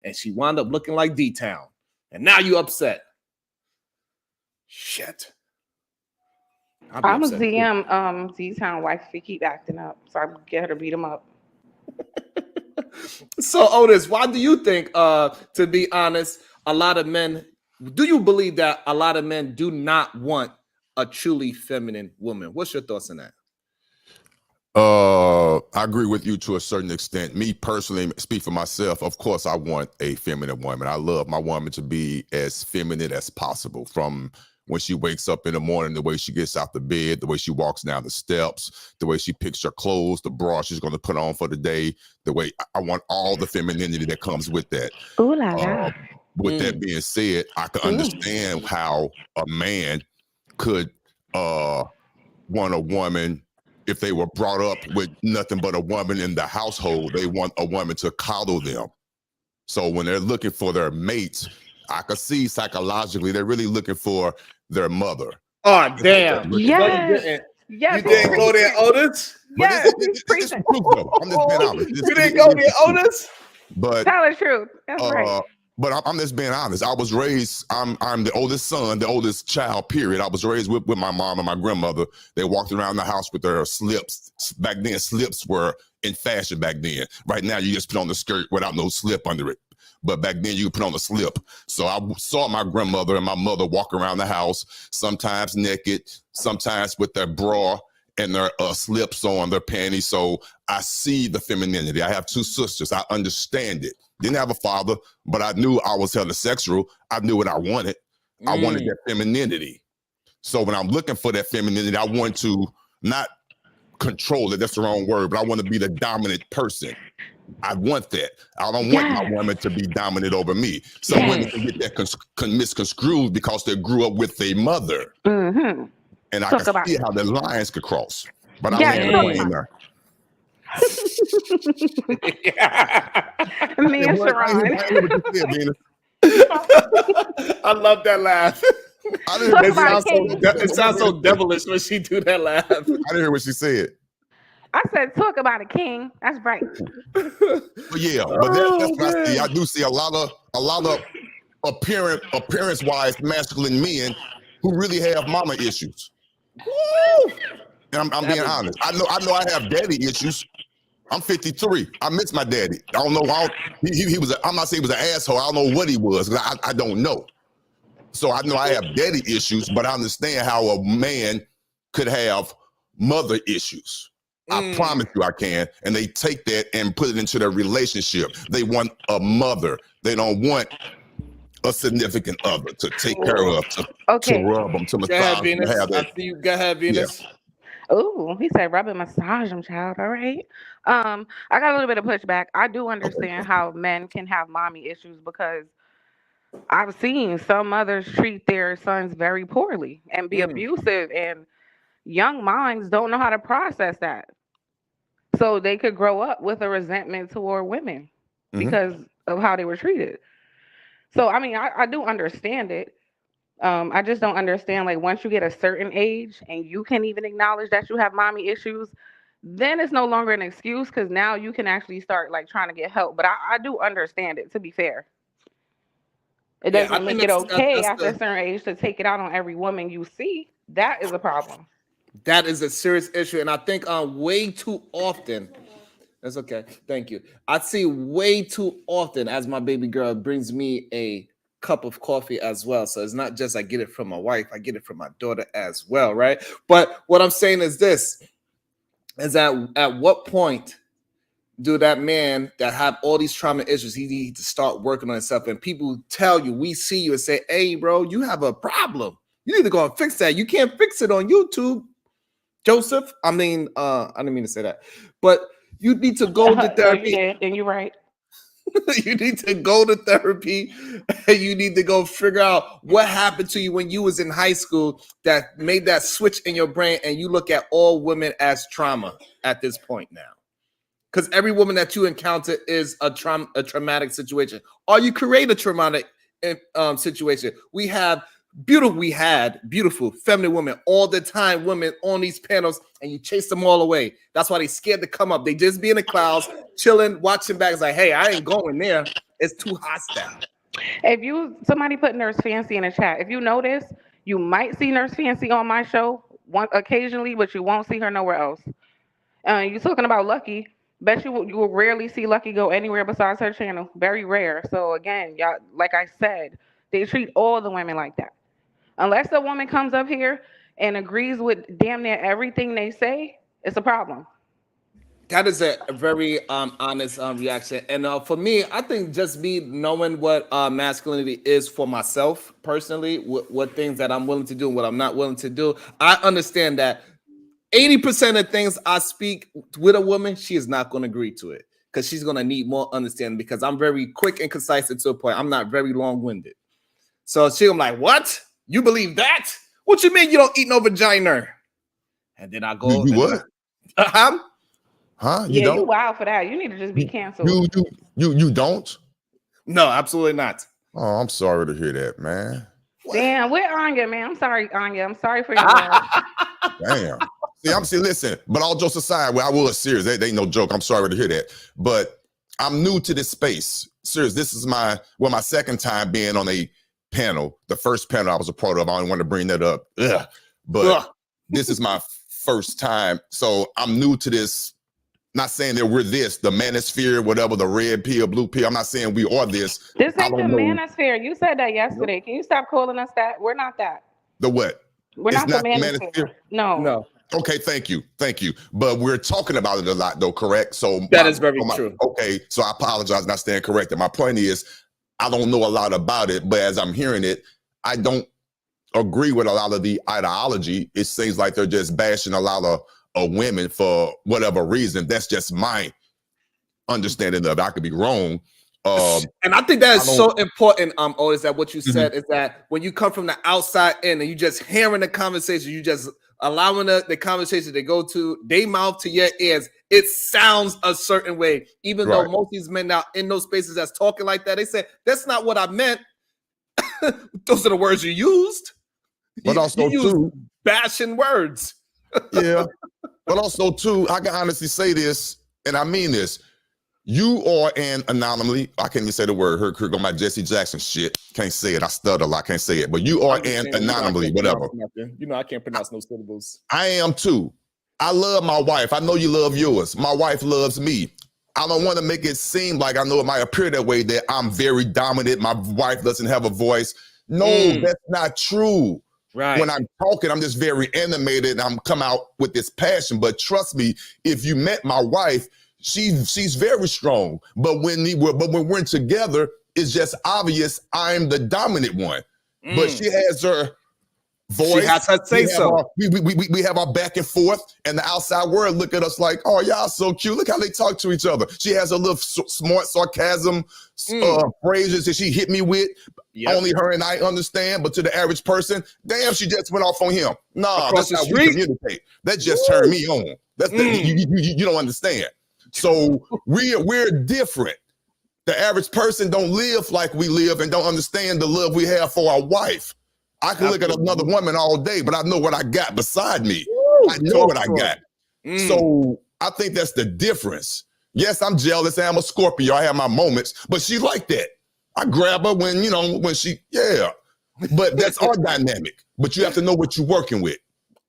and she wound up looking like D-Town. And now you upset. Shit. I'm a ZM Z-Town wife if he keep acting up. So I get her to beat him up. So Otis, why do you think, to be honest, a lot of men, do you believe that a lot of men do not want a truly feminine woman? What's your thoughts on that? I agree with you to a certain extent. Me personally, speak for myself, of course I want a feminine woman. I love my woman to be as feminine as possible, from when she wakes up in the morning, the way she gets out the bed, the way she walks down the steps, the way she picks her clothes, the bra she's going to put on for the day, the way I want all the femininity that comes with that. Ooh la la. With that being said, I can understand how a man could want a woman. If they were brought up with nothing but a woman in the household, they want a woman to coddle them. So when they're looking for their mates, I can see psychologically they're really looking for their mother. Oh, damn. Yes. You didn't go there, Otis? Yes. I'm just being honest. You didn't go there, Otis? But tell the truth. That's right. But I'm just being honest. I was raised, I'm the oldest son, the oldest child, period. I was raised with my mom and my grandmother. They walked around the house with their slips. Back then, slips were in fashion back then. Right now, you just put on the skirt without no slip under it. But back then, you could put on a slip. So I saw my grandmother and my mother walk around the house, sometimes naked, sometimes with their bra and their slips on, their panties. So I see the femininity. I have two sisters. I understand it. Didn't have a father, but I knew I was heterosexual. I knew what I wanted. I wanted that femininity. So when I'm looking for that femininity, I want to not control it. That's the wrong word, but I want to be the dominant person. I want that. I don't want my woman to be dominant over me. Some women can get that misconstrued because they grew up with a mother. And I can see how the lines could cross. But I don't blame her. Me and Sharon. I love that laugh. It sounds so devilish when she do that laugh. I didn't hear what she said. I said, talk about a king. That's right. But yeah, but that's what I see. I do see a lot of appearance-wise masculine men who really have mama issues. Woo! And I'm being honest. I know I have daddy issues. I'm 53. I miss my daddy. I don't know how he was. I'm not saying he was an asshole. I don't know what he was. I don't know. So I know I have daddy issues, but I understand how a man could have mother issues. I promise you I can. And they take that and put it into their relationship. They want a mother. They don't want a significant other to take care of, to rub them, to massage them. Go ahead, Venus. Yeah. Oh, he said rub and massage them, child. All right. I got a little bit of pushback. I do understand how men can have mommy issues because I've seen some mothers treat their sons very poorly and be abusive, and young minds don't know how to process that. So they could grow up with a resentment toward women because of how they were treated. So, I mean, I do understand it. I just don't understand, like, once you get a certain age and you can even acknowledge that you have mommy issues, then it's no longer an excuse because now you can actually start, like, trying to get help. But I do understand it, to be fair. It doesn't make it okay after a certain age to take it out on every woman you see. That is a problem. That is a serious issue. And I think way too often, that's okay, thank you. I see way too often as my baby girl brings me a cup of coffee as well. So it's not just I get it from my wife, I get it from my daughter as well, right? But what I'm saying is this, is that at what point do that man that have all these trauma issues, he needs to start working on himself, and people tell you, we see you and say, hey, bro, you have a problem. You need to go and fix that. You can't fix it on YouTube, Joseph. I mean, I didn't mean to say that, but you need to go to therapy. And you're right. You need to go to therapy, and you need to go figure out what happened to you when you was in high school that made that switch in your brain, and you look at all women as trauma at this point now. Because every woman that you encounter is a traumatic situation, or you create a traumatic situation. We had beautiful feminine women all the time, women on these panels, and you chase them all away. That's why they scared to come up. They just be in the clouds, chilling, watching back. It's like, hey, I ain't going there. It's too hostile. If somebody put Nurse Fancy in the chat, if you notice, you might see Nurse Fancy on my show occasionally, but you won't see her nowhere else. You talking about Lucky? Bet you will rarely see Lucky go anywhere besides her channel. Very rare. So again, y'all, like I said, they treat all the women like that. Unless a woman comes up here and agrees with damn near everything they say, it's a problem. That is a very honest reaction, and for me, I think just me knowing what masculinity is for myself personally, what things that I'm willing to do and what I'm not willing to do, I understand that 80% of things I speak with a woman, she is not going to agree to it because she's going to need more understanding because I'm very quick and concise and to a point. I'm not very long-winded. So I'm like, what? You believe that? What you mean you don't eat no vagina? And then I go, You what? Huh? You Yeah, don't? you wild for that. You need to just be canceled. You don't? No, absolutely not. Oh, I'm sorry to hear that, man. Damn, where Anya, man? I'm sorry, Anya. I'm sorry for your loss. Damn. Listen, but all jokes aside, well, I was serious. They ain't no joke. I'm sorry to hear that. But I'm new to this space. Serious. This is my second time being on a panel. The first panel I was a part of. I don't want to bring that up. Ugh. But this is my first time. So I'm new to this. Not saying that we're this, the manosphere, whatever, the red pill, blue pill. I'm not saying we are this. This ain't the manosphere. You said that yesterday. Can you stop calling us that? We're not that. The what? We're not the manosphere. No. Okay, thank you. But we're talking about it a lot, though, correct? So that is very true. Okay, so I apologize not staying corrected. My point is, I don't know a lot about it, but as I'm hearing it, I don't agree with a lot of the ideology. It seems like they're just bashing a lot of women for whatever reason. That's just my understanding of it. I could be wrong. And I think that is so important, Otis, that what you said is that when you come from the outside in and you just hearing the conversation, you just allowing the conversation to go to their mouth to your ears, it sounds a certain way. Even though most of these men now in those spaces that's talking like that, they say, that's not what I meant. Those are the words you used. But also, too, bashing words. Yeah. But also, too, I can honestly say this, and I mean this. You are an anomaly. I can't even say the word. Here go my Jesse Jackson shit. Can't say it. I stutter a lot. Can't say it. But you are an anomaly, whatever. You know, I can't pronounce no syllables. I am too. I love my wife. I know you love yours. My wife loves me. I don't want to make it seem like I know it might appear that way, that I'm very dominant. My wife doesn't have a voice. No, that's not true. Right. When I'm talking, I'm just very animated and I'm come out with this passion. But trust me, if you met my wife, she's very strong. But when we're together, it's just obvious I'm the dominant one. But she has her voice. She has her say so. We have our back and forth, and the outside world look at us like, oh, y'all so cute. Look how they talk to each other. She has a little smart sarcasm phrases that she hit me with. Yep. Only her and I understand, but to the average person, damn, she just went off on him. Nah, that's how we communicate. That just turned me on. That's you don't understand. So we're different. The average person don't live like we live and don't understand the love we have for our wife. I can look at another woman all day, but I know what I got beside me. I know what I got. So I think that's the difference. Yes, I'm jealous. I'm a Scorpio. I have my moments, but she like that. I grab her when she, but that's our dynamic. But you have to know what you're working with.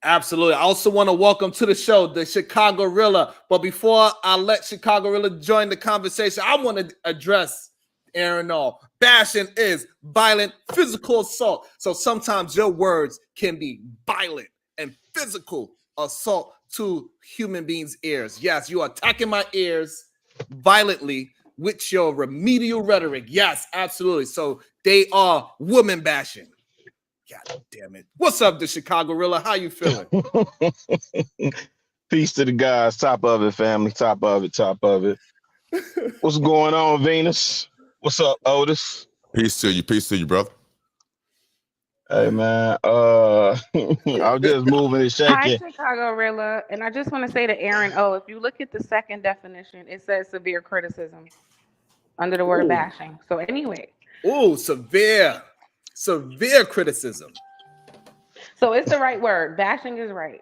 Absolutely. I also want to welcome to the show the Chicago Rilla. But before I let Chicago Rilla join the conversation, I want to address Aaron All. Bashing is violent physical assault. So sometimes your words can be violent and physical assault to human beings' ears. Yes, you are attacking my ears violently with your remedial rhetoric. Yes, absolutely. So they are woman bashing. God damn it. What's up, the Chicago Rilla? How you feeling? Peace to the guys. Top of it, family. Top of it. What's going on, Venus? What's up, Otis? Peace to you, brother. Hey, man. I'm just moving and shaking. Hi, Chicago Rilla. And I just want to say to Aaron, if you look at the second definition, it says severe criticism under the word bashing. So anyway. Oh, severe criticism. So it's the right word. Bashing is right.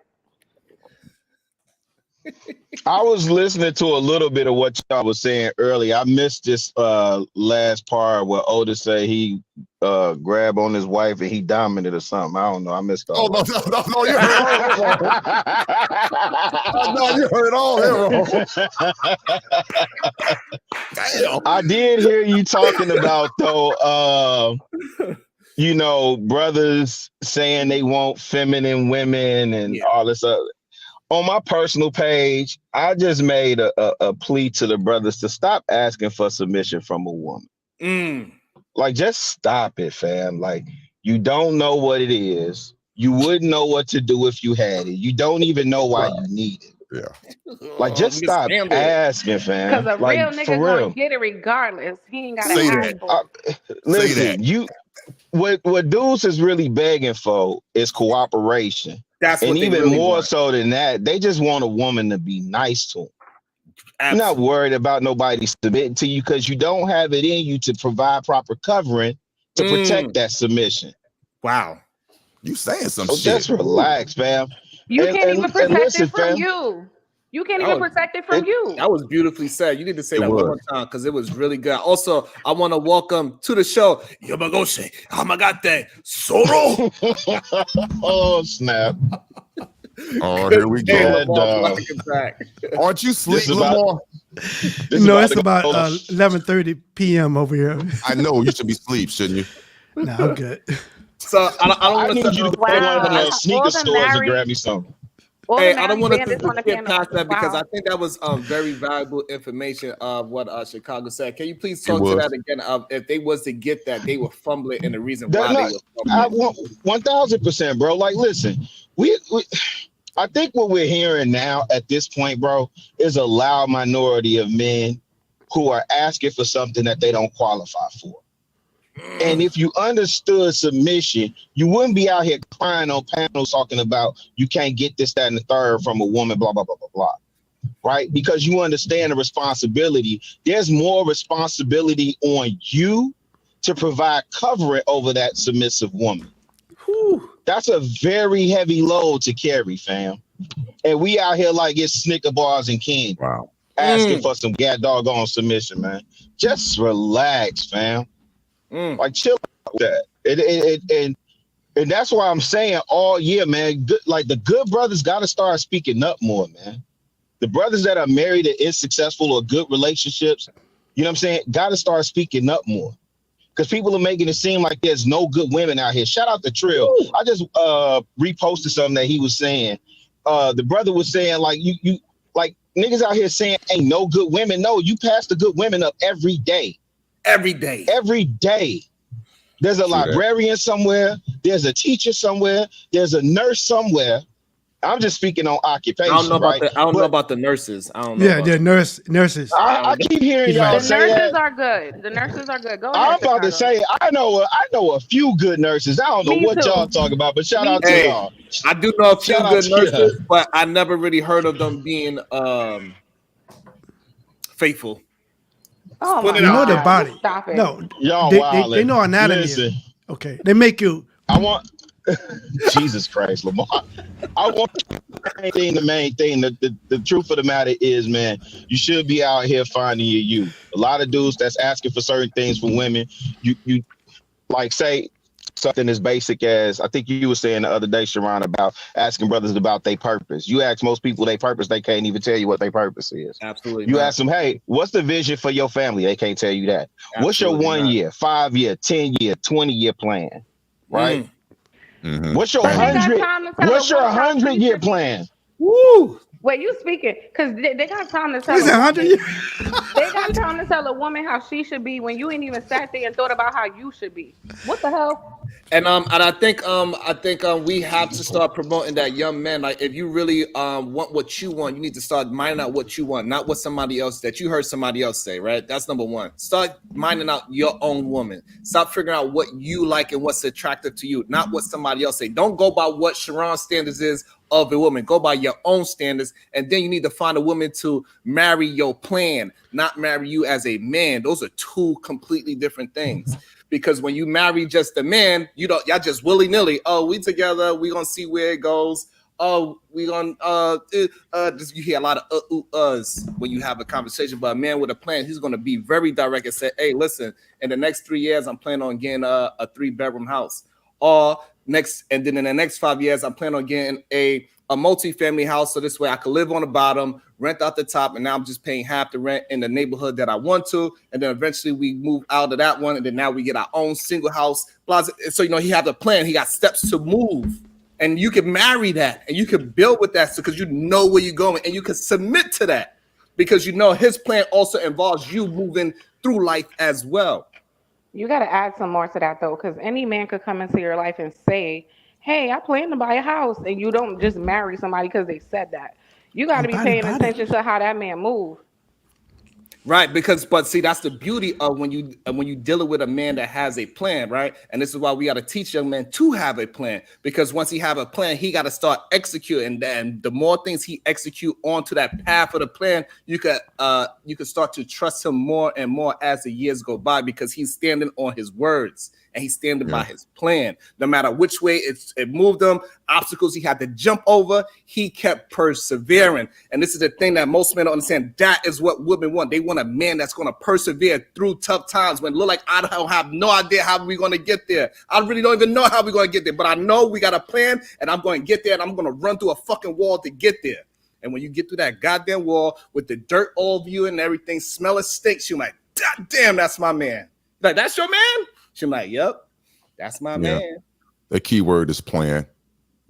I was listening to a little bit of what y'all was saying earlier. I missed this last part where Otis said he grabbed on his wife and he dominated or something. I don't know. I missed Oh all no, no, you heard all wrong. No, you heard all that wrong. Damn. I did hear you talking about though brothers saying they want feminine women and all this other. On my personal page, I just made a plea to the brothers to stop asking for submission from a woman. Like, just stop it, fam. Like, you don't know what it is. You wouldn't know what to do if you had it. You don't even know why you need it. Yeah. Like, just stop asking, fam. Because a like, real nigga gonna get it regardless. He ain't gotta ask for it. Listen, what dudes is really begging for is cooperation. That's and what even really more want. so than that, they just want a woman to be nice to them. You're not worried about nobody submitting to you because you don't have it in you to provide proper covering to protect that submission. Wow. You saying some so shit. Just relax, fam. You can't even protect it from you. You can't even protect it from you. That was beautifully said. You need to say that one more time because it was really good. Also, I want to welcome to the show Yamagoshe Hamagate Soro. Oh, snap. Oh, here we go. Aren't you sleep, Lamar? No, it's about 11:30 p.m. over here. I know. You should be asleep, shouldn't you? No, I'm good. So I don't need you to go to one of those sneaker stores and grab me something. Hey, I don't want to get past that because I think that was very valuable information of what Chicago said. Can you please talk to that again? If they was to get that, they were fumbling, and the reason why they were fumbling. 1,000%, bro. Like, listen, I think what we're hearing now at this point, bro, is a loud minority of men who are asking for something that they don't qualify for. And if you understood submission, you wouldn't be out here crying on panels talking about you can't get this, that, and the third from a woman, blah, blah, blah, blah, blah. Right? Because you understand the responsibility. There's more responsibility on you to provide covering over that submissive woman. Whew. That's a very heavy load to carry, fam. And we out here like it's Snicker bars and candy. Wow. Asking for some doggone submission, man. Just relax, fam. Like, chill out with that. And that's why I'm saying all year, man, the good brothers got to start speaking up more, man. The brothers that are married and successful or good relationships, you know what I'm saying, got to start speaking up more. Because people are making it seem like there's no good women out here. Shout out to Trill. I just reposted something that he was saying. The brother was saying, like, you like niggas out here saying ain't no good women. No, you pass the good women up every day. Every day. There's a librarian somewhere. There's a teacher somewhere. There's a nurse somewhere. I'm just speaking on occupation. I don't know about the nurses. I don't know. Yeah, they're nurses. I keep hearing y'all say the nurses that. are good. The nurses are good. Go ahead. I'm about to say I know a few good nurses. I don't know what y'all talk about, but shout out to y'all. I do know a few good nurses, but I never really heard of them being faithful. Oh my you know their body. Stop it. No, y'all they know anatomy. Listen. Okay, they make you. I want Jesus Christ, Lamar. I want the main thing. The truth of the matter is, man, you should be out here finding your you. A lot of dudes that's asking for certain things from women. You like say something as basic as I think you were saying the other day, Sharon, about asking brothers about their purpose. You ask most people their purpose, they can't even tell you what their purpose is. Absolutely. You ask them, hey, what's the vision for your family? They can't tell you that. Absolutely. What's your 1 year, 5 year, 10 year, 20 year plan? Right? Mm-hmm. What's your 100-year plan? Woo! Wait, you speaking? Because they got time to tell. What's 100 years? They got time to tell a woman how she should be when you ain't even sat there and thought about how you should be. What the hell? And I think we have to start promoting that young men. Like, if you really want what you want, you need to start minding out what you want, not what somebody else that you heard somebody else say. Right? That's number one. Start minding out your own woman. Stop figuring out what you like and what's attractive to you, not what somebody else say. Don't go by what Sharon's standards is of a woman. Go by your own standards, and then you need to find a woman to marry your plan, not marry you as a man. Those are two completely different things. Because when you marry just a man, y'all just willy-nilly, oh, we together, we gonna see where it goes. oh, we gonna just, you hear a lot of uhs when you have a conversation. But a man with a plan, he's gonna be very direct and say, hey, listen, in the next 3 years, I'm planning on getting a 3-bedroom house. Or and then in the next 5 years, I'm planning on getting a multi-family house, so this way I could live on the bottom, rent out the top, and now I'm just paying half the rent in the neighborhood that I want to, and then eventually we move out of that one, and then now we get our own single house. So he had a plan, he got steps to move, and you can marry that, and you can build with that, because you know where you're going, and you can submit to that, because you know his plan also involves you moving through life as well. You got to add some more to that though, because any man could come into your life and say, "Hey, I plan to buy a house," and you don't just marry somebody because they said that. You got to be paying attention to how that man move. Right, but see, that's the beauty of when you dealing with a man that has a plan, right? And this is why we got to teach young men to have a plan, because once he have a plan, he got to start executing. And the more things he execute onto that path of the plan, you could start to trust him more and more as the years go by, because he's standing on his words and he's standing by his plan. No matter which way it moved him, obstacles he had to jump over, he kept persevering. And this is the thing that most men don't understand. That is what women want. They want a man that's going to persevere through tough times when it look like I don't have no idea how we're going to get there. I really don't even know how we're going to get there, but I know we got a plan, and I'm going to get there, and I'm going to run through a fucking wall to get there. And when you get through that goddamn wall with the dirt all over you and everything, smelling stinks, you're like, God damn, that's my man. Like, that's your man? She's like, yep, that's my man. The key word is plan.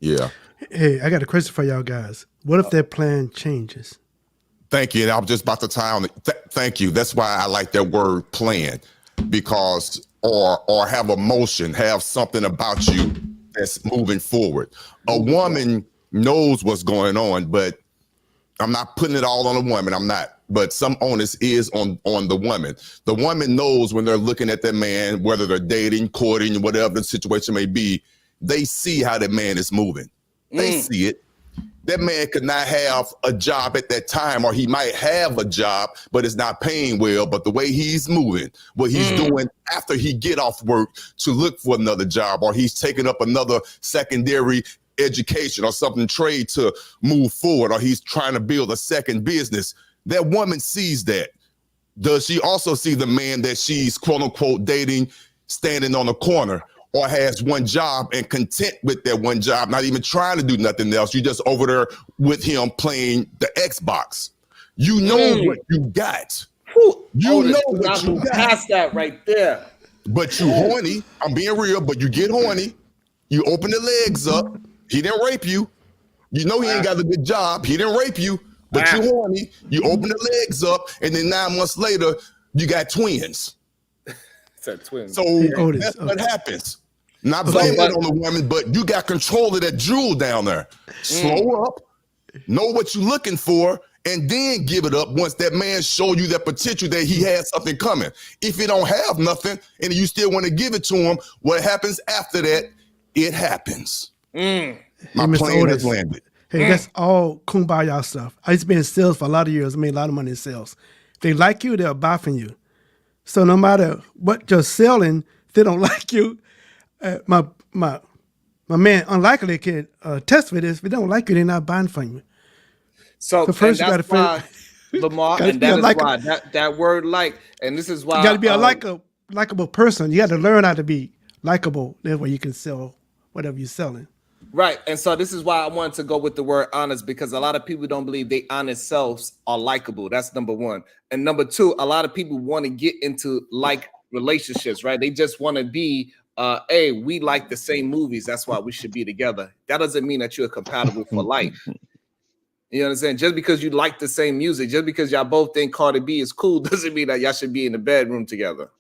Yeah. Hey, I got a question for y'all guys. What if that plan changes? Thank you. And I was just about to tie on it. Thank you. That's why I like that word plan, because or have emotion, have something about you that's moving forward. A woman knows what's going on, but I'm not putting it all on a woman. I'm not. But some onus is on the woman. The woman knows when they're looking at that man, whether they're dating, courting, whatever the situation may be, they see how that man is moving. They see it. That man could not have a job at that time, or he might have a job, but it's not paying well. But the way he's moving, what he's doing after he get off work to look for another job, or he's taking up another secondary education or something, trade to move forward, or he's trying to build a second business. That woman sees that. Does she also see the man that she's quote unquote dating standing on the corner, or has one job and content with that one job, not even trying to do nothing else? You just over there with him playing the Xbox. You know what you got. You know what you got. Past that right there. But you horny. I'm being real, but you get horny. You open the legs up. He didn't rape you. You know he ain't got a good job. He didn't rape you. But you horny, you open the legs up, and then 9 months later, you got twins. Twins. So that's what happens. Not blaming it on the woman, but you got control of that jewel down there. Slow up, know what you're looking for, and then give it up once that man show you that potential that he has something coming. If you don't have nothing and you still want to give it to him, what happens after that? It happens. My plan has landed. Hey, that's all kumbaya stuff. I used to be in sales for a lot of years. I made a lot of money in sales. If they like you, they'll buy from you. So no matter what you're selling, if they don't like you, my man unlikely can test for this. If they don't like you, they're not buying from you. So first you got to Lamar, and that is why that word "like," and this is why you got to be a likable person. You got to learn how to be likable. That way you can sell whatever you're selling. Right. And so this is why I wanted to go with the word honest, because a lot of people don't believe they honest selves are likable. That's number one. And number two, a lot of people want to get into like relationships, right? They just want to be, hey, we like the same movies. That's why we should be together. That doesn't mean that you're compatible for life. You know what I'm saying? Just because you like the same music, just because y'all both think Cardi B is cool, doesn't mean that y'all should be in the bedroom together.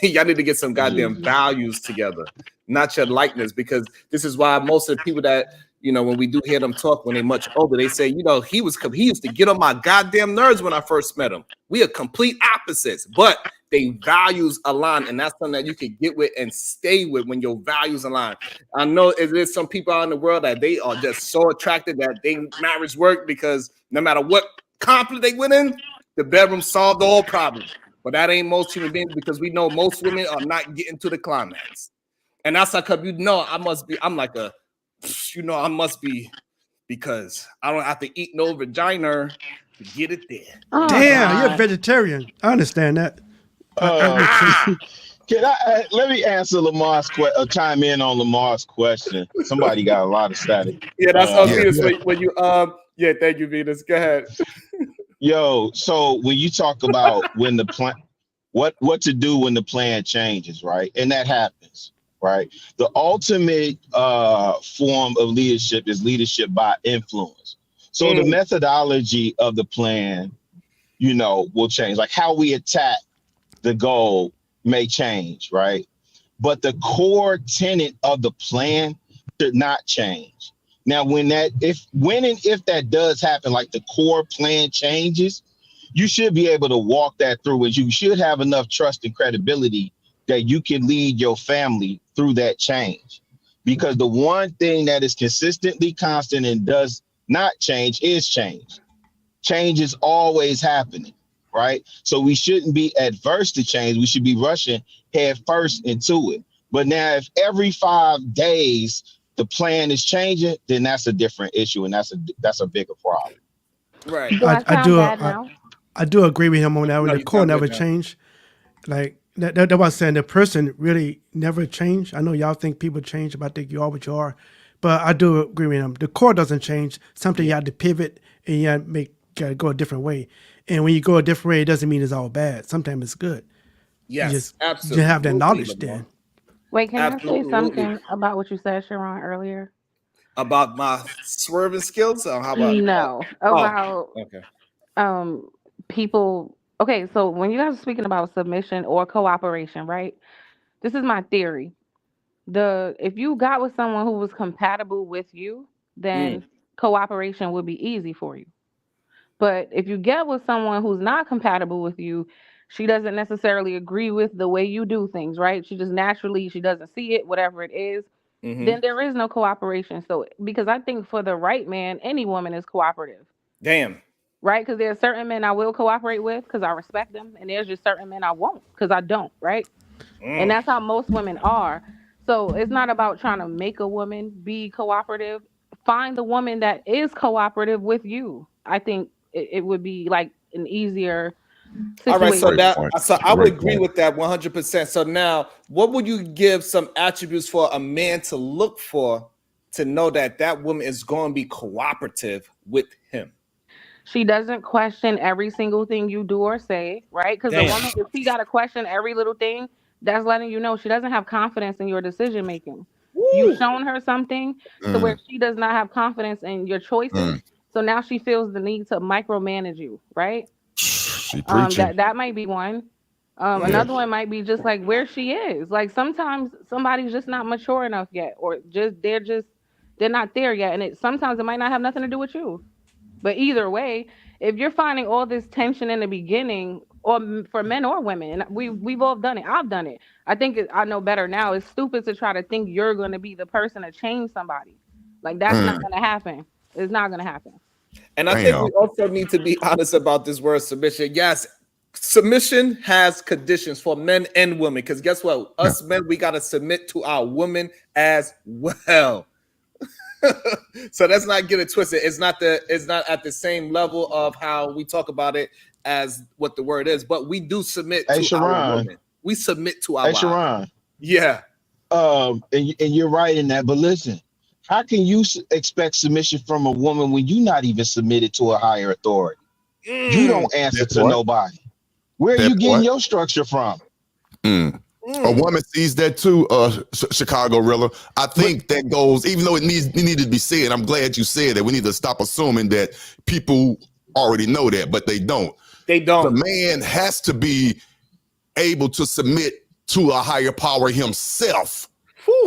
Y'all need to get some goddamn values together, not your likeness, because this is why most of the people that, you know, when we do hear them talk when they're much older, they say, you know, he used to get on my goddamn nerves when I first met him. We are complete opposites, but they values align, and that's something that you can get with and stay with when your values align. I know there's some people out in the world that they are just so attracted that they marriage work, because no matter what conflict they went in, the bedroom solved all problems. But that ain't most human beings, because we know most women are not getting to the climax. And that's like, you know, I must be because I don't have to eat no vagina to get it there. Oh, Damn, you're a God. vegetarian. I understand that. Can let me answer Lamar's question? Chime in on Lamar's question. Somebody got a lot of static. Yeah, that's Yeah. Venus. When you yeah, thank you, Venus. Go ahead. Yo, so when you talk about when the plan, what to do when the plan changes, right? And that happens, right? The ultimate form of leadership is leadership by influence. So the methodology of the plan, will change. Like how we attack the goal may change, right? But the core tenet of the plan should not change. Now, when and if that does happen, like the core plan changes, you should be able to walk that through, and you should have enough trust and credibility that you can lead your family through that change. Because the one thing that is consistently constant and does not change is change. Change is always happening, right? So we shouldn't be adverse to change. We should be rushing head first into it. But now, if every 5 days the plan is changing, then that's a different issue, and that's a bigger problem. Right. Do I sound bad now? I do agree with him on that. When No, the you core sound never good now. changed, like that was saying the person really never changed. I know y'all think people change, but I think you are what you are. But I do agree with him. The core doesn't change. Something you have to pivot and you have to go a different way. And when you go a different way, it doesn't mean it's all bad. Sometimes it's good. Yes, You absolutely. have that knowledge Lamar. then. Wait, can I say Absolutely. something about what you said, Sharon, earlier? About my swerving skills? Or how about No, about okay. people. Okay, so when you guys are speaking about submission or cooperation, right? This is my theory. If you got with someone who was compatible with you, then cooperation would be easy for you. But if you get with someone who's not compatible with you, she doesn't necessarily agree with the way you do things, right? She doesn't see it, whatever it is. Then there is no cooperation. So, because I think for the right man, any woman is cooperative, Damn. right? Because there are certain men I will cooperate with because I respect them, and there's just certain men I won't because I don't, right? And that's how most women are. So it's not about trying to make a woman be cooperative. Find the woman that is cooperative with you. I think it would be like an easier All right, so situation. I would agree with that 100%. So now, what would you give some attributes for a man to look for to know that that woman is going to be cooperative with him? She doesn't question every single thing you do or say, right? Because the woman, if she got to question every little thing, that's letting you know she doesn't have confidence in your decision making. You've shown her something to where she does not have confidence in your choices. So now she feels the need to micromanage you, right? She preaching. That might be one. Another one might be just like where she is. Like sometimes somebody's just not mature enough yet, or they're not there yet, and sometimes it might not have nothing to do with you. But either way, if you're finding all this tension in the beginning, or for men or women, and we've all done it. I've done it. I think I know better now. It's stupid to try to think you're going to be the person to change somebody. Like that's not going to happen. It's not going to happen. And I think we also need to be honest about this word submission. Yes, submission has conditions for men and women. Because guess what? Us men, we got to submit to our women as well. So let's not get it twisted. It's not at the same level of how we talk about it as what the word is, but we do submit to our women. We submit to our Sharon. Yeah. And you're right in that. But listen, how can you expect submission from a woman when you're not even submitted to a higher authority? You don't answer to nobody. Where are you getting your structure from? A woman sees that too, Chicago Rilla. I think that goes, even though it needed to be said, I'm glad you said that. We need to stop assuming that people already know that, but they don't. They don't. The man has to be able to submit to a higher power himself.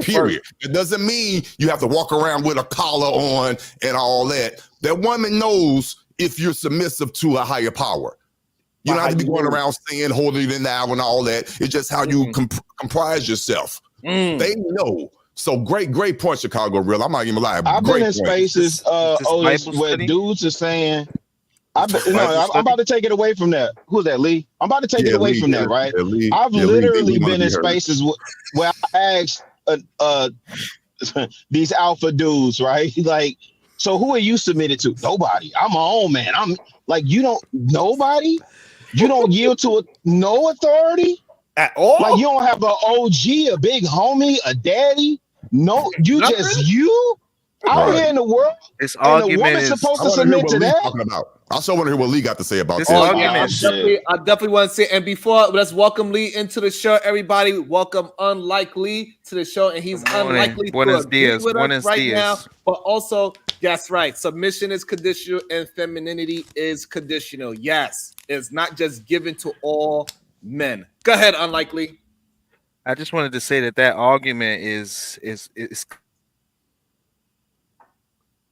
Period. It doesn't mean you have to walk around with a collar on and all that. That woman knows if you're submissive to a higher power. You don't have to be going around saying holding it now and all that. It's just how you comprise yourself. They know. So great point, Chicago Real. I'm not even lying. I've been in spaces where dudes are saying, I'm about to take it away from that. Who's that, Lee? I'm about to take it away from that, right? I've literally been in spaces where I asked these alpha dudes, right? Like, So who are you submitted to? Nobody. I'm my own man. I'm like, you don't, nobody? You don't yield to no authority? At all? Like, you don't have an OG, a big homie, a daddy? No, you Nothing? just you out Right. here in the world? This And the argument woman's is supposed I to want to hear submit what to Lee that? talking about. I also want to hear what Lee got to say about This this. Oh argument yeah, is- I definitely want to say. And before, let's welcome Lee into the show. Everybody, welcome Unlikely to the show, and he's Good morning. unlikely Buenos to agree dias. with us Buenos right dias. now. But also, that's right. Submission is conditional, and femininity is conditional. Yes, it's not just given to all men. Go ahead, Unlikely. I just wanted to say that argument is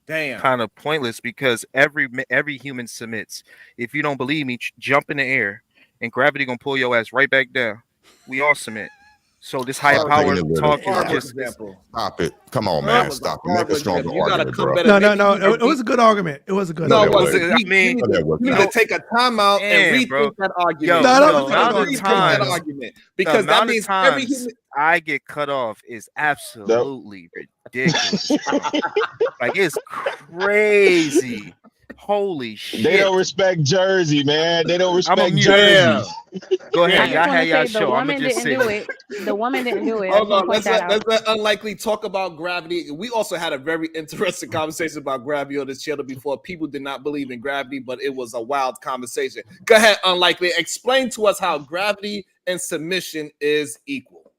Damn. kind of pointless because every human submits. If you don't believe me, jump in the air, and gravity gonna pull your ass right back down. We all submit. So this higher Stop power taking it talk literal. is just example. Stop it. Come on, That man. was a Stop it. Make a horrible stronger example. You gotta argument, come bro. better. No. It was a good argument. It was a good No, it argument. that wasn't. I mean, You need to take a timeout and Man, bro. rethink that argument. Yo, You No, need no, to no, no, rethink no, that no. argument the because that amount of means every times human. I get cut off is absolutely ridiculous. bro. Like it's crazy. Holy shit. They don't respect Jersey, man. They don't respect mute. Jersey. Go I ahead. just Y'all want had to y'all say the show. I'm woman gonna just didn't say do it. The woman didn't do it. I Hold just want on, to point that out. let's let Unlikely talk about gravity. We also had a very interesting conversation about gravity on this channel before. People did not believe in gravity, but it was a wild conversation. Go ahead, Unlikely. Explain to us how gravity and submission is equal.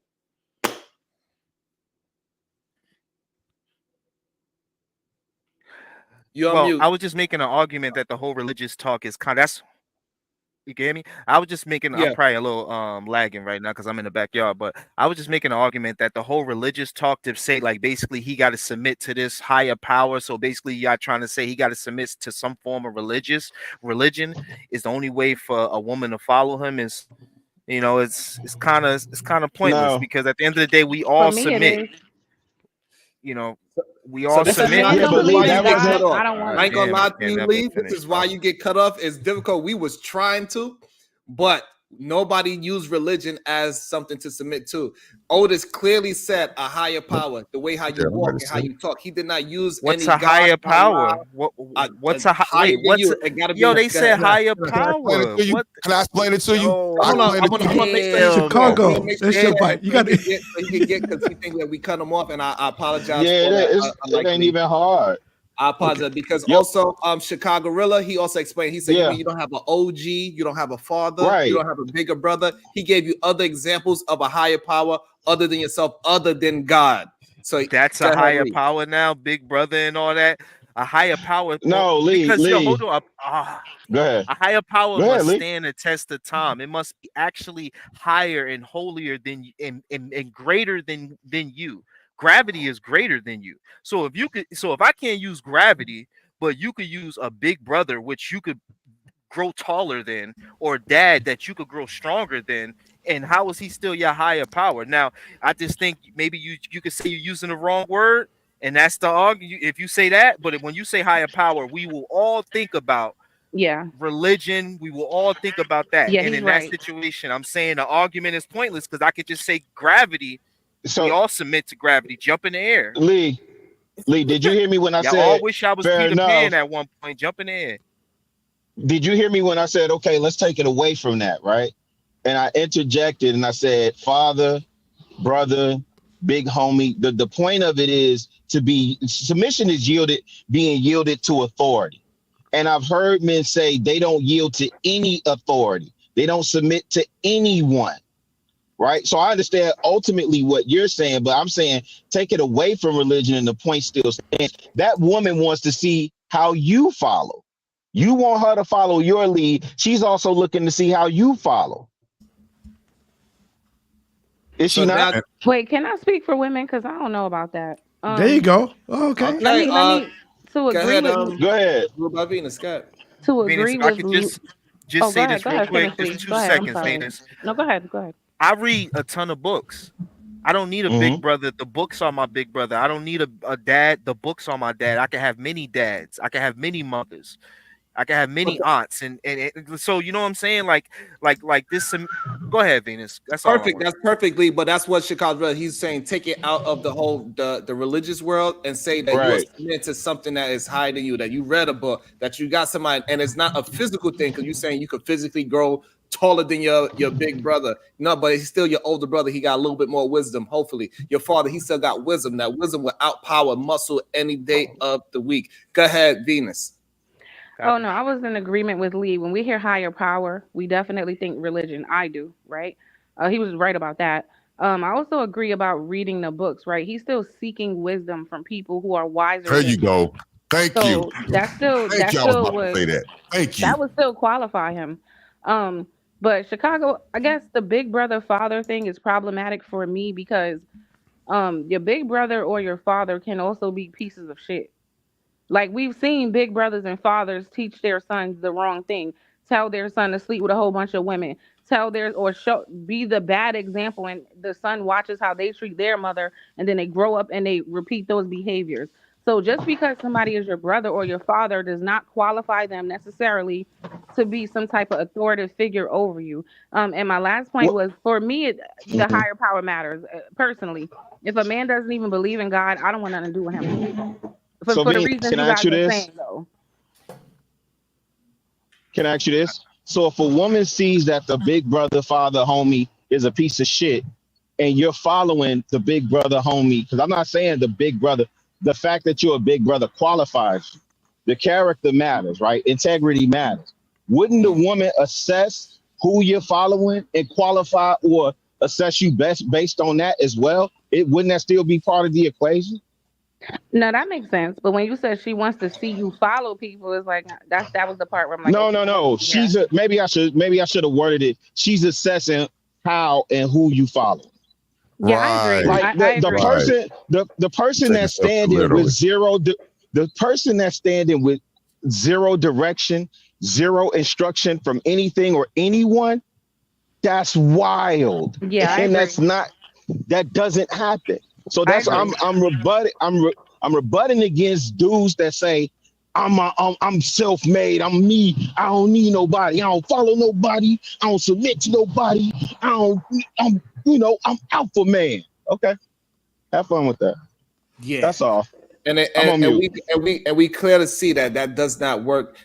You're on Well, mute. I was just making an argument that the whole religious talk is kind of that's you get me? I was just making Yeah. I'm probably a little lagging right now because I'm in the backyard, but I was just making an argument that the whole religious talk to say like basically he got to submit to this higher power. So basically y'all trying to say he got to submit to some form of religion is the only way for a woman to follow him is it's kind of pointless No. because at the end of the day we all For me, submit. it is. We So all this If a is submit. man Yeah, don't but Lee, believe in that get wasn't- cut God, off. I don't want I ain't gonna Damn, lie I to you, can't never Lee. finish, This is why bro. you get cut off. It's difficult. We was trying to, but nobody used religion as something to submit to. Otis clearly said a higher power, the way how you Yeah, walk nobody and how said you talk. He did not use What's any a higher God, Allah, power? What's a higher than what's you. a, It gotta be. yo? They Go said ahead. higher Can I explain power. it to you? What? Can I explain it to you? Yo, Can I Hold on, explain it to I'm you? gonna make sure Damn, you Chicago. I'm gonna make That's sure your that fight. You got he to. can get because he thinks that we cut him off, and I apologize Yeah, for that. it ain't Unlikely. even hard. I apologize because Yep. also Chicago Gorilla, he also explained, he said, Yeah. you mean you don't have an OG, you don't have a father, Right. you don't have a bigger brother. He gave you other examples of a higher power other than yourself, other than God. So That's go a ahead, higher Lee. power now, Big Brother and all that. A higher power. No, Lee, because yo, Lee. hold on. Go ahead. A higher power Go ahead, must Lee. stand the test of time. It must be actually higher and holier than and greater than you. Gravity is greater than you. So if I can't use gravity, but you could use a big brother, which you could grow taller than, or dad that you could grow stronger than, and how is he still your higher power? Now, I just think maybe you could say you're using the wrong word, and that's the argument. If you say that, but when you say higher power, we will all think about Yeah. religion. We will all think about that. Yeah, And he's in right. that situation, I'm saying the argument is pointless because I could just say gravity. We So, all submit to gravity. Jump in the air. Lee, did you hear me when I Y'all all said wish I was fair Peter enough? Pan at one point. Jump in the air. Did you hear me when I said, okay, let's take it away from that, right? And I interjected and I said, father, brother, big homie. The point of it is to be submission is being yielded to authority. And I've heard men say they don't yield to any authority. They don't submit to anyone. Right. So I understand ultimately what you're saying, but I'm saying take it away from religion and the point still stands. That woman wants to see how you follow. You want her to follow your lead. She's also looking to see how you follow. Is she So not? now- Wait, can I speak for women? Because I don't know about that. There you go. Oh, okay. Okay. Let me to Go agree ahead, with Go ahead. Scott. to Venus, agree if I with could Lee. just Oh, say go this ahead, real quick, finish, just please. 2 Go ahead. I'm seconds, sorry. Venus. No, go ahead. Go ahead. I read a ton of books. I don't need a big brother. The books are my big brother. I don't need a dad. The books are my dad. I can have many dads. I can have many mothers. I can have many aunts, and so you know what I'm saying. Like this. Go ahead, Venus. That's all I Perfect. want. That's perfectly, but that's what Chicago's brother. He's saying take it out of the whole the religious world and say that you're Right. submitted to something that is higher than you, that you read a book, that you got somebody, and it's not a physical thing because you're saying you could physically grow taller than your big brother. No, but he's still your older brother. He got a little bit more wisdom. Hopefully, your father, he still got wisdom. That wisdom will outpower muscle any day of the week. Go ahead, Venus. Oh Copy. no, I was in agreement with Lee. When we hear higher power, we definitely think religion. I do, right? He was right about that. I also agree about reading the books, right? He's still seeking wisdom from people who are wiser There than you him. go. Thank you. So that still Thank that you. I was still about to would say that. Thank you. that would still qualify him. Um, but Chicago, I guess the big brother father thing is problematic for me because your big brother or your father can also be pieces of shit. Like we've seen big brothers and fathers teach their sons the wrong thing, tell their son to sleep with a whole bunch of women, tell their or show be the bad example, and the son watches how they treat their mother, and then they grow up and they repeat those behaviors. So just because somebody is your brother or your father does not qualify them necessarily to be some type of authoritative figure over you. And my last point What? was for me, the Mhm. higher power matters. Personally, if a man doesn't even believe in God, I don't want nothing to do with him So, for the Venus, reasons can you I ask guys you are this? saying though. Can I ask you this? So, if a woman sees that the big brother, father, homie is a piece of shit, and you're following the big brother, homie, because I'm not saying the big brother, the fact that you're a big brother qualifies you. The character matters, right? Integrity matters. Wouldn't the woman assess who you're following and qualify or assess you best based on that as well? It wouldn't that still be part of the equation? No, that makes sense. But when you said she wants to see you follow people, it's like that was the part where I'm like, No, okay, no, no. yeah, Maybe I should have worded it. She's assessing how and who you follow. yeah, I agree. Right. Like I the agree. Right. person the person Taking that's stuff too standing with literally. the person that's standing with zero direction, zero instruction from anything or anyone, that's wild. Yeah, I And agree. that doesn't happen. So I that's agree. I'm rebutting against dudes that say I'm self-made. I'm me. I don't need nobody. I don't follow nobody. I don't submit to nobody. I don't. I'm alpha man. Okay, have fun with that. Yeah. That's all. and I'm and, on and mute. we clearly see that that does not work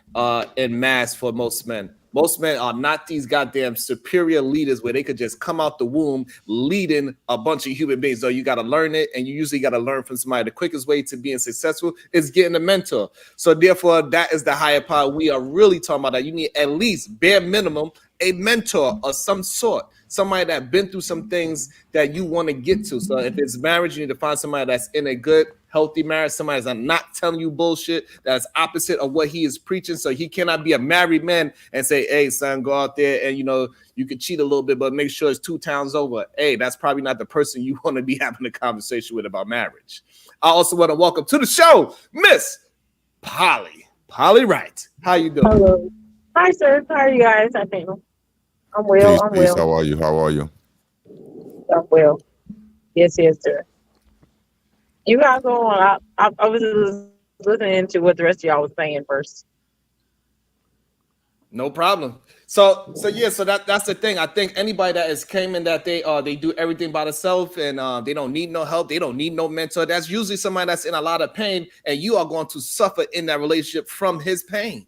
in mass for most men. Most men are not these goddamn superior leaders where they could just come out the womb leading a bunch of human beings. So you got to learn it, and you usually got to learn from somebody. The quickest way to being successful is getting a mentor. So therefore, that is the higher power we are really talking about. That you need at least bare minimum a mentor of some sort, somebody that been through some things that you want to get to. So if it's marriage, you need to find somebody that's in a good, healthy marriage, somebody that's not telling you bullshit, that's opposite of what he is preaching. So he cannot be a married man and say, hey, son, go out there and, you can cheat a little bit, but make sure it's 2 towns over. Hey, that's probably not the person you want to be having a conversation with about marriage. I also want to welcome to the show, Miss Polly. Polly Wright. How you doing? Hello. Hi, sir. How are you guys? I think I'm well. Peace, I'm peace. well. How are you? How are you? I'm well. Yes, yes, sir. You guys go on. I was listening to what the rest of y'all was saying first. No problem. So yeah, so that's the thing. I think anybody that is claiming that they do everything by themselves and they don't need no help, they don't need no mentor. That's usually somebody that's in a lot of pain, and you are going to suffer in that relationship from his pain.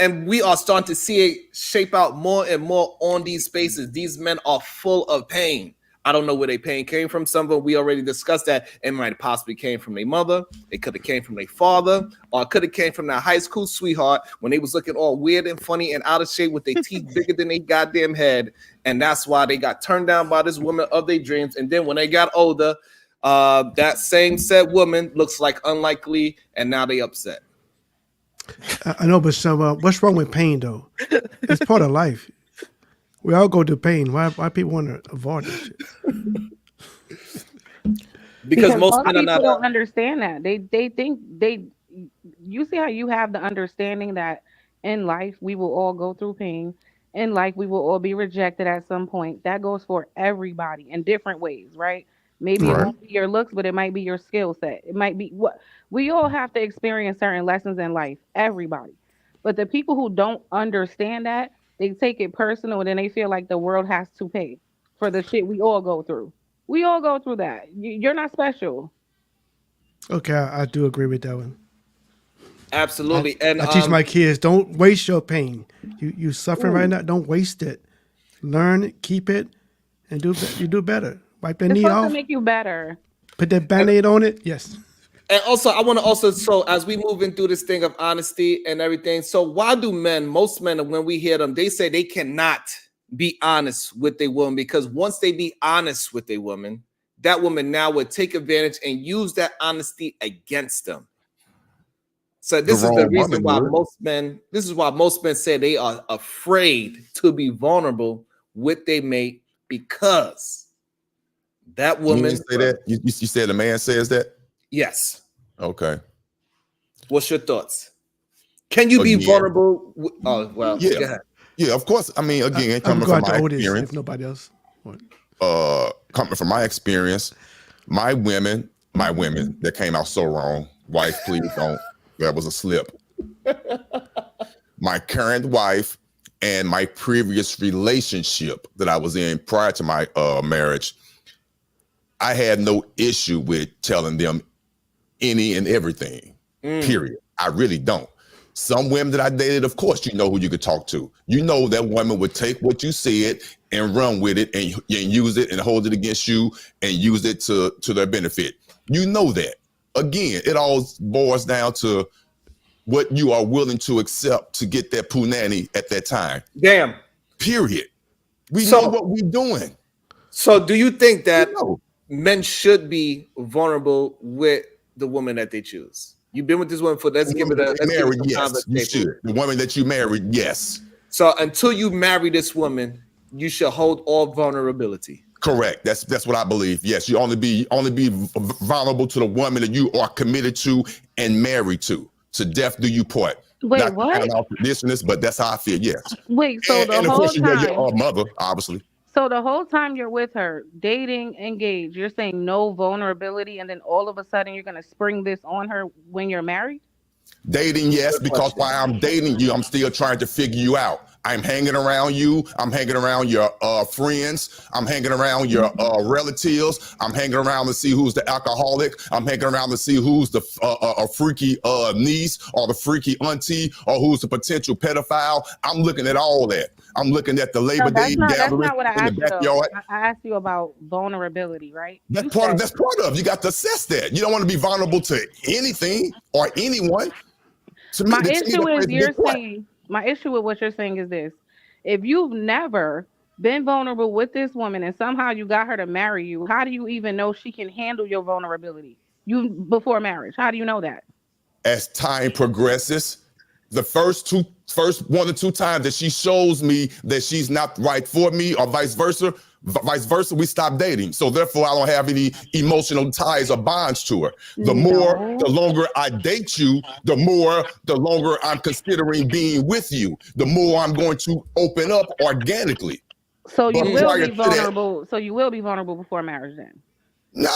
And we are starting to see it shape out more and more on these spaces. These men are full of pain. I don't know where their pain came from. Some of them we already discussed that it might possibly came from their mother. It could have came from their father, or it could have came from their high school sweetheart when they was looking all weird and funny and out of shape with their teeth bigger than their goddamn head. And that's why they got turned down by this woman of their dreams. And then when they got older, that same said woman looks like unlikely, and now they upset. I know, but some, what's wrong with pain though? It's part of life. We all go through pain. Why people want to avoid that shit? Because Because most most men are people not. don't understand that. They think they you see how you have the understanding that in life we will all go through pain. In life we will all be rejected at some point. That goes for everybody in different ways, right? Maybe it Right. Hmm. won't be your looks, but it might be your skill set. It might be what we all have to experience certain lessons in life. Everybody. But the people who don't understand that, they take it personal and then they feel like the world has to pay for the shit we all go through. We all go through that. You're not special. Okay, I do agree with that one. Absolutely. And I teach my kids, don't waste your pain. You suffering right now, don't waste it. Learn it, keep it, and you do better. Wipe that It's knee supposed to off, make you better. put that Band-Aid on it. Yes. And also, I want to also, so as we move into this thing of honesty and everything, so why do most men, when we hear them, they say they cannot be honest with a woman because once they be honest with a woman, that woman now would take advantage and use that honesty against them. So this is the reason why most men say they are afraid to be vulnerable with their mate because that woman. You say that? You said the man says that? Yes. Okay. What's your thoughts? Can you be vulnerable? Oh, well, yeah. Go ahead. Yeah, of course. I mean, again, I'm coming going from to my Otis experience, if nobody else. coming from my experience, my women that came out so wrong. Wife, please don't. That was a slip. My current wife and my previous relationship that I was in prior to my marriage, I had no issue with telling them any and everything, period. I really don't. Some women that I dated, of course, you know who you could talk to. You know that woman would take what you said and run with it and use it and hold it against you and use it to their benefit. You know that. Again, it all boils down to what you are willing to accept to get that punani at that time. Damn. Period. We know what we're doing. So do you think that men should be vulnerable with the woman that they choose? You've been with this woman for let's give it married, yes, you should. The woman that you married, yes. So until you marry this woman, you should hold all vulnerability. Correct. That's what I believe. Yes, you only be vulnerable to the woman that you are committed to and married to. To death do you part. Wait, not what? Not traditionalist, but that's how I feel. Yes. Wait, so and of whole course, time, your mother, obviously. So the whole time you're with her, dating, engaged, you're saying no vulnerability, and then all of a sudden you're gonna spring this on her when you're married? Dating, yes, because while I'm dating you, I'm still trying to figure you out. I'm hanging around you. I'm hanging around your friends. I'm hanging around your relatives. I'm hanging around to see who's the alcoholic. I'm hanging around to see who's the freaky niece or the freaky auntie or who's the potential pedophile. I'm looking at all that. I'm looking at the Labor Day gathering that's not what I in the asked you, backyard. I asked you about vulnerability, right? That's part of. You got to assess that. You don't want to be vulnerable to anything or anyone. My issue with what you're saying is this. If you've never been vulnerable with this woman and somehow you got her to marry you, how do you even know she can handle your vulnerability before marriage? How do you know that? As time progresses, the first 1 or 2 times that she shows me that she's not right for me or vice versa, we stop dating. So therefore, I don't have any emotional ties or bonds to her. The longer I date you, the longer I'm considering being with you, the more I'm going to open up organically. So you will be vulnerable. So you will be vulnerable before marriage then? No,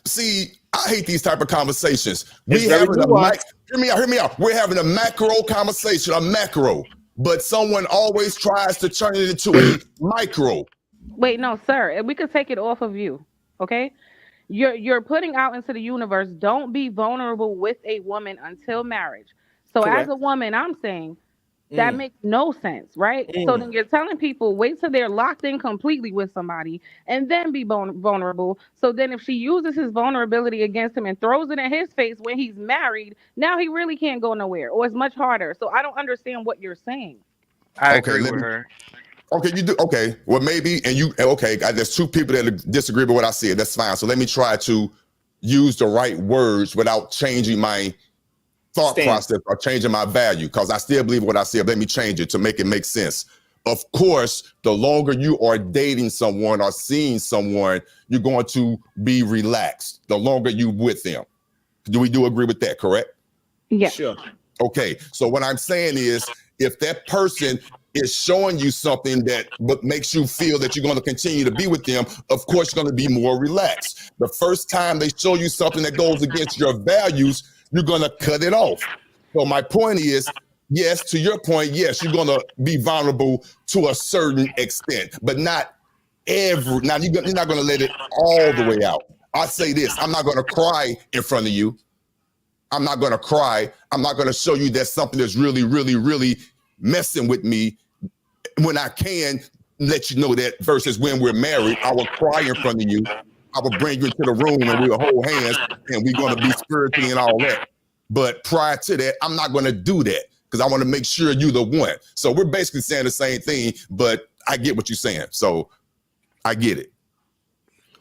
see, I hate these type of conversations. Hear me out. We're having a macro conversation, but someone always tries to turn it into a micro. Wait, no, sir. We could take it off of you, okay? You're putting out into the universe, don't be vulnerable with a woman until marriage. So Correct. As a woman, I'm saying that makes no sense, right? So then you're telling people, wait till they're locked in completely with somebody and then be vulnerable. So then if she uses his vulnerability against him and throws it in his face when he's married, now he really can't go nowhere or it's much harder. So I don't understand what you're saying. I agree with her. Okay, you do. Okay, well, maybe, there's 2 people that disagree with what I said. That's fine. So let me try to use the right words without changing my thought process or changing my value, because I still believe what I said. Let me change it to make it make sense. Of course, the longer you are dating someone or seeing someone, you're going to be relaxed. The longer you with them. Do we agree with that, correct? Yeah. Sure. Okay, so what I'm saying is, if that person is showing you something that makes you feel that you're going to continue to be with them, of course, you're going to be more relaxed. The first time they show you something that goes against your values, you're going to cut it off. So my point is, yes, to your point, yes, you're gonna be vulnerable to a certain extent, but not every. Now you're not gonna let it all the way out. I say this: I'm not gonna cry in front of you. I'm not gonna cry. I'm not gonna show you that something that's really, really, really messing with me when I can let you know that. Versus when we're married, I will cry in front of you. I will bring you into the room and we'll hold hands and we're gonna be spiritually and all that. But prior to that, I'm not gonna do that because I want to make sure you're the one. So we're basically saying the same thing, but I get what you're saying. So I get it.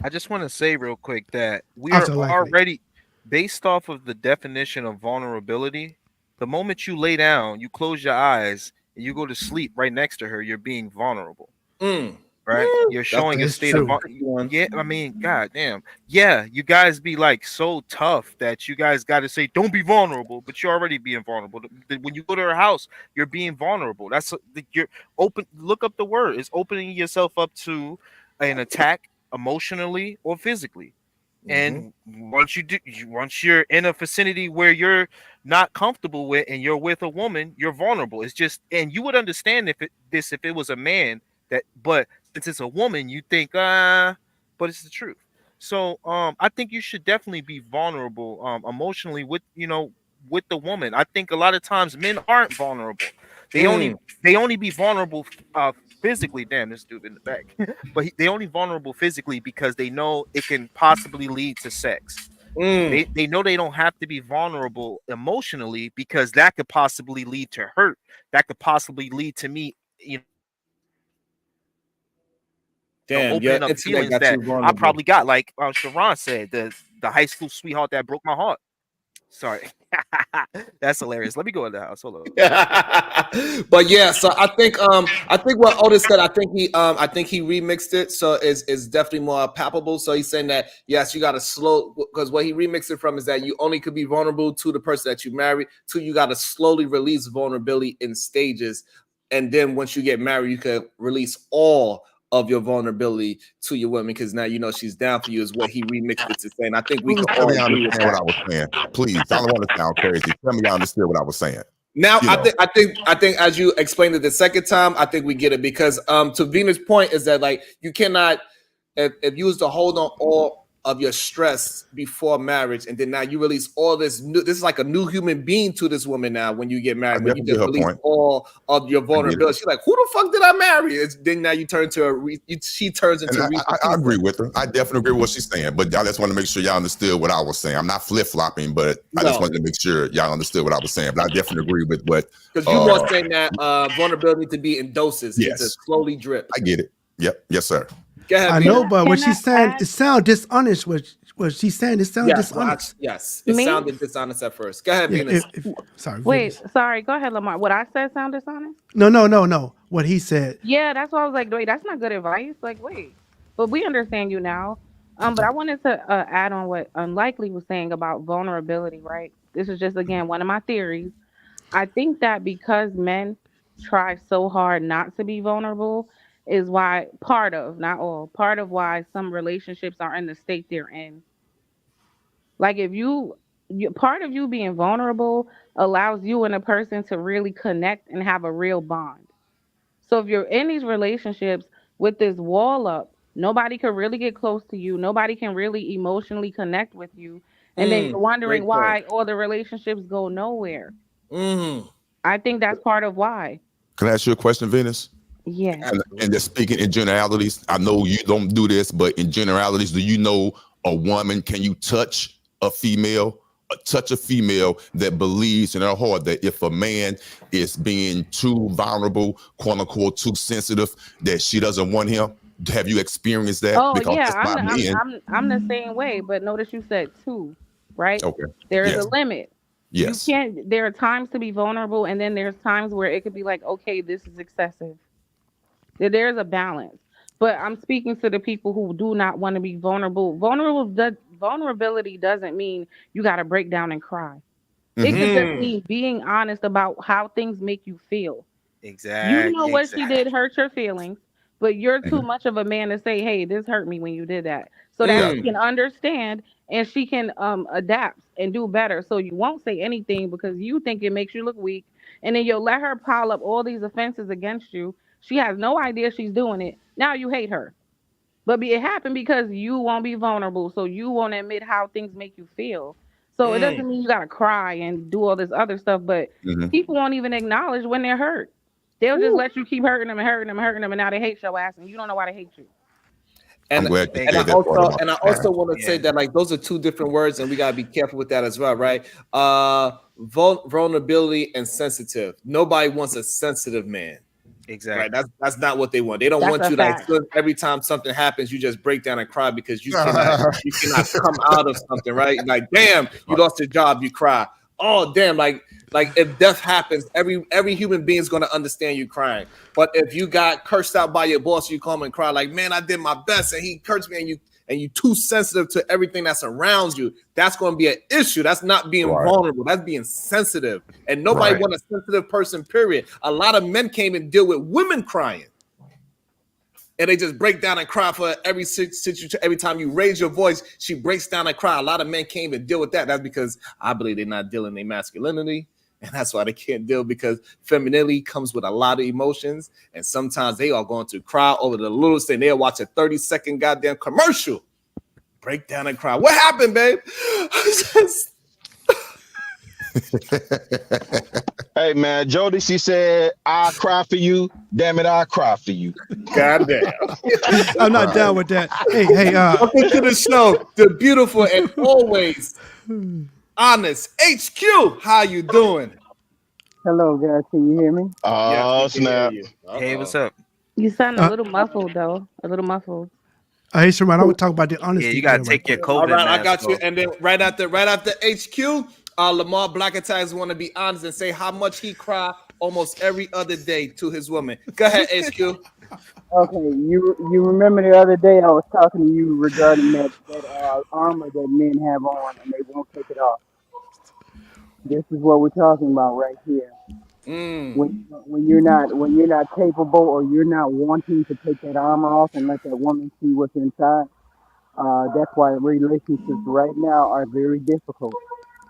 I just want to say real quick that we are Also likely. already based off of the definition of vulnerability. The moment you lay down, you close your eyes, and you go to sleep right next to her, you're being vulnerable. Mm. Right? You're That's showing a It's state of true. one. yeah. I mean, god damn. Yeah, you guys be like so tough that you guys got to say don't be vulnerable, but you're already being vulnerable. When you go to her house, you're being vulnerable. You're open. Look up the word. It's opening yourself up to an attack emotionally or physically. Mm-hmm. And once you're in a vicinity where you're not comfortable with, and you're with a woman, you're vulnerable. It's just, and you would understand if it was a man that, but since it's a woman, you think, but it's the truth. So, I think you should definitely be vulnerable, emotionally with, with the woman. I think a lot of times men aren't vulnerable. They only Mm. they only be vulnerable, physically. Damn, this dude in the back. But they only vulnerable physically because they know it can possibly lead to sex. Mm. They know they don't have to be vulnerable emotionally because that could possibly lead to hurt. That could possibly lead to me, Damn, your opening up internet feelings got that you I vulnerable. probably got. Like Sharon said, the high school sweetheart that broke my heart. Sorry, that's hilarious. Let me go in the house. Hold on. But yeah, so I think what Otis said, I think he remixed it, so is definitely more palpable. So he's saying that yes, you got to slow, because what he remixed it from is that you only could be vulnerable to the person that you marry. Two, you got to slowly release vulnerability in stages, and then once you get married, you can release all of your vulnerability to your woman, because now you know she's down for you. Is what he remixed it to say, and I think we Please can tell me all I agree with understand what that. I was saying. Please, I don't want to sound crazy. Tell me I understood what I was saying. Now You I know, think I think I think as you explained it the second time, I think we get it, because to Venus' point is that like you cannot, if you was to hold on all of your stress before marriage, and then now you release all this is like a new human being to this woman now when you get I married, when you definitely get just her release point. all of your I get it. vulnerability. She's like, who the fuck did I marry? Then now you turn to she turns And into Reese I Pizza. agree with her. I definitely agree with what she's saying. But I just want to make sure y'all understood what I was saying. I'm not flip flopping, but I just No, wanted to make sure y'all understood what I was saying. But I definitely agree with what. because you more Uh, saying that vulnerability to be in doses, it yes, just slowly drip. I get it. Yep. Yes, sir. Go ahead, I Can Venus. know, I but what can I she's saying, add? it sounds dishonest. What she's saying, it sounds Yes, well, dishonest. yes, it Me? sounded dishonest at first. Go ahead, Yeah. Venus. Sorry, Wait, Venus. sorry. Go ahead, Lamar. What I said sound dishonest? No, no, no, no. What he said. Yeah, that's why I was like, wait, that's not good advice. Like, wait, but we understand you now. But I wanted to add on what Unlikely was saying about vulnerability. Right. This is just again one of my theories. I think that because men try so hard not to be vulnerable is why part of, not all, part of why some relationships are in the state they're in. Like if part of you being vulnerable allows you and a person to really connect and have a real bond. So if you're in these relationships with this wall up, nobody can really get close to you. Nobody can really emotionally connect with you. And then you're wondering Great point. why all the relationships go nowhere. Mm, I think that's part of why. Can I ask you a question, Venus? Yes. And absolutely. just speaking in generalities, I know you don't do this, but in generalities, do you know a woman? Can you touch a female? Touch a female that believes in her heart that if a man is being too vulnerable, quote unquote, too sensitive, that she doesn't want him? Have you experienced that? Oh Because yeah, that's my men. I'm the same way, but notice you said two, right? Okay. There is a Yes. limit. You Yes. can't there are times to be vulnerable and then there's times where it could be like, okay, this is excessive. There's a balance. But I'm speaking to the people who do not want to be vulnerable. Vulnerability doesn't mean you got to break down and cry. It Hmm. could just Mm, mean being honest about how things make you feel. You know what she Exactly. did hurt your feelings, but you're too Hmm. much of a man to say, "Hey, this hurt me when you did that," so that she Gotcha. mm, can understand and she can adapt and do better. So you won't say anything because you think it makes you look weak. and then you'll let her pile up all these offenses against you. She has no idea she's doing it. Now you hate her. But it happened because you won't be vulnerable, so you won't admit how things make you feel. So it Mm. doesn't mean you gotta cry and do all this other stuff, but Mhm. people won't even acknowledge when they're hurt. They'll just let you keep hurting them and hurting them and hurting them, and now they hate your ass, and you don't know why they hate you. I'm And glad you and I said that part also about and I the also child. want to say Yeah, that like those are two different words, and we gotta be careful with that as well, right? Vulnerability and sensitive. Nobody wants a sensitive man. Right, exactly. that's not what they want. They don't That's want a you like fact. every time something happens, you just break down and cry because you cannot come out of something, right? Like, damn, you lost your job, you cry. Oh, damn, like if death happens, every human being is gonna understand you crying. But if you got cursed out by your boss, you come and cry like, man, I did my best, and he cursed me, and you too sensitive to everything that's around you. That's going to be an issue. That's not being Right, vulnerable. That's being sensitive. And nobody right. want a sensitive person, period. A lot of men came and deal with women crying. And they just break down and cry for every situation. Every time you raise your voice, she breaks down and cry. A lot of men can't even deal with that. That's because I believe they're not dealing their masculinity. And that's why they can't deal, because femininity comes with a lot of emotions. And sometimes they are going to cry over the littlest thing. They'll watch a 30-second goddamn commercial, break down and cry. What happened, babe? Hey man, Jody, she said, "I cry for you. Damn it, I cry for you." Goddamn. I'm not Right. down with that. Hey, Welcome to the show, the beautiful and always honest HQ. How you doing? Hello, guys. Can you hear me? Yes, we Oh can hear snap! you. Hey, what's Uh-oh. up? You sound a uh, little muffled though. A little muffled. hey, Sherman, I want to talk about the Yeah, honesty you gotta thing right take your quick. All COVID right, I mask got you. off. And then right after HQ, Lamar Black Attacks want to be honest and say how much he cry almost every other day to his woman. Go ahead, HQ. Okay, you remember the other day I was talking to you regarding that armor that men have on and they won't take it off. This is what we're talking about right here. Mm, When you're not capable or you're not wanting to take that armor off and let that woman see what's inside. That's why relationships right now are very difficult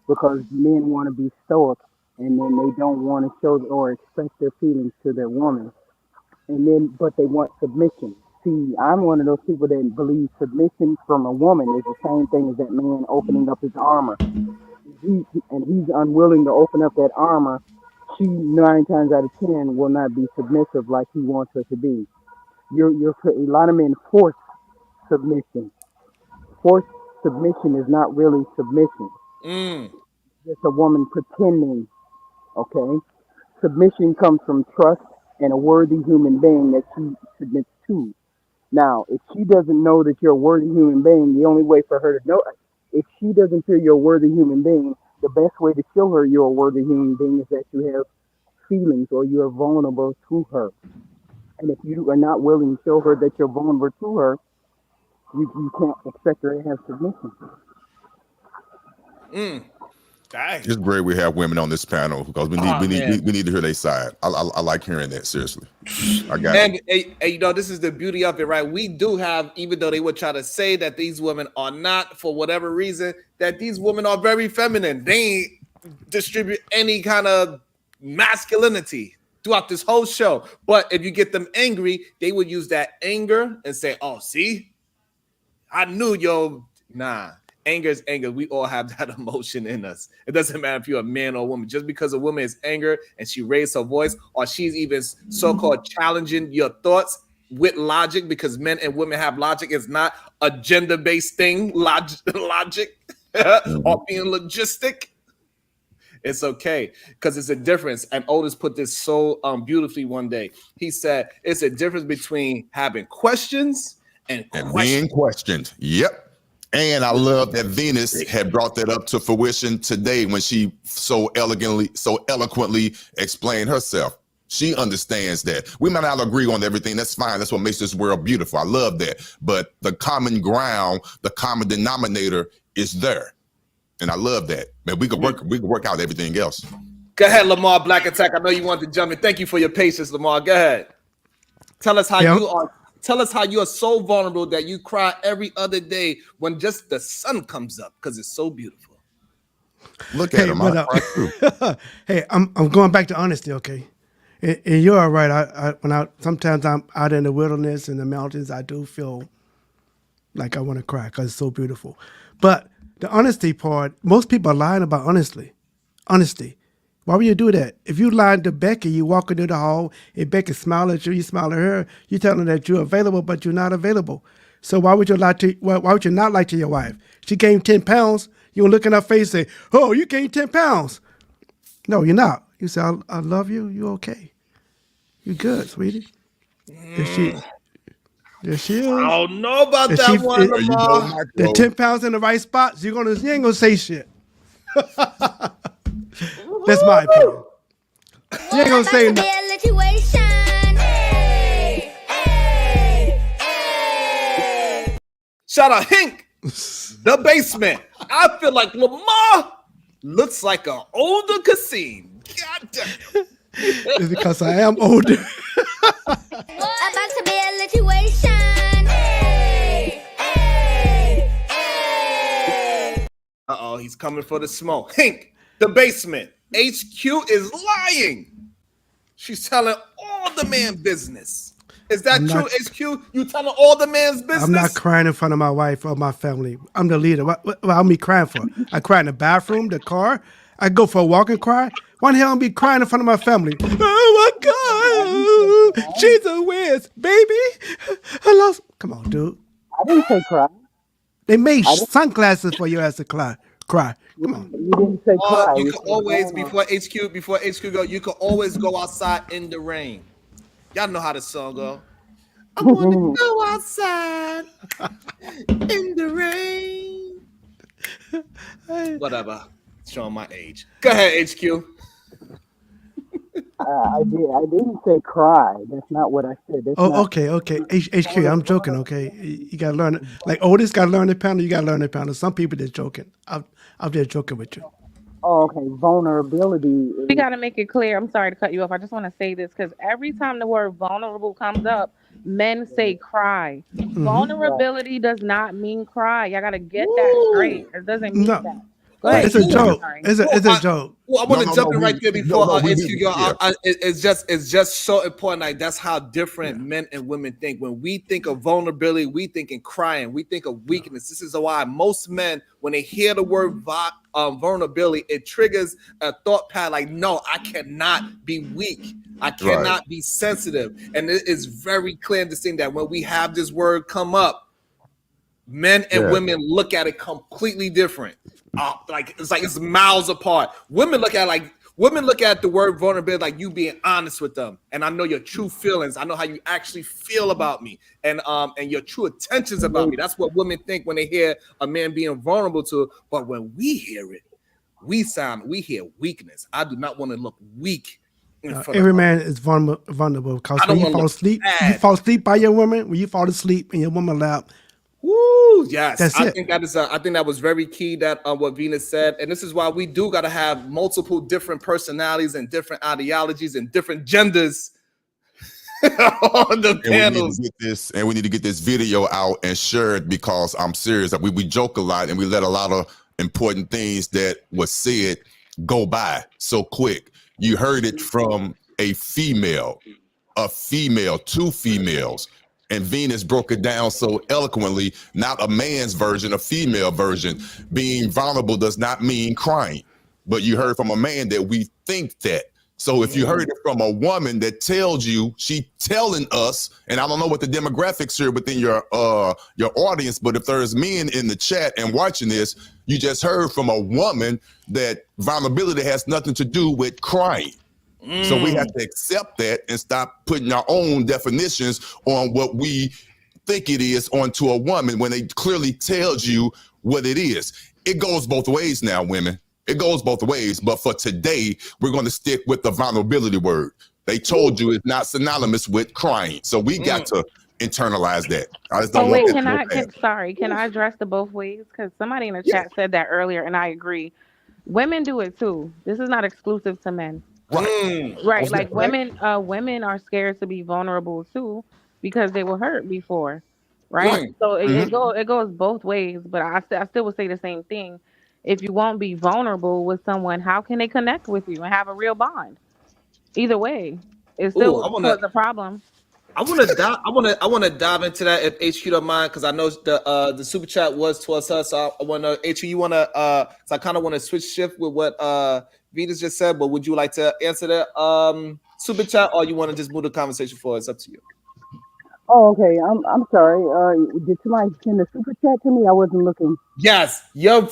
because men want to be stoic and then they don't want to show or express their feelings to their woman. And then but they want submission. See, I'm one of those people that believe submission from a woman is the same thing as that man opening up his armor. He's unwilling to open up that armor. She 9 times out of 10 will not be submissive like he wants her to be. A lot of men force submission. Forced submission is not really submission. mm, It's a woman pretending. Okay, submission comes from trust and a worthy human being that she submits to. Now, if she doesn't know that you're a worthy human being, the only way for her to know, if she doesn't feel you're a worthy human being, the best way to show her you're a worthy human being is that you have feelings or you are vulnerable to her. And if you are not willing to show her that you're vulnerable to her, you can't expect her to have submission. mm. Dang. It's great we have women on this panel because we need Oh, we need man. we need to hear their side. I like hearing that, seriously. I got you. And you know, this is the beauty of it, right? We do have, even though they would try to say that these women are not, for whatever reason, that these women are very feminine. They ain't distribute any kind of masculinity throughout this whole show. But if you get them angry, they would use that anger and say, "Oh, see, I knew yo." Nah, anger is anger. We all have that emotion in us. It doesn't matter if you're a man or a woman. Just because a woman is angry and she raised her voice, or she's even so-called challenging your thoughts with logic, because men and women have logic. It's not a gender-based thing. Logic Mhm. or being logistic. It's okay because it's a difference. And Otis put this so beautifully one day. He said it's a difference between having questions and And questions. being questioned. Yep. And I love that Venus had brought that up to fruition today when she so eloquently explained herself. She understands that we might not agree on everything. That's fine. That's what makes this world beautiful. I love that. But the common ground, the common denominator is there. And I love that. Man, we could work out everything else. Go ahead, Lamar Black Attack. I know you wanted to jump in. Thank you for your patience, Lamar. Go ahead. Tell us how Yeah. you are. Tell us how you are so vulnerable that you cry every other day when just the sun comes up because it's so beautiful. Look at Hey, him. but I cry too. hey, I'm going back to honesty, okay? And you're all right. When I sometimes I'm out in the wilderness in the mountains, I do feel like I want to cry because it's so beautiful. But the honesty part, most people are lying about honesty. Why would you do that? If you lied to Becky, you walk into the hall and Becky smile at you, you smile at her, you tell her that you're available, but you're not available. So why would you lie to why would you not lie to your wife? She gained 10 pounds, you look in her face and say, oh, you gained 10 pounds. No, you're not. You say, I love you, you okay. You good, sweetie. If she there she I is. don't know about If she that one, There you go, Lamar. the Micro. 10 pounds in the right spots, you ain't gonna say shit. That's my opinion. Woo! You ain't gonna say nothing. Shout out Hink, the basement. I feel like Lamar looks like an older Kasim. God damn. It's because I am older. Uh-oh, he's coming for the smoke. Hink, the basement. HQ is lying. She's telling all the man business. Is that I'm true, not- HQ? You telling all the man's business? I'm not crying in front of my wife or my family. I'm the leader. What I'm me crying for? I cry in the bathroom, the car. I go for a walk and cry. Why the hell I'm be crying in front of my family? Oh my God, Jesus wins, baby. I lost. Come on, dude. I didn't say cry. They made I didn't, sunglasses for your ass to cry. Cry. Come on. you didn't say cry. You You can said always, Vanna. before HQ go, you can always go outside in the rain. Y'all know how the song go. I want to go outside in the rain. Whatever. Showing my age. Go ahead, HQ. I didn't say cry. That's not what I said. That's Oh, not. okay. HQ, I'm joking, okay? You gotta learn it. Like Otis gotta learn the panel, you gotta learn the panel. Some people just joking. I'm just joking with you. Oh, okay. Vulnerability We is. got to make it clear. I'm sorry to cut you off. I just want to say this because every time the word vulnerable comes up, men say cry. Right. Vulnerability does not mean cry. Y'all got to get that straight. Woo! It doesn't mean No, that. Go Thank ahead, it's a you, HQ. women. joke. Sorry. It's a joke. I No, want to no, jump no. in right there No, before no. HQ go. Yeah. It's just so important. Like that's how different Yeah. men and women think. When we think of vulnerability, we think in crying. We think of weakness. This is why most men, when they hear the word vulnerability, it triggers a thought pattern. Like, no, I cannot be weak. I Right. cannot be sensitive. And it is very clear and distinct that when we have this word come up, men and Yeah. women look at it completely different. Like it's miles apart. Women look at the word vulnerability like you being honest with them, and I know your true feelings. I know how you actually feel about me, and your true intentions about me. That's what women think when they hear a man being vulnerable to. But when we hear it, we hear weakness. I do not want to look weak in front of Every my. man is vulnerable because I when don't you want to fall look asleep, you bad. fall asleep by your woman. When you fall asleep in your woman lap, Woo! Yes, that's I it. think that is. I think that was very key. That what Venus said, and this is why we do got to have multiple different personalities and different ideologies and different genders on the And we need to panels. get this, and we need to get this video out and share it because I'm serious. That we joke a lot and we let a lot of important things that was said go by so quick. You heard it from a female, two females. And Venus broke it down so eloquently, not a man's version, a female version. Being vulnerable does not mean crying. But you heard from a man that we think that. So if you heard it from a woman that tells you, she telling us, and I don't know what the demographics here within your audience, but if there's men in the chat and watching this, you just heard from a woman that vulnerability has nothing to do with crying. So we have to accept that and stop putting our own definitions on what we think it is onto a woman when they clearly tells you what it is. It goes both ways now, women. It goes both ways. But for today, we're going to stick with the vulnerability word. They told you it's not synonymous with crying. So we got to internalize that. I just don't Oh want wait, that to go past. can I address the both ways? Because somebody in the chat said that earlier, and I agree. Women do it too. This is not exclusive to men. Right. Right, Most like definitely. women are scared to be vulnerable too because they were hurt before, right? Right. So Mhm. it goes both ways, but I still would say the same thing. if you won't be vulnerable with someone, how can they connect with you and have a real bond? Either way, it Ooh, still cause a problem. I wanna dive into that if HQ don't mind, because I know the super chat was towards us. So I wanna HQ, you wanna so I kind of want to switch shift with what Venus just said, but would you like to answer that super chat, or you want to just move the conversation forward? It's up to you. Oh, okay. I'm sorry. Did somebody send a super chat to me? I wasn't looking. Yes, your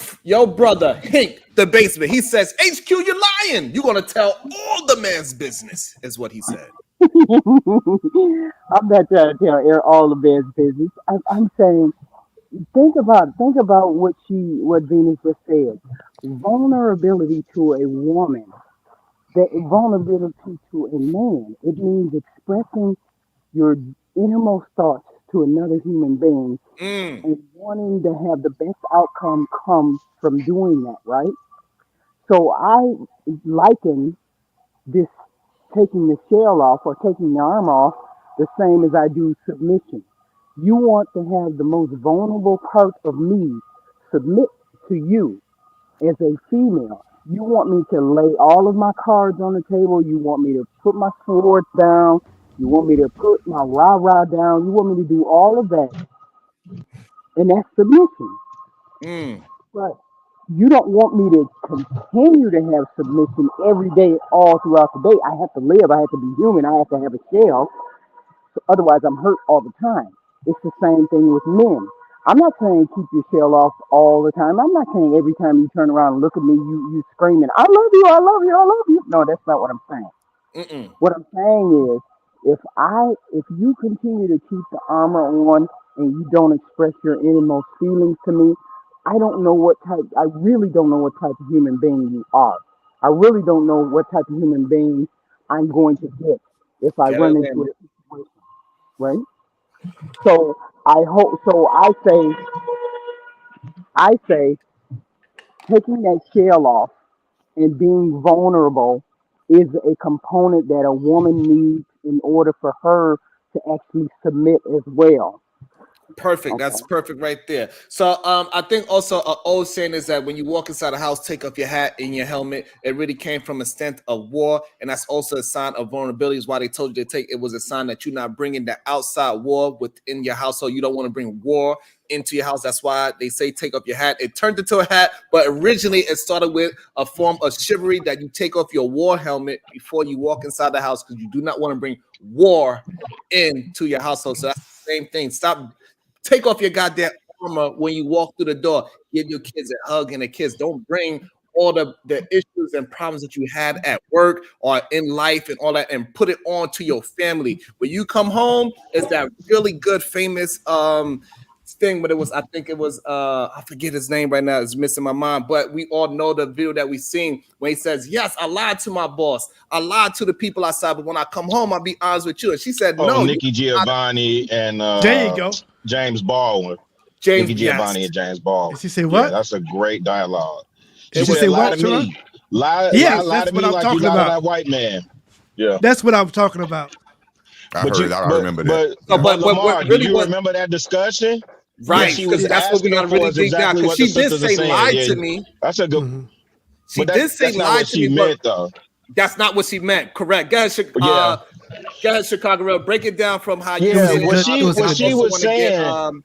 brother Hank, the basement. He says, HQ, you're lying. You're gonna tell all the man's business, is what he said. I'm not trying to tell all the man's business. I'm saying, think about what Venus just said. Vulnerability to a woman, the vulnerability to a man. It means expressing your innermost thoughts to another human being Mm, and wanting to have the best outcome come from doing that, right? So I liken this taking the shell off or taking the arm off the same as I do submission. You want to have the most vulnerable part of me submit to you as a female. You want me to lay all of my cards on the table. You want me to put my swords down. You want me to put my rah rah down. You want me to do all of that. And that's submission. mm. But you don't want me to continue to have submission every day, all throughout the day. I have to live. I have to be human. I have to have a shell. So otherwise, I'm hurt all the time. It's the same thing with men. I'm not saying keep your shell off all the time. I'm not saying every time you turn around and look at me, you screaming, I love you, I love you, I love you. No, that's not what I'm saying. Mm-mm. What I'm saying is, if you continue to keep the armor on and you don't express your innermost feelings to me, I really don't know what type of human being you are. I really don't know what type of human being I'm going to get if I Get it run into in. a situation, right? So I say, taking that shell off and being vulnerable is a component that a woman needs in order for her to actually submit as well. Perfect. That's Okay. perfect right there. So I think also an old saying is that when you walk inside a house, take off your hat and your helmet. It really came from a stance of war, and that's also a sign of vulnerability. Is why they told you to take. It was a sign that you're not bringing the outside war within your household. You don't want to bring war into your house. That's why they say take off your hat. It turned into a hat, but originally it started with a form of chivalry that you take off your war helmet before you walk inside the house because you do not want to bring war into your household. So that's the same thing. Stop. Take off your goddamn armor when you walk through the door. Give your kids a hug and a kiss. Don't bring all the issues and problems that you had at work or in life and all that and put it on to your family. When you come home, it's that really good famous thing, but I think it was I forget his name right now, it's missing my mind, but we all know the video that we seen when he says, yes, I lied to my boss, I lied to the people outside, but when I come home, I'll be honest with you. And she said, Oh, no, you Nikki Giovanni and There you go. James Baldwin. James, Nikki yes, Giovanni and James Did Baldwin. she say Yeah, what? that's a great dialogue. She Did she it was say said, "Lie what, to Sharon? me, lie, lie, Yes, lie that's to what me I'm like you talking lie to about. that white man." Yeah, That's what I'm talking about. I but heard. you, I remember that. so, Yeah. but but what Lamar, do really you was remember that discussion? What right, she Yes, was because that's what yes. we asking got to for really is dig down, exactly because what the she did sisters are say saying. lie Yeah, to me. that's a good. Hmm. She But did say that's not lie what to she me, but meant, though. that's not what she meant. Correct. Yeah, Go ahead, Chicago Real. Break it down from how you It yeah. was see a it. What good. It she was a what I good she also deal. was want to get saying.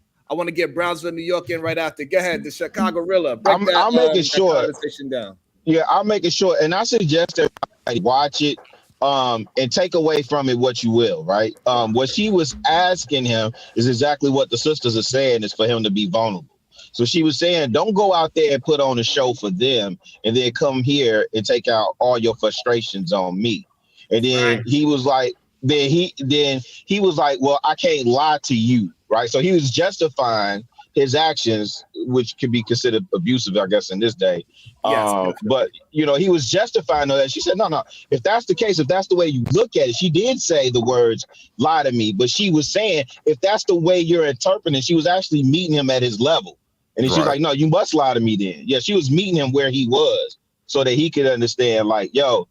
Brownsville, New York in right after. Go ahead, the Chicago Rilla. Break I'll make it that short. conversation down. Yeah, I'll make it short. And I suggest everybody watch it and take away from it what you will, right? What she was asking him is exactly what the sisters are saying is for him to be vulnerable. So she was saying, don't go out there and put on a show for them and then come here and take out all your frustrations on me. And then Right. he was like, well, I can't lie to you, right? So he was justifying his actions, which could be considered abusive, I guess, in this day. Yes, But definitely. he was justifying all that. She said, no, no. If that's the case, if that's the way you look at it, she did say the words "lie to me," but she was saying if that's the way you're interpreting, she was actually meeting him at his level, and she's Right. like, no, you must lie to me then. Yeah, she was meeting him where he was so that he could understand. Like, yo,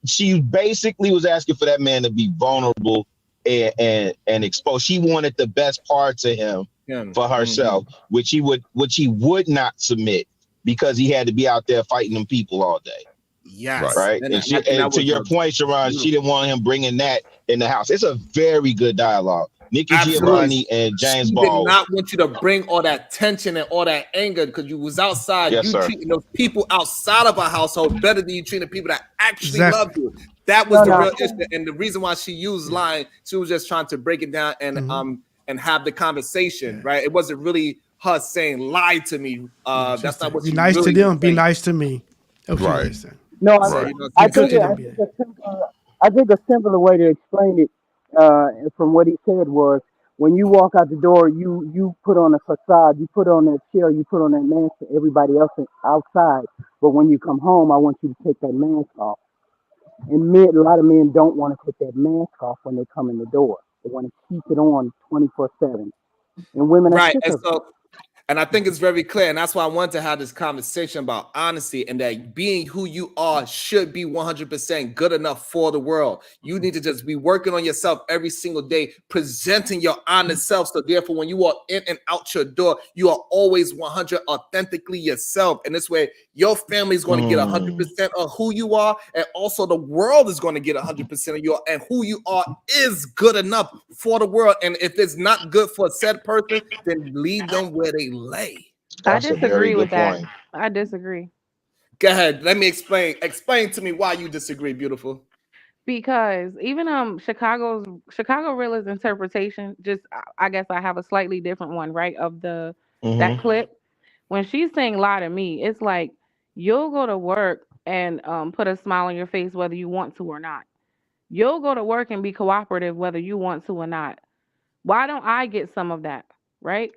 she basically was asking for that man to be vulnerable and exposed. She wanted the best parts of him Yeah. for Mhm. herself, which he would not submit. because he had to be out there fighting them people all day. Yes. Right. And And, I think that to was your point, Sharon, she didn't want him bringing that in the house. It's a very good dialogue. Nikki absolutely. Giovanni and James She did Ball. not want you to bring all that tension and all that anger because you was outside. Yes, you sir. treating those people outside of a household better than you treating people that actually Exactly. love you. That was the No. real issue. And the reason why she used lying, she was just trying to break it down and have the conversation, right? It wasn't really her saying lie to me. That's not what Be she nice really to them. was Be saying. nice to me. That's what Right. she said. No, She said, Right. you know, I Be good think to it, them. I think I think a simpler way to explain it, from what he said was, when you walk out the door, you put on a facade, you put on that shell, you put on that mask for everybody else outside. But when you come home, I want you to take that mask off. And a lot of men don't want to take that mask off when they come in the door. They want to keep it on 24/7. And women are right. sick And of it. so and I think it's very clear, and that's why I wanted to have this conversation about honesty and that being who you are should be 100% good enough for the world. You need to just be working on yourself every single day, presenting your honest self. So therefore, when you are in and out your door, you are always 100 authentically yourself. And this way, your family is going to get 100% of who you are, and also the world is going to get 100% of you. And who you are is good enough for the world. And if it's not good for said person, then leave them where they lay. I That's a very disagree good with that. point. I disagree Go ahead. Let me explain. Explain to me why you disagree, beautiful. because even Chicago Rilla's interpretation, just I guess I have a slightly different one, right? Of that clip when she's saying lie to me, it's like you'll go to work and put a smile on your face whether you want to or not. You'll go to work and be cooperative whether you want to or not. Why don't I get some of that, right?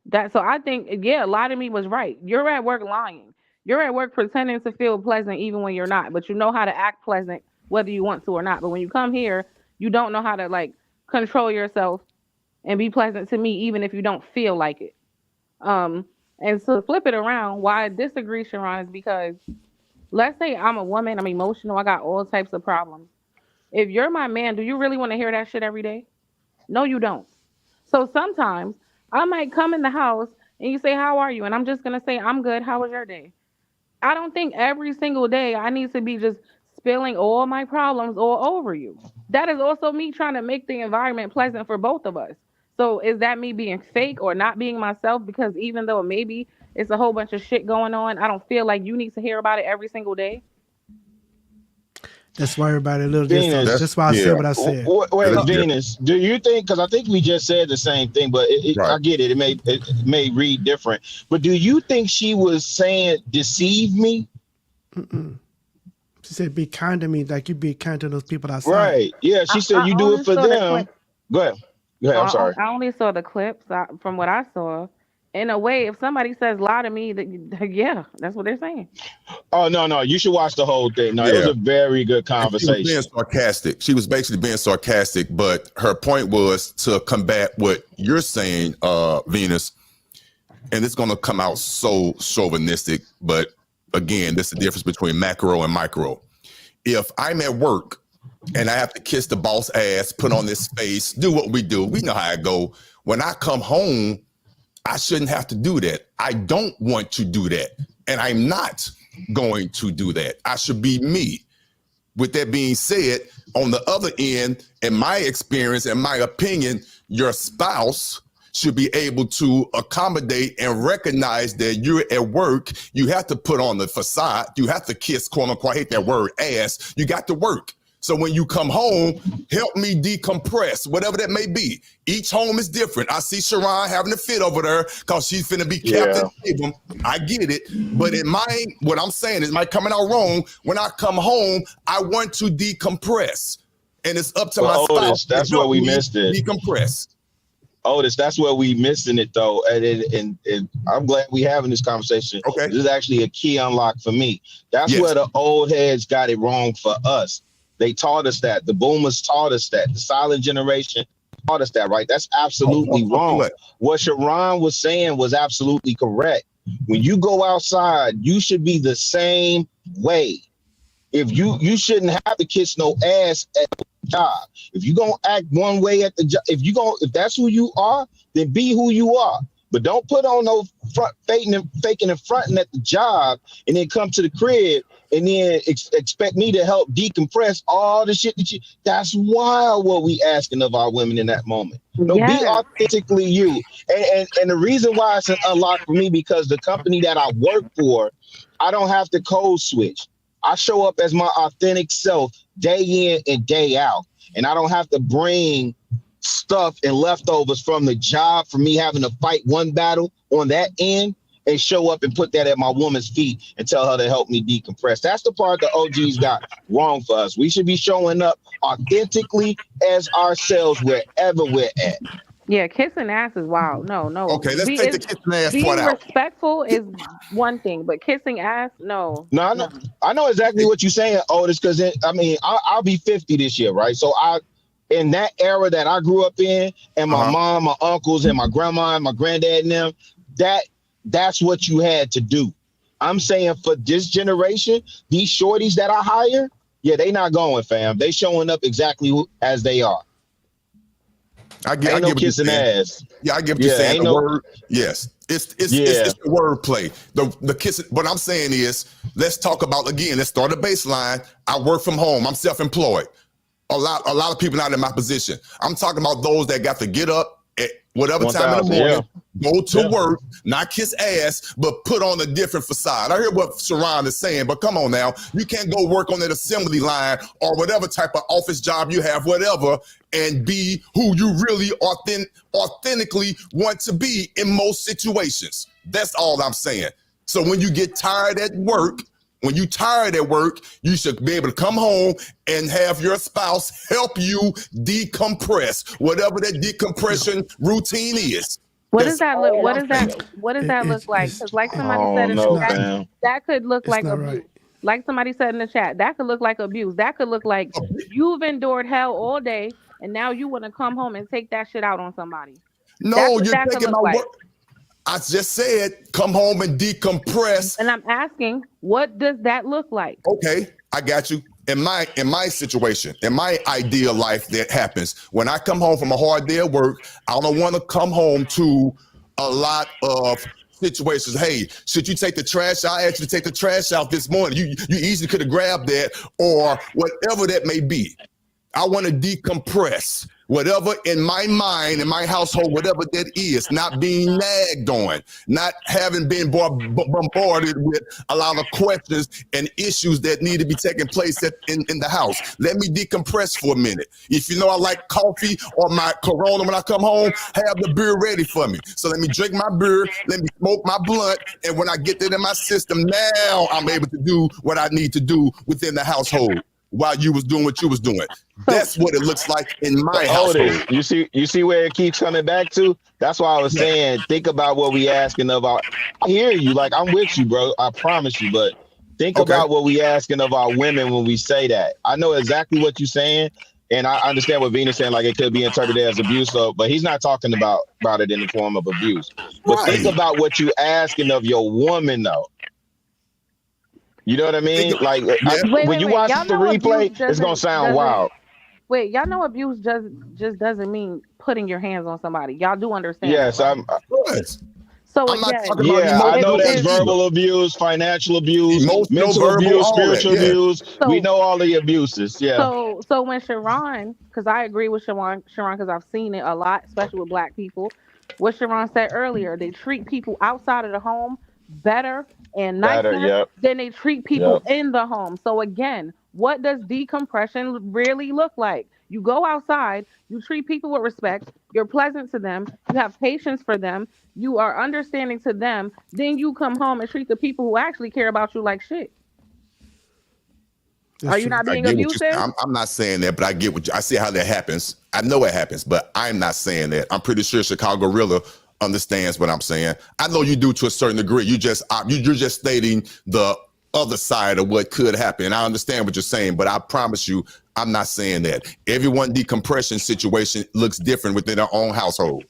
That so I think yeah, lie to me was right. You're at work lying. You're at work pretending to feel pleasant even when you're not, but you know how to act pleasant whether you want to or not. But when you come here, you don't know how to like control yourself and be pleasant to me even if you don't feel like it. Um and so to flip it around, why I disagree, Sharon, is because let's say I'm a woman, I'm emotional, I got all types of problems. If you're my man, do you really want to hear that shit every day? No, you don't. So sometimes I might come in the house and you say, how are you? And I'm just going to say, I'm good. How was your day? I don't think every single day I need to be just spilling all my problems all over you. That is also me trying to make the environment pleasant for both of us. So is that me being fake or not being myself? Because even though maybe it's a whole bunch of shit going on, I don't feel like you need to hear about it every single day. That's why everybody a little Venus. different. That's why I said what I said. Wait, That's Venus, do you think? Because I think we just said the same thing, but Right. I get it. It may read different. But do you think she was saying deceive me? She said, "Be kind to me, like you be kind to those people outside." Right. Yeah. She said you do it for them. Go ahead. I'm sorry. I only saw the clips from what I saw. In a way, if somebody says lie to me, yeah, that's what they're saying. Oh no, you should watch the whole thing. No, it was a very good She was conversation. being sarcastic. She was basically being sarcastic, but her point was to combat what you're saying, Venus. And it's going to come out so chauvinistic, but again, this is the difference between macro and micro. If I'm at work and I have to kiss the boss ass, put on this face, do what we do, we know how it go. When I come home, I shouldn't have to do that. I don't want to do that. And I'm not going to do that. I should be me. With that being said, on the other end, in my experience, in my opinion, your spouse should be able to accommodate and recognize that you're at work. You have to put on the facade. You have to kiss, quote unquote, I hate that word, ass. You got to work. So when you come home, help me decompress, whatever that may be. Each home is different. I see Sharon having a fit over there because she's finna be Captain Abram. I get it. But in what I'm saying is, might coming out wrong. When I come home, I want to decompress. And it's up to my spouse. Otis, that's where we missed it. Decompress. Otis, that's where we missing it though. And I'm glad we having this conversation. Okay. This is actually a key unlock for me. That's where the old heads got it wrong for us. They taught us that. The boomers taught us that. The silent generation taught us that, right? That's absolutely wrong. What Sharon was saying was absolutely correct. When you go outside, you should be the same way. If you shouldn't have to kiss no ass at the job. If you're gonna act one way at the job, if that's who you are, then be who you are. But don't put on no front faking and fronting at the job, and then come to the crib and then expect me to help decompress all the shit that you. That's wild. What we asking of our women in that moment. No, be Yes. authentically you. And the reason why it's an unlock for me because the company that I work for, I don't have to code switch. I show up as my authentic self day in and day out, and I don't have to bring stuff and leftovers from the job for me having to fight one battle on that end and show up and put that at my woman's feet and tell her to help me decompress. That's the part the OGs got wrong for us. We should be showing up authentically as ourselves wherever we're at. Yeah, kissing ass is wild. No, no. Okay, let's take the kissing ass part Being out. respectful is one thing, but kissing ass, no. No, No. I know exactly what you're saying, Otis, because I mean, I'll be 50 this year, right? So in that era that I grew up in, and my mom, my uncles, and my grandma, and my granddad, and them, that's what you had to do. I'm saying for this generation, these shorties that I hire, yeah, they not going, fam. They showing up exactly as they are. I get Ain't no what you're kissing saying. ass. Yeah, I get what you're saying. ain't The no. word, yes, it's the word play. The kissing. What I'm saying is, let's talk about again. Let's start a baseline. I work from home. I'm self-employed. A lot of people not in my position. I'm talking about those that got to get up at whatever time in the 1,000, morning, go to work, not kiss ass, but put on a different facade. I hear what Sharon is saying, but come on now. You can't go work on that assembly line or whatever type of office job you have, whatever, and be who you really authentically want to be in most situations. That's all I'm saying. So when you get tired at work, you should be able to come home and have your spouse help you decompress, whatever that decompression routine is. What That's does that look? all What I'm does that? saying. What does that look like? Because like I somebody said don't in the know, chat, fam. that could look It's like not abuse. right. Like somebody said in the chat, that could look like abuse. That could look like you've endured hell all day, and now you want to come home and take that shit out on somebody. That's No, what you're that could taking look my like. work. I just said, come home and decompress. And I'm asking, what does that look like? Okay, I got you. In my situation, in my ideal life, that happens when I come home from a hard day at work. I don't want to come home to a lot of situations. Hey, should you take the trash out? I asked you to take the trash out this morning. You easily could have grabbed that or whatever that may be. I want to decompress. Whatever in my mind, in my household, whatever that is, not being nagged on, not having been bombarded with a lot of questions and issues that need to be taking place in the house. Let me decompress for a minute. If you know I like coffee or my Corona when I come home, have the beer ready for me. So let me drink my beer, let me smoke my blunt, and when I get that in my system, now I'm able to do what I need to do within the household while you was doing what you was doing. That's what it looks like in my household. Otis, you see where it keeps coming back to? That's why I was saying, think about what we asking of our. I hear you, like I'm with you, bro. I promise you, but think Okay. about what we asking of our women when we say that. I know exactly what you're saying, and I understand what Venus saying, like it could be interpreted as abuse. So, but he's not talking about it in the form of abuse. But think Right. about what you asking of your woman, though. You know what I mean? Like Yeah. when you Wait. watch Y'all the know abuse replay, it's gonna sound wild. Wait, y'all know abuse just doesn't mean putting your hands on somebody. Y'all do understand Yes, that, right? Yes. So I'm not again, talking about Yeah, I know emotional that's either. verbal abuse, financial abuse, Emotional, mental verbal, abuse, all that. spiritual Yeah. abuse. We so know all the abuses. Yeah. so when Sharon, because I agree with Sharon, because I've seen it a lot, especially with black people. What Sharon said earlier, they treat people outside of the home better and Better. nicer Yep. than they treat people Yep. in the home. So again, what does decompression really look like? You go outside, you treat people with respect, you're pleasant to them, you have patience for them, you are understanding to them, then you come home and treat the people who actually care about you like shit. That's Are you true. not I being get what you. abusive? I'm not saying that, but I get what you. I see how that happens. I know it happens, but I'm not saying that. I'm pretty sure Chicago Gorilla understands what I'm saying. I know you do to a certain degree. You're just stating the other side of what could happen. I understand what you're saying, but I promise you, I'm not saying that. Everyone decompression situation looks different within their own household,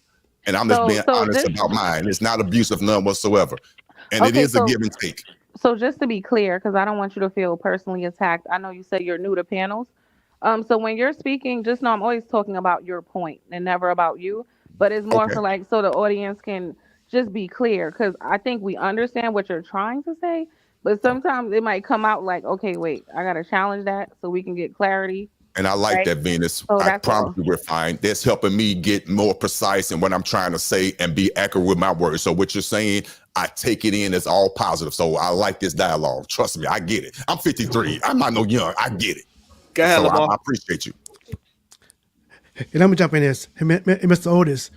and I'm just being So honest just about mine. It's not abusive, none whatsoever, and it okay, is a give and take. so just to be clear, because I don't want you to feel personally attacked. I know you said you're new to panels. So when you're speaking, just know I'm always talking about your point and never about you. But it's more Okay. for like so the audience can just be clear, because I think we understand what you're trying to say, but sometimes it might come out like, okay, wait, I gotta challenge that so we can get clarity, And I like right? that, Venus. So I that's promise all. you we're fine. That's helping me get more precise in what I'm trying to say and be accurate with my words. So what you're saying, I take it in as all positive. So I like this dialogue. Trust me, I get it. I'm 53. I'm not no young. I get it. Go ahead, So I Lamar. appreciate you. And let me jump in this. Hey, Mr. Otis,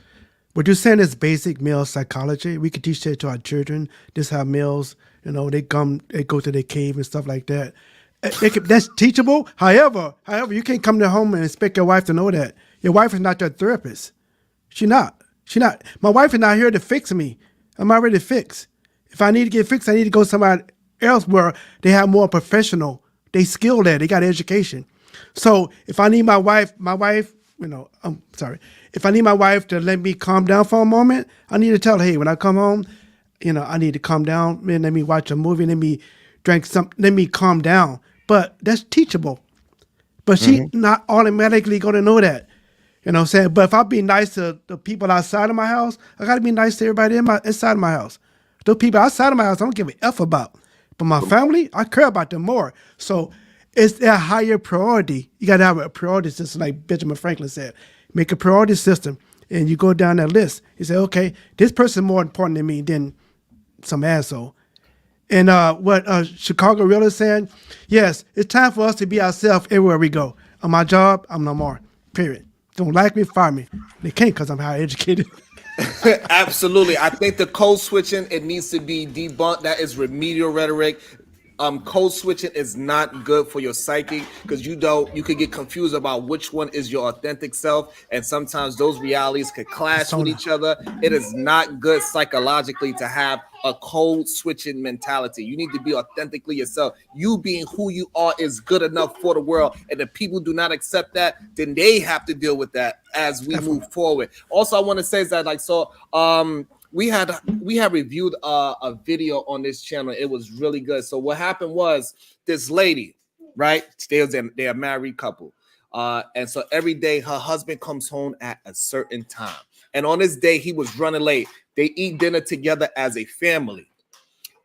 what you're saying is basic male psychology. We could teach that to our children. This how males, they go to their cave and stuff like that. That's teachable. However, you can't come to home and expect your wife to know that. Your wife is not your therapist. She not. She not. My wife is not here to fix me. I'm already fixed. If I need to get fixed, I need to go somewhere else where they have more professional. They skilled at. They got education. So if I need my wife, I'm sorry. If I need my wife to let me calm down for a moment, I need to tell her, hey, when I come home, I need to calm down. Man, let me watch a movie. Let me drink some. Let me calm down. But that's teachable. But she not automatically going to know that. You know what I'm saying? But if I be nice to the people outside of my house, I got to be nice to everybody inside of my house. Those people outside of my house, I don't give a F about. But my family, I care about them more. So it's a higher priority. You got to have a priority system, like Benjamin Franklin said. Make a priority system, and you go down that list. You say, okay, this person more important than me than some asshole. And what Chicago Real is saying, yes, it's time for us to be ourselves everywhere we go. On my job, I'm no more. Period. Don't like me, fire me. They can't because I'm higher educated. Absolutely. I think the code switching, it needs to be debunked. That is remedial rhetoric. Code switching is not good for your psyche because you could get confused about which one is your authentic self, and sometimes those realities could clash with each other. It is not good psychologically to have a code switching mentality. You need to be authentically yourself. You being who you are is good enough for the world, and if people do not accept that, then they have to deal with that as we move forward. Also, I want to say is that we had reviewed a video on this channel. It was really good. So what happened was this lady, right? They're a married couple. And so every day her husband comes home at a certain time. And on this day, he was running late. They eat dinner together as a family.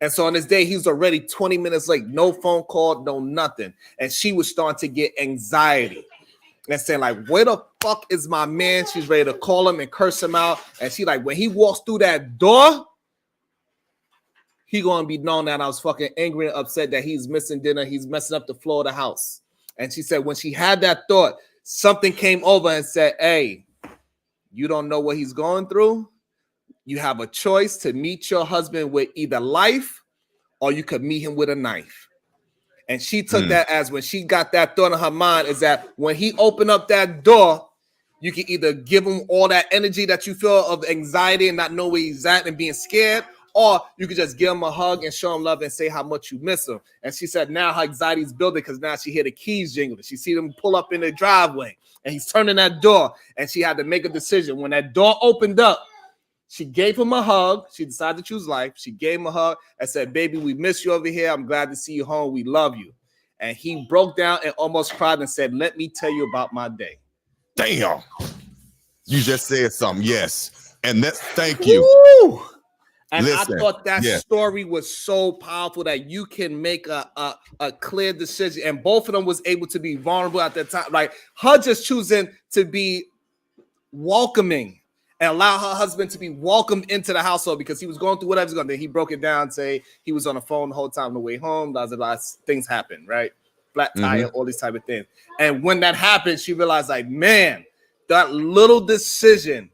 And so on this day, he's already 20 minutes late. No phone call, no nothing. And she was starting to get anxiety and saying like, where the fuck is my man? She's ready to call him and curse him out. And she like, when he walks through that door, he gonna be known that I was fucking angry and upset that he's missing dinner. He's messing up the floor of the house. And she said when she had that thought, something came over and said, hey, you don't know what he's going through. You have a choice to meet your husband with either life or you could meet him with a knife. And she took that as when she got that thought in her mind is that when he opened up that door, you can either give him all that energy that you feel of anxiety and not know where he's at and being scared, or you could just give him a hug and show him love and say how much you miss him. And she said now her anxiety is building because now she hear the keys jingling. She see them pull up in the driveway and he's turning that door and she had to make a decision. When that door opened up, she gave him a hug. She decided to choose life. She gave him a hug and said, baby, we miss you over here. I'm glad to see you home. We love you. And he broke down and almost cried and said, let me tell you about my day. Damn. You just said something. Yes. And that's thank you. Woo! And Listen, I thought that story was so powerful that you can make a clear decision. And both of them was able to be vulnerable at that time. Like her just choosing to be welcoming and allow her husband to be welcomed into the household because he was going through whatever he's going to do. He broke it down, say he was on the phone the whole time on the way home. Things happen, right? Flat tire, all these type of things. And when that happened, she realized like, man, that little decision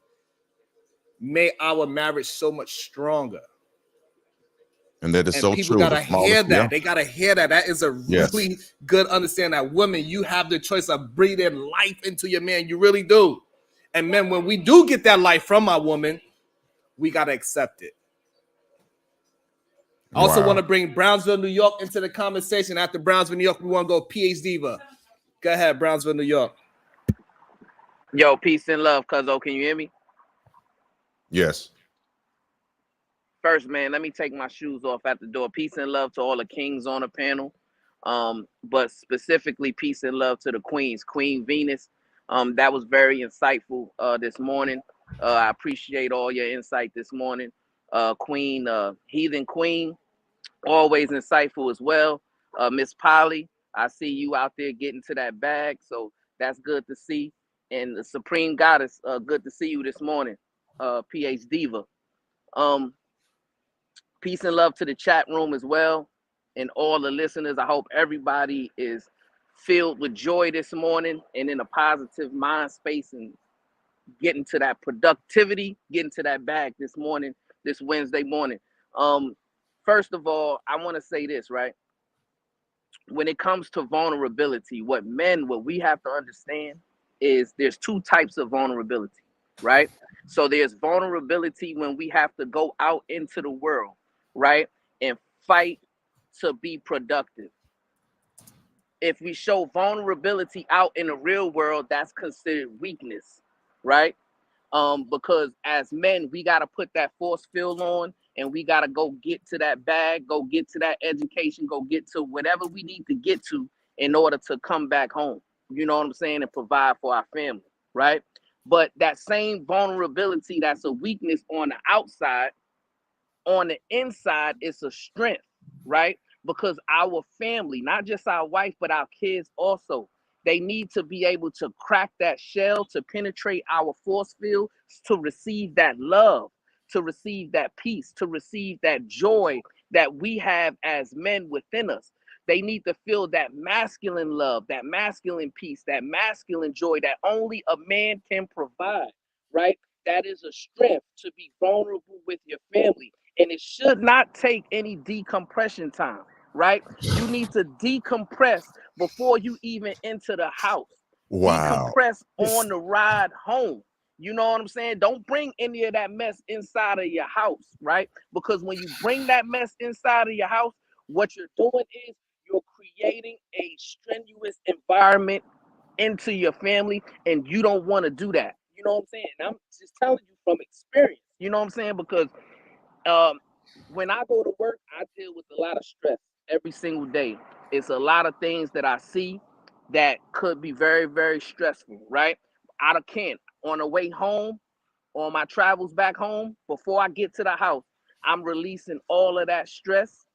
made our marriage so much stronger. And that is so people true. Gotta hear that. Yeah. They gotta hear that. That is a really good understanding that women, you have the choice of breathing life into your man. You really do. And men, when we do get that life from our woman, we gotta accept it. I also want to bring Brownsville, New York into the conversation. After Brownsville, New York, we want to go PhD. Go ahead, Brownsville, New York. Yo, peace and love, cuzzo. Can you hear me? Yes. First, man, let me take my shoes off at the door. Peace and love to all the kings on the panel. But specifically, peace and love to the queens. Queen Venus. That was very insightful this morning. I appreciate all your insight this morning. Queen, Heathen Queen, always insightful as well. Miss Polly, I see you out there getting to that bag, so that's good to see. And the Supreme Goddess, good to see you this morning, PH Diva. Peace and love to the chat room as well, and all the listeners. I hope everybody is filled with joy this morning and in a positive mind space and getting to that productivity, getting to that bag this morning, this Wednesday morning. First of all, I want to say this, right? When it comes to vulnerability, what we have to understand is there's two types of vulnerability, right? So there's vulnerability when we have to go out into the world, right, and fight to be productive. If we show vulnerability out in the real world, that's considered weakness, right? Because as men, we got to put that force field on, and we got to go get to that bag, go get to that education, go get to whatever we need to get to in order to come back home. You know what I'm saying? And provide for our family, right? But that same vulnerability that's a weakness on the outside, on the inside, it's a strength, right? Because our family, not just our wife, but our kids also, they need to be able to crack that shell, to penetrate our force field, to receive that love, to receive that peace, to receive that joy that we have as men within us. They need to feel that masculine love, that masculine peace, that masculine joy that only a man can provide, right? That is a strength to be vulnerable with your family. And it should not take any decompression time, right? You need to decompress before you even enter the house. Wow. Decompress on the ride home. You know what I'm saying? Don't bring any of that mess inside of your house, right? Because when you bring that mess inside of your house, what you're doing is you're creating a strenuous environment into your family, and you don't want to do that. You know what I'm saying? And I'm just telling you from experience. You know what I'm saying? Because when I go to work, I deal with a lot of stress every single day. It's a lot of things that I see that could be very, very stressful, right? Out of can on the way home, on my travels back home, before I get to the house, I'm releasing all of that stress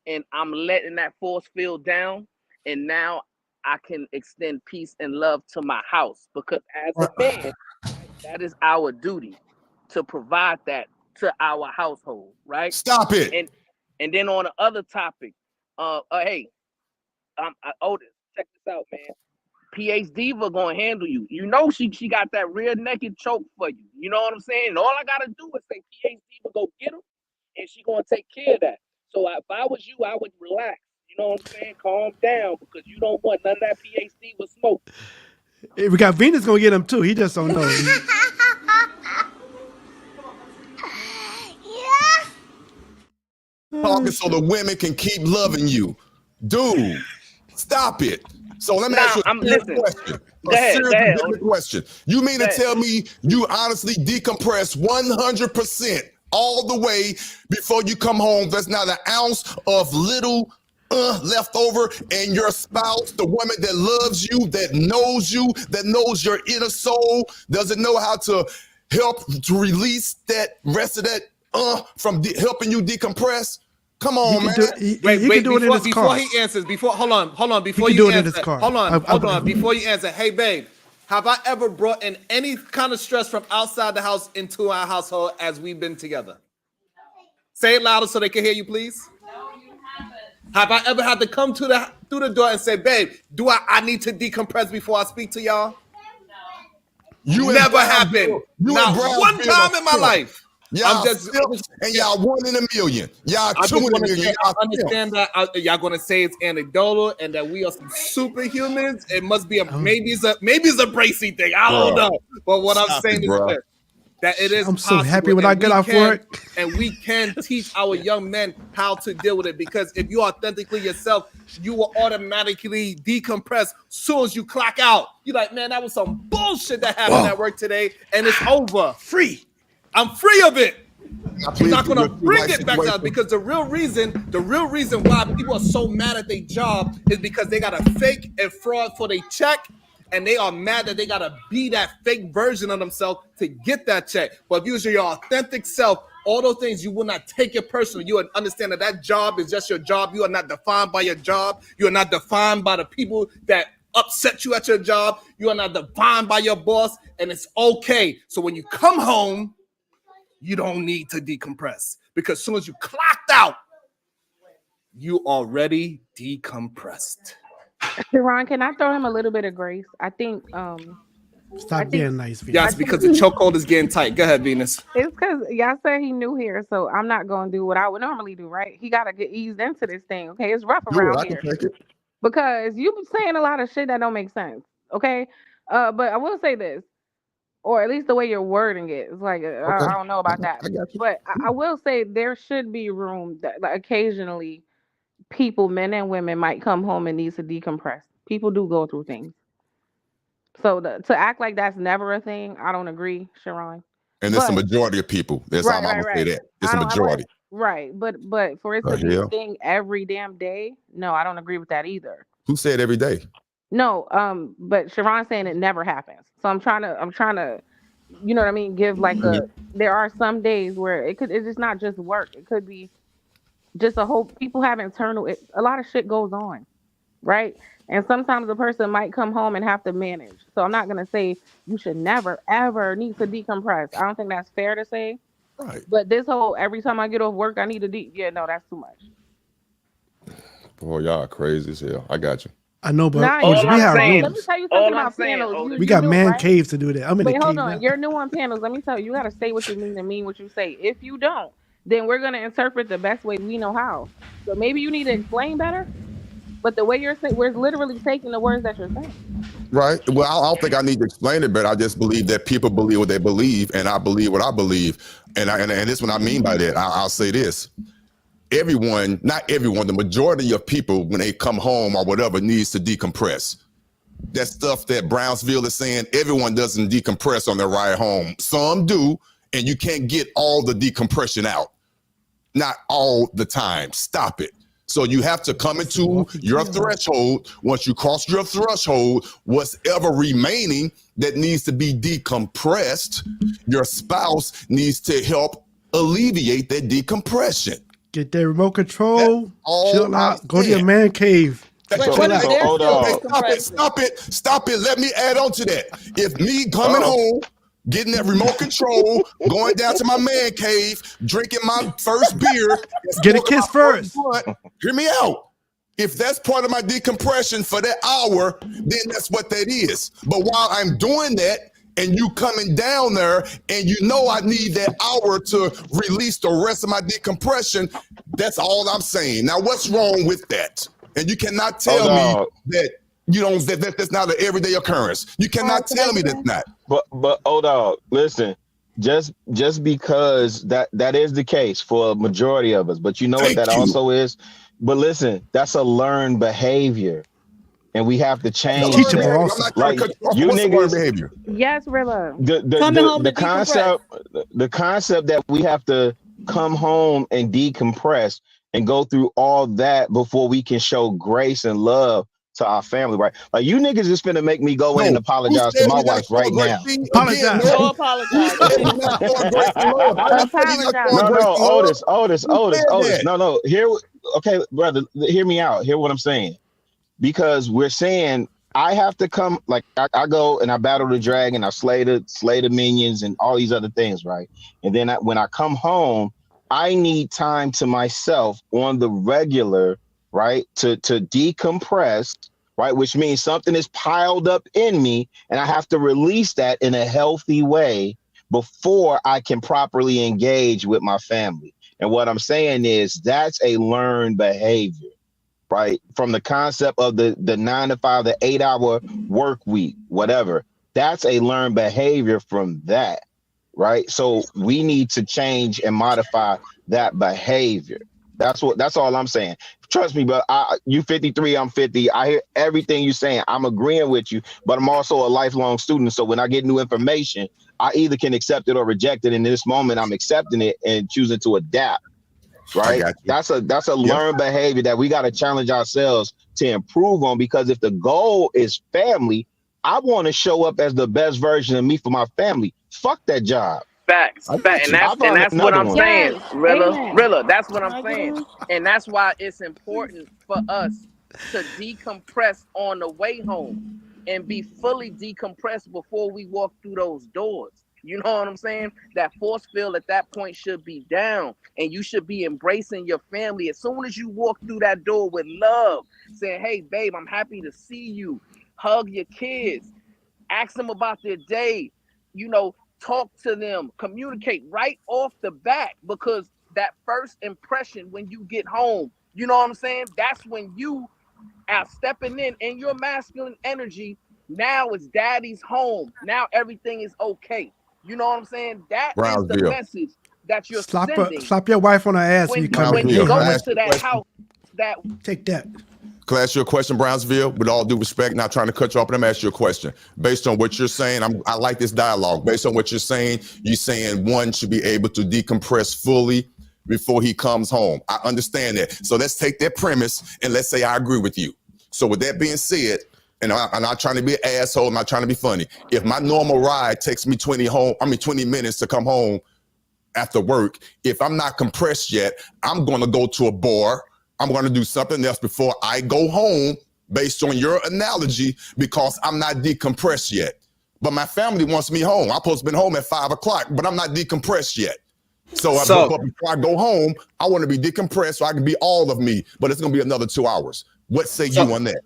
and I'm letting that force field down. And now I can extend peace and love to my house, because as a man, that is our duty to provide that to our household, right? Stop it. And then on the other topic, hey, Otis, check this out, man. PH Diva gonna handle you. You know she got that rear naked choke for you. You know what I'm saying? And all I gotta do is say PH Diva go get him, and she gonna take care of that. So if I was you, I would relax. You know what I'm saying? Calm down, because you don't want none of that PH Diva smoke. Hey, we got Venus gonna get him too. He just don't know. Talking so the women can keep loving you. Dude, stop it. So let me ask you a serious question. Go ahead, Question. You mean to tell me you honestly decompress 100% all the way before you come home? There's not an ounce of little left over, and your spouse, the woman that loves you, that knows your inner soul, doesn't know how to help to release that rest of that from helping you decompress? Come on, man. Wait, before he answers, hold on, before you answer, hold on, before you answer, hey, babe, have I ever brought in any kind of stress from outside the house into our household as we've been together? Say it louder so they can hear you, please. No, you haven't. Have I ever had to come through the door and say, babe, I need to decompress before I speak to y'all? No. Never happened. Not one time in my life. Y'all and y'all 1 in a million. Y'all 2 in a million. I understand that y'all gonna say it's anecdotal and that we are some superhumans. It must be maybe it's a Bracy thing. I don't know. But what I'm saying is that it is. I'm so happy when I get off work. And we can teach our young men how to deal with it, because if you authentically yourself, you will automatically decompress soon as you clock out. You're like, man, that was some bullshit that happened at work today, and it's over. I'm free of it. I'm not gonna bring it back out, because the real reason why people are so mad at their job is because they got a fake and fraud for their check, and they are mad that they gotta be that fake version of themselves to get that check. But if you was your authentic self, all those things, you will not take it personally. You will understand that job is just your job. You are not defined by your job. You are not defined by the people that upset you at your job. You are not defined by your boss, and it's okay. So when you come home, you don't need to decompress, because as soon as you clocked out, you already decompressed. Sharon, can I throw him a little bit of grace? I think Stop being nice, Venus. Yes, because the chokehold is getting tight. Go ahead, Venus. it's because y'all said he new here, so I'm not gonna do what I would normally do, right? He gotta get eased into this thing. Okay, it's rough Do it. around I can here take it. because you been saying a lot of shit that don't make sense. Okay, but I will say this, or at least the way you're wording it, it's like Okay. I don't know about that. I got you. But I will say there should be room that like, occasionally people, men and women, might come home and need to decompress. People do go through things. So to act like that's never a thing, I don't agree, Sharon. And it's a But majority of people. That's right, I'm right, gonna say right. that. It's I a don't. majority. Right, but for it The to be a hell? thing every damn day, no, I don't agree with that either. Who said every day? No, but Sharon's saying it never happens. So I'm trying to, you know what I mean? Give like Mhm. there are some days where it's just not just work. It could be just a whole, people have internal, a lot of shit goes on, right? And sometimes a person might come home and have to manage. So I'm not gonna say you should never ever need to decompress. I don't think that's fair to say. Right. But this whole every time I get off work I need to yeah, no, that's too much. Boy, y'all crazy as hell. I got you. I know, but Nah, All Otis, you're we I'm not have crazy. saying, Let me rules. tell you all something I'm about saying, panels. Otis, We You got new, man right? caves to do that. I'm in Wait, a hold cave on. now. You're new on panels. Let me tell you, you gotta say what you mean and mean what you say. If you don't, then we're gonna interpret the best way we know how. So maybe you need to explain better. But the way you're saying, we're literally taking the words that you're saying. Right. Well, I don't think I need to explain it, but I just believe that people believe what they believe, and I believe what I believe. And this is what I mean by that. I'll say this. Everyone, not everyone, the majority of people, when they come home or whatever, needs to decompress. That stuff that Brownsville is saying, everyone doesn't decompress on their ride home. Some do, and you can't get all the decompression out. Not all the time. Stop it. So you have to come into your threshold. Once you cross your threshold, what's ever remaining that needs to be decompressed, your spouse needs to help alleviate that decompression. Get that remote control. all Chill I'm out. Go to your saying. man cave. So, Chill what if out. they're hold still on. decompressing? Stop it. Let me add on to that. If me coming home, getting that remote control, going down to my man cave, drinking my first beer, and Get a smoking kiss my first. blunt, hear me out. If that's part of my decompression for that hour, then that's what that is. But while I'm doing that, and you coming down there, and you know I need that hour to release the rest of my decompression, that's all I'm saying. Now, what's wrong with that? And you cannot tell me Dog. that you don't that's not an everyday occurrence. You cannot tell me that's not. But hold on. Listen, just because that is the case for a majority of us, but you know what that Thank you. also is? But listen, that's a learned behavior. And we have to That's change learned Teachable that. behavior. I'm also. not trying Like to cut you off. you What's the learned niggas, behavior? Yes, Rilla. Coming home the to decompress. concept that we have to come home and decompress and go through all that before we can show grace and love to our family, right? Like you niggas is finna make me go in and No. Who apologize to said my we gotta wife show right grace? now. See, again, Apologize. Go man. Who apologize. said we not showing grace and love? I didn't say we not showing Apologize. grace No, and love. Otis. Who said that? No. Okay, brother, hear me out. Hear what I'm saying. Because we're saying I have to come, like I go and I battle the dragon, I slay the minions and all these other things, right? And then when I come home, I need time to myself on the regular, right? To decompress, right? Which means something is piled up in me and I have to release that in a healthy way before I can properly engage with my family. And what I'm saying is that's a learned behavior, right? From the concept of the 9 to 5, the 8-hour work week, whatever. That's a learned behavior from that, right? So we need to change and modify that behavior. That's all I'm saying. Trust me, but you 53, I'm 50. I hear everything you're saying. I'm agreeing with you, but I'm also a lifelong student. So when I get new information, I either can accept it or reject it. In this moment, I'm accepting it and choosing to adapt. I Right? got you. That's a Yep. learned behavior that we got to challenge ourselves to improve on, because if the goal is family, I want to show up as the best version of me for my family. Fuck that job. Facts, I fact, got and you. I'll and find that's what another I'm one. Yes. saying, Rilla. Amen. Rilla, that's what Can I'm I get saying, in? and that's why it's important for us to decompress on the way home and be fully decompressed before we walk through those doors. You know what I'm saying? That force field at that point should be down, and you should be embracing your family as soon as you walk through that door with love, saying, "Hey, babe, I'm happy to see you." Hug your kids, ask them about their day, you know, talk to them, communicate right off the bat, because that first impression when you get home, you know what I'm saying? That's when you are stepping in your masculine energy. Now it's daddy's home. Now everything is okay. You know what I'm saying? That is the Brownsville. message that you're sending Slap your wife on her ass when you come in. when you Hey, Brownsville. Can I go honey, ask into you a that question? house. That take that. Can I ask you a question, Brownsville? With all due respect, not trying to cut you off, but I'm asking you a question. Based on what you're saying, I like this dialogue. Based on what you're saying one should be able to decompress fully before he comes home. I understand that. So let's take that premise and let's say I agree with you. So with that being said, and I'm not trying to be an asshole, I'm not trying to be funny. If my normal ride takes me 20 minutes to come home after work, if I'm not compressed yet, I'm going to go to a bar. I'm going to do something else before I go home, based on your analogy, because I'm not decompressed yet. But my family wants me home. I'm supposed to be home at 5 o'clock, but I'm not decompressed yet. So but before I go home, I want to be decompressed so I can be all of me. But it's going to be another 2 hours. What say you on that?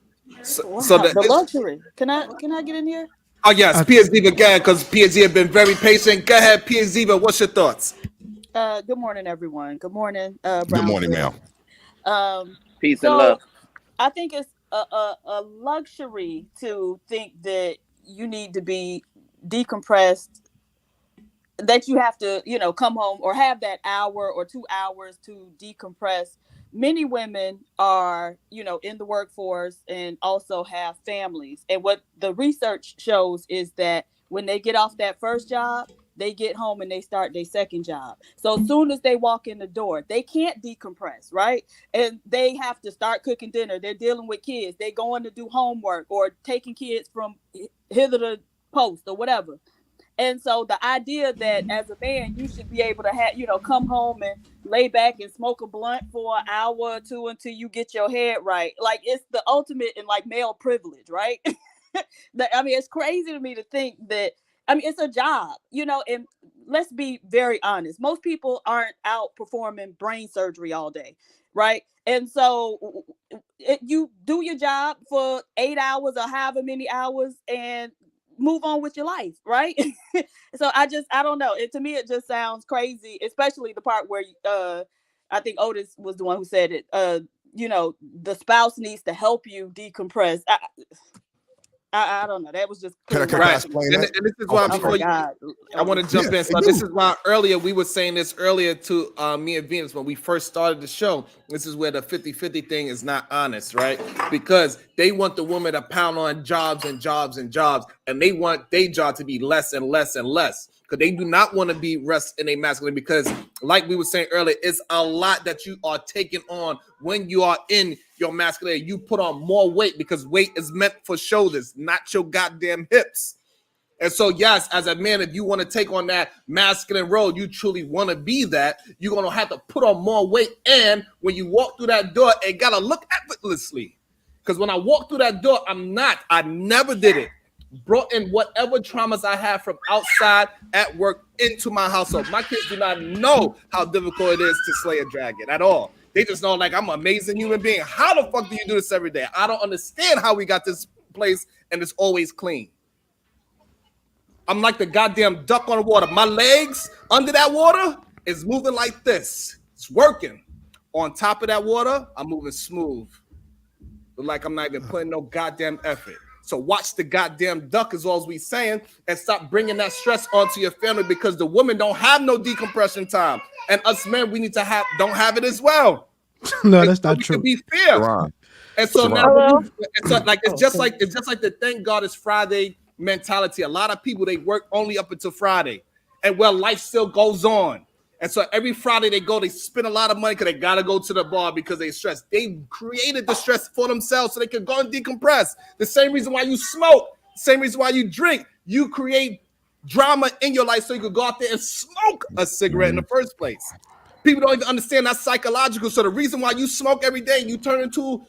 Wow, the luxury. Can I get in here? Oh yes, Pia Ziva again, because Pia Ziva been very patient. Go ahead, Pia Ziva. What's your thoughts? Good morning, everyone. Good morning, Good morning, Brownsville. ma'am. peace and love. So I think it's a luxury to think that you need to be decompressed, that you have to, come home or have that hour or 2 hours to decompress. Many women are, in the workforce and also have families. And what the research shows is that when they get off that first job, they get home and they start their second job. So as soon as they walk in the door, they can't decompress, right? And they have to start cooking dinner. They're dealing with kids. They're going to do homework or taking kids from hither to post or whatever. And so the idea that as a man, you should be able to have, come home and lay back and smoke a blunt for an hour or two until you get your head right. Like, it's the ultimate in like male privilege, right? It's crazy to me to think that, it's a job, and let's be very honest. Most people aren't out performing brain surgery all day, right? And so you do your job for 8 hours or however many hours and move on with your life, right? So I don't know. To me, it just sounds crazy, especially the part where I think Otis was the one who said it. The spouse needs to help you decompress. I don't know. That was just Can I, clear. can I Right. explain And that? this is Oh, why I'm Oh my before sorry. you, God. I want to jump Yeah, in. they So this do. is why earlier we were saying this earlier to me and Venus when we first started the show. This is where the 50-50 thing is not honest, right? Because they want the woman to pound on jobs and jobs and jobs, and they want their job to be less and less and less. Because they do not want to be rest in a masculine, because like we were saying earlier, it's a lot that you are taking on when you are in your masculinity. You put on more weight because weight is meant for shoulders, not your goddamn hips. And so, yes, as a man, if you want to take on that masculine role, you truly want to be that, you're going to have to put on more weight. And when you walk through that door, it got to look effortlessly. Because when I walk through that door, I never did it. Brought in whatever traumas I have from outside at work into my household. My kids do not know how difficult it is to slay a dragon at all. They just know, like, I'm an amazing human being. How the fuck do you do this every day? I don't understand how we got this place and it's always clean. I'm like the goddamn duck on the water. My legs under that water is moving like this. It's working. On top of that water, I'm moving smooth. But like I'm not even putting no goddamn effort. So watch the goddamn duck is all we saying, and stop bringing that stress onto your family, because the women don't have no decompression time. And us men, we need to don't have it as well. No, that's not We true. can be fair. Sharon. And so now, Hello. it's just like the thank God it's Friday mentality. A lot of people, they work only up until Friday, and life still goes on. And so every Friday they spend a lot of money because they gotta go to the bar because they stressed. They created the stress for themselves so they can go and decompress. The same reason why you smoke, same reason why you drink. You create drama in your life so you could go out there and smoke a cigarette in the first place. People don't even understand that's psychological. So the reason why you smoke every day, you turn into,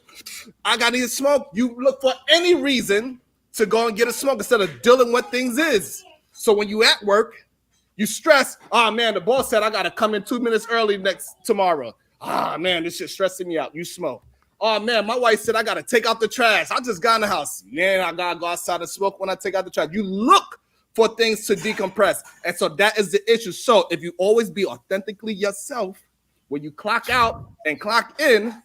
I got to smoke. You look for any reason to go and get a smoke instead of dealing with things is. So when you at work, you stress. Oh man, the boss said I got to come in 2 minutes early tomorrow. Ah man, this shit stressing me out. You smoke. Oh man, my wife said I got to take out the trash. I just got in the house. Man, I got to go outside and smoke when I take out the trash. You look for things to decompress. And so that is the issue. So if you always be authentically yourself, when you clock out and clock in,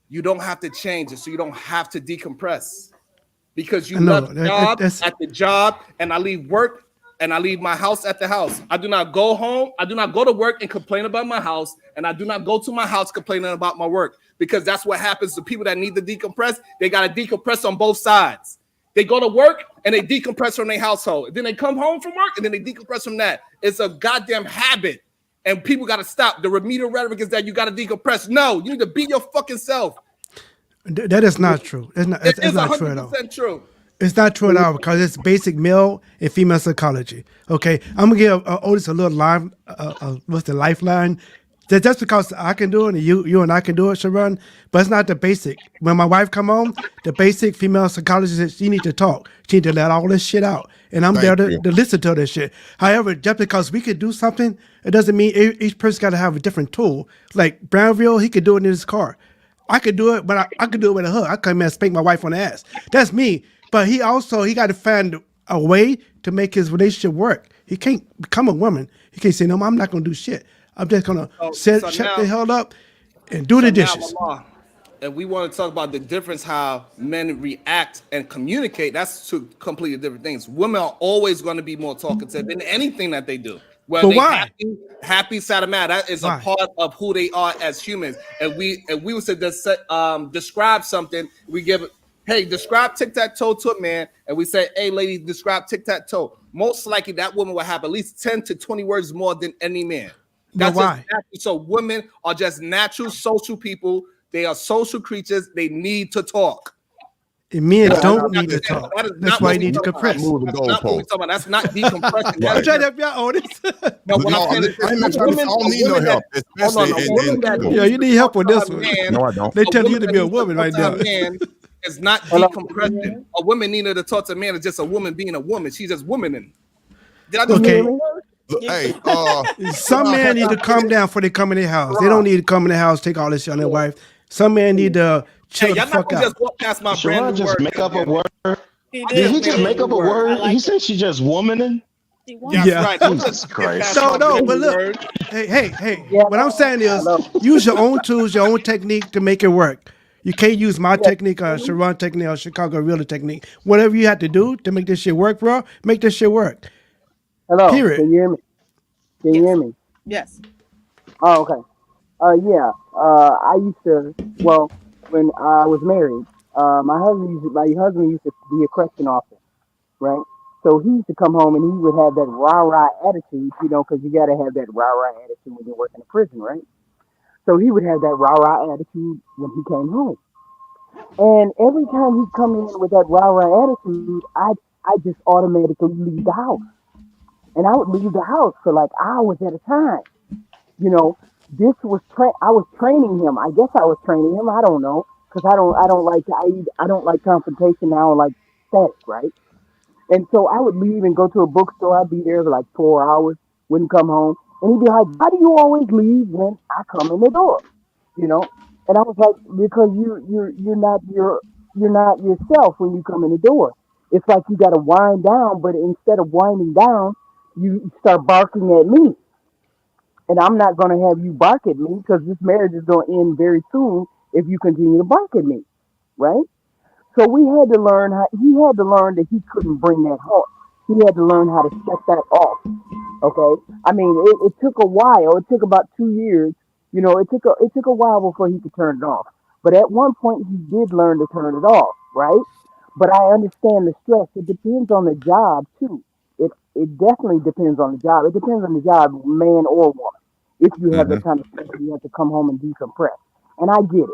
you don't have to change it. So you don't have to decompress because you love the job at the job, and I leave work and I leave my house at the house. I do not go home. I do not go to work and complain about my house, and I do not go to my house complaining about my work, because that's what happens to people that need to decompress. They got to decompress on both sides. They go to work and they decompress from their household. Then they come home from work and then they decompress from that. It's a goddamn habit. And people got to stop. The remedial rhetoric is that you got to decompress. No, you need to be your fucking self. That is not true. It's not, It is not true at all. 100% true. It's not true at all because it's basic male and female psychology. Okay, I'm gonna give Otis a little line. What's the lifeline? Just because I can do it and you and I can do it, Sharon, but it's not the basic. When my wife come home, the basic female psychologist is she need to talk. She need to let all this shit out, and I'm there to listen to this shit. However, just because we could do something, it doesn't mean each person got to have a different tool. Like Brownville, he could do it in his car. I could do it, but I could do it with a hug. I come in and spank my wife on the ass. That's me. But he got to find a way to make his relationship work. He can't become a woman. He can't say, no, I'm not going to do shit. I'm just going to shut the hell up and do the dishes. And we want to talk about the difference how men react and communicate. That's two completely different things. Women are always going to be more talkative in anything that they do. Whether they happy, sad, or mad, that is a part of who they are as humans. And we was to describe something, we give it, hey, describe tic-tac-toe to a man, and we say, hey, ladies, describe tic-tac-toe. Most likely that woman will have at least 10 to 20 words more than any man. That's why. So women are just natural social people. They are social creatures. They need to talk. And men don't need to talk. That's why you need to compress. That's not what we're talking about. That's not decompressing. I'm trying to help y'all on this. No, what I'm saying is, I don't need no help. Yeah, you need help with this one. No, I don't. They tell you to be a woman right now. It's not decompressing. A woman needing to talk to a man is just a woman being a woman. She's just womaning. Did I just Hey, some men need to calm down before they come in their house. They don't need to come in their house, take all this shit on their wife. Some men need to chill the fuck out. Just walk past my Sharon just make up a word. Did he just make up a word? He said she just womaning. Yeah, right. Jesus Christ. No, but look, hey. What I'm saying is, use your own tools, your own technique to make it work. You can't use my technique or Sharon technique or Chicago Realtor technique. Whatever you have to do to make this shit work, bro, make this shit work. Hello. Period. Can you hear me? Can you hear me? Yes. Oh, okay. Yeah. I used to. Well, when I was married, my husband used to be a correction officer, right? So he used to come home and he would have that rah-rah attitude, because you got to have that rah-rah attitude when you work in a prison, right? So he would have that rah-rah attitude when he came home. And every time he'd come in with that rah-rah attitude, I just automatically leave the house. And I would leave the house for like hours at a time. This was I was training him. I guess I was training him. I don't know, because I don't like confrontation. I don't like static, right? And so I would leave and go to a bookstore. I'd be there for like 4 hours, wouldn't come home, and he'd be like, "Why do you always leave when I come in the door?" And I was like, "Because you're not yourself when you come in the door. It's like you got to wind down, but instead of winding down, you start barking at me." And I'm not going to have you bark at me, because this marriage is going to end very soon if you continue to bark at me, right? So he had to learn that he couldn't bring that home. He had to learn how to shut that off. Okay. I mean, it took a while. It took about 2 years. It took a while before he could turn it off. But at one point he did learn to turn it off, right? But I understand the stress. It depends on the job too. It definitely depends on the job. It depends on the job, man or woman. If you have the kind of stress, you have to come home and decompress. And I get it.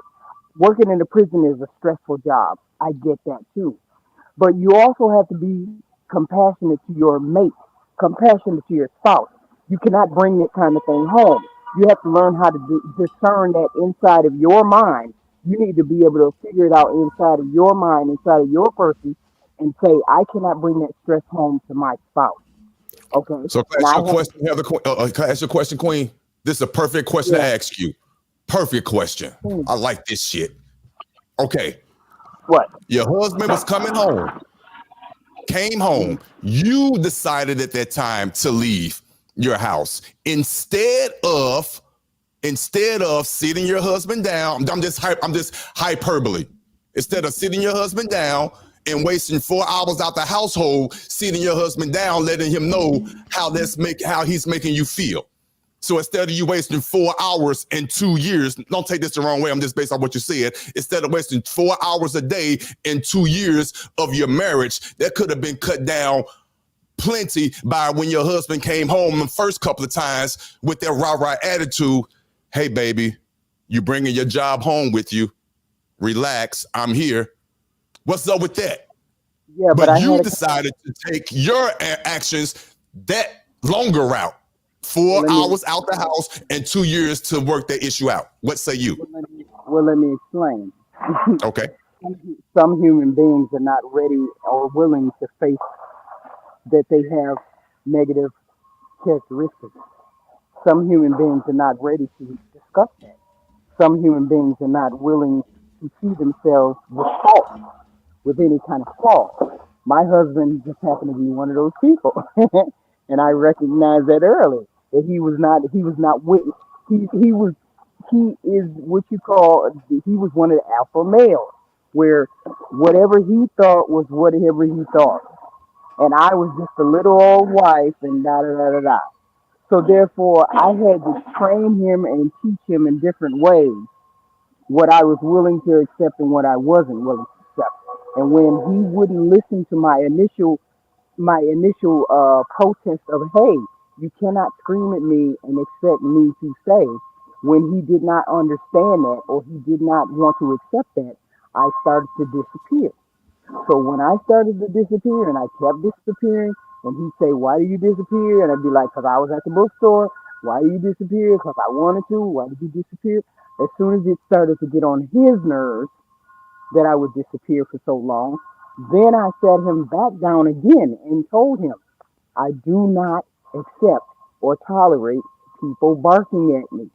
Working in a prison is a stressful job. I get that too. But you also have to be compassionate to your mate, compassionate to your spouse. You cannot bring that kind of thing home. You have to learn how to discern that inside of your mind. You need to be able to figure it out inside of your mind, inside of your person, and say, I cannot bring that stress home to my spouse. Okay. So can I And ask I you a have, question, Heather? Can I ask you a question, Queen? This is a perfect question to yeah, ask you. Perfect question. hmm, I like this shit. Okay. what? Your husband was coming home, came Hmm. home. You decided at that time to leave your house instead of sitting your husband down. I'm just hyperbole. Instead of sitting your husband down and wasting 4 hours out the household, sitting your husband down, letting him know how he's making you feel. So instead of you wasting 4 hours in 2 years, don't take this the wrong way. I'm just based on what you said. Instead of wasting 4 hours a day in 2 years of your marriage, that could have been cut down plenty by when your husband came home the first couple of times with that rah-rah attitude. Hey, baby, you bringing your job home with you. Relax, I'm here. What's up with that? Yeah, but But I had you a, decided to take your actions that longer route. Four well, let me, hours out the house and 2 years to work that issue out. What say you? let me explain. Okay. Some human beings are not ready or willing to face that they have negative characteristics. Some human beings are not ready to discuss that. Some human beings are not willing to see themselves with fault, with any kind of flaw. My husband just happened to be one of those people, and I recognized that early. That he was not with, he was, he is what you call, he was one of the alpha males, where whatever he thought was whatever he thought, and I was just a little old wife, and da da da da da. So therefore, I had to train him and teach him in different ways what I was willing to accept and what I wasn't willing to accept. And when he wouldn't listen to my initial protest of, hey, you cannot scream at me and expect me to stay, when he did not understand that or he did not want to accept that, I started to disappear. So when I started to disappear and I kept disappearing, and he'd say, why do you disappear? And I'd be like, because I was at the bookstore. Why do you disappear? Because I wanted to. Why did you disappear? As soon as it started to get on his nerves that I would disappear for so long, then I sat him back down again and told him, I do not accept or tolerate people barking at me.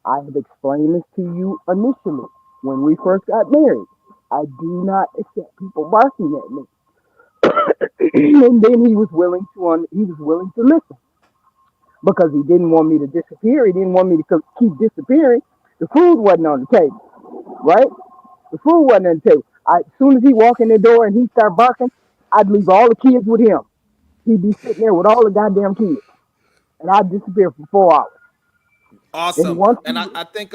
I have explained this to you initially when we first got married. I do not accept people barking at me. And then he was willing to listen because he didn't want me to disappear. He didn't want me to keep disappearing. The food wasn't on the table, right? The food wasn't on the table. As soon as he walked in the door and he started barking, I'd leave all the kids with him. He'd be sitting there with all the goddamn kids, and I'd disappear for 4 hours. And Awesome. once And he, I think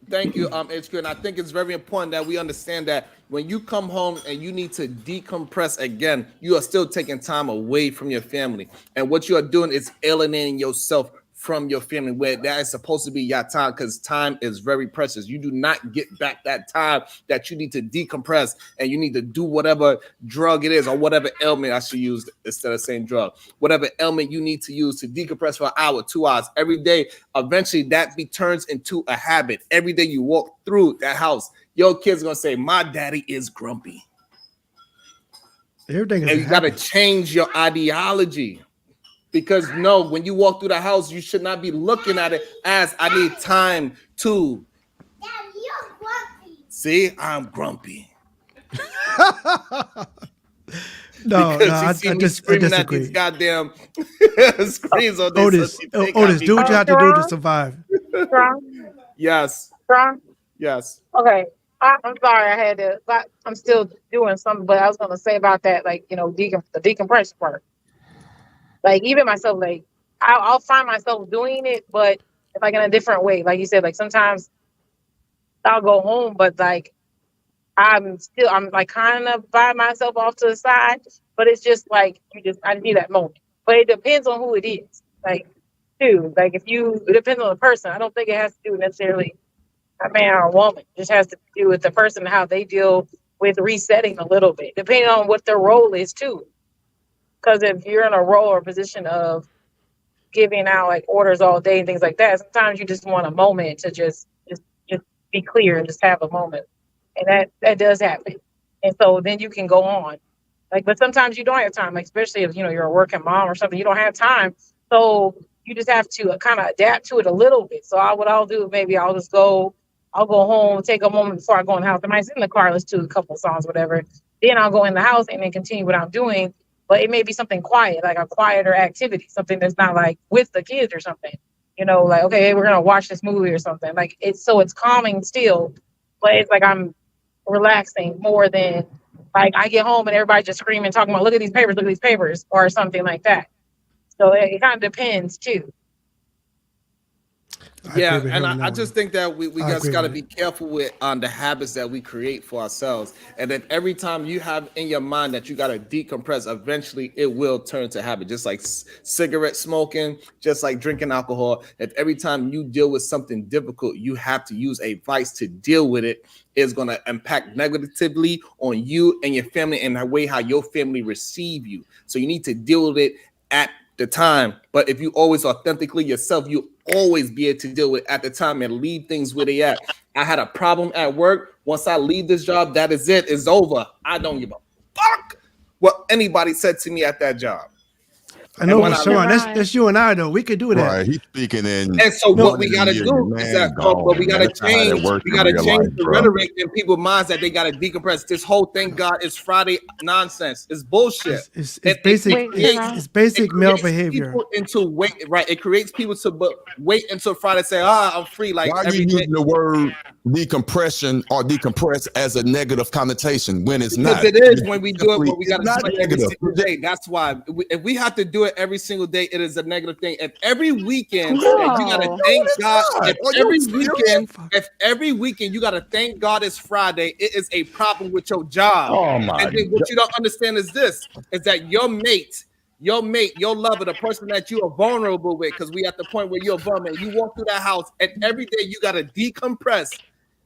thank you, HQ. And I think it's very important that we understand that when you come home and you need to decompress again, you are still taking time away from your family. And what you are doing is alienating yourself from your family, where that is supposed to be your time, because time is very precious. You do not get back that time that you need to decompress, and you need to do whatever drug it is or whatever ailment I should use instead of saying drug, whatever ailment you need to use to decompress for an hour, 2 hours every day. Eventually that turns into a habit. Every day you walk through that house, your kid's gonna say, my daddy is grumpy. Everything is a And you got to habit. change your ideology. Because no, when you walk through the house, you should not be looking at it as I need time to see I'm grumpy. No, no, Because you see I me just I screaming at these disagree. goddamn screens all day, so Otis, she think I Otis, be do what you have grumpy. to do to Strong, survive. strong, Yes, strong. yes. Okay. I'm sorry I had to, but I'm still doing something. But I was gonna say about that, like, the decompression part. Like, even myself, like, I'll find myself doing it, but like in a different way. Like you said, like sometimes I'll go home, but like I'm like kind of by myself off to the side. But it's just like I need that moment. But it depends on who it is. Like, too, like it depends on the person. I don't think it has to do necessarily a man or a woman. It just has to do with the person, how they deal with resetting a little bit, depending on what their role is too. Because if you're in a role or position of giving out like orders all day and things like that, sometimes you just want a moment to just be clear and just have a moment, and that does happen. And so then you can go on. Like, but sometimes you don't have time, like especially if you're a working mom or something, you don't have time. So you just have to kind of adapt to it a little bit. So what I'll do, maybe I'll go home, take a moment before I go in the house. I might sit in the car, listen to a couple of songs, whatever. Then I'll go in the house and then continue what I'm doing. But it may be something quiet, like a quieter activity, something that's not like with the kids or something. Like, okay, hey, we're gonna watch this movie or something. Like it's calming still, but it's like I'm relaxing more than like I get home and everybody just screaming, talking about look at these papers, or something like that. So it kind of depends too. Yeah, and I just think that we just got to be careful with the habits that we create for ourselves. And then every time you have in your mind that you got to decompress, eventually it will turn to habit. Just like cigarette smoking, just like drinking alcohol. If every time you deal with something difficult, you have to use a vice to deal with it, is going to impact negatively on you and your family and the way how your family receive you. So you need to deal with it at the time. But if you always authentically yourself, you always be able to deal with it at the time and leave things where they at. I had a problem at work. Once I leave this job, that is it. It's over. I don't give a fuck what anybody said to me at that job. I know, Sean, that's you and I though. We could do that. Right, he's speaking in. And so what we gotta do is that, but we gotta change. We gotta change the rhetoric in people's minds that they gotta decompress. This whole "thank God it's Friday" nonsense. It's bullshit. It's basic male behavior. Into wait, right? It creates people to wait until Friday, say, "I'm free." Like, why are you using the word decompression or decompress as a negative connotation when it's not? Because it is when we do it, but we gotta do it every single day. That's why if we have to do it every single day, it is a negative thing. If every weekend, you gotta thank God. If every weekend you gotta thank God it's Friday, it is a problem with your job. Oh my! And then what you don't understand is this: is that your mate, your lover, the person that you are vulnerable with, because we at the point where you're vulnerable. You walk through that house, and every day you gotta decompress.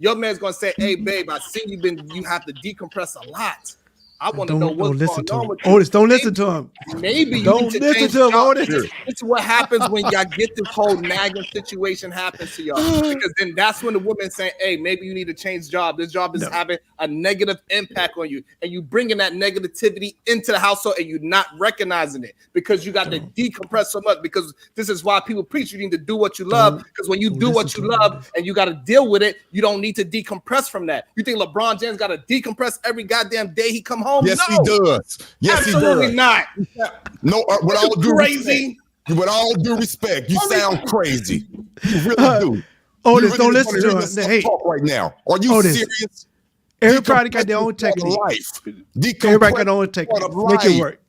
Your man's gonna say, "Hey, babe, I see you have to decompress a lot. I want to know what's going on with you." Otis, don't listen to him. Maybe don't listen to him, Otis. This is what happens when y'all get this whole nagging situation happens to y'all. Because then that's when the woman saying, "Hey, maybe you need to change job. This job is having a negative impact on you." And you bringing that negativity into the household and you're not recognizing it because you got to decompress so much. Because this is why people preach you need to do what you love. Because when you do what you love and you got to deal with it, you don't need to decompress from that. You think LeBron James got to decompress every goddamn day he come home? Yes, no. he does. Yes, absolutely he does. not. No, with all due crazy. Respect, with all due respect, you sound crazy. You really do. Otis, don't listen to him. Hey, talk right now. Are you Otis, serious? Everybody got their own technique. Everybody got their own technique. Make it work.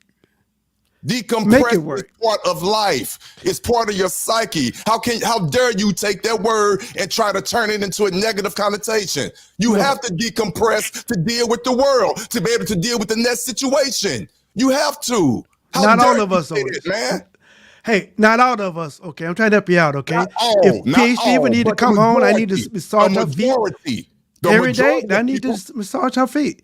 Decompress is part of life. It's part of your psyche. How dare you take that word and try to turn it into a negative connotation? You have to decompress to deal with the world, to be able to deal with the next situation. You have to. Not all of us, Otis. Man. Hey, not all of us. Okay, I'm trying to help you out. Okay, if PhD would need to come home, I need to massage her feet every day. I need to massage her feet.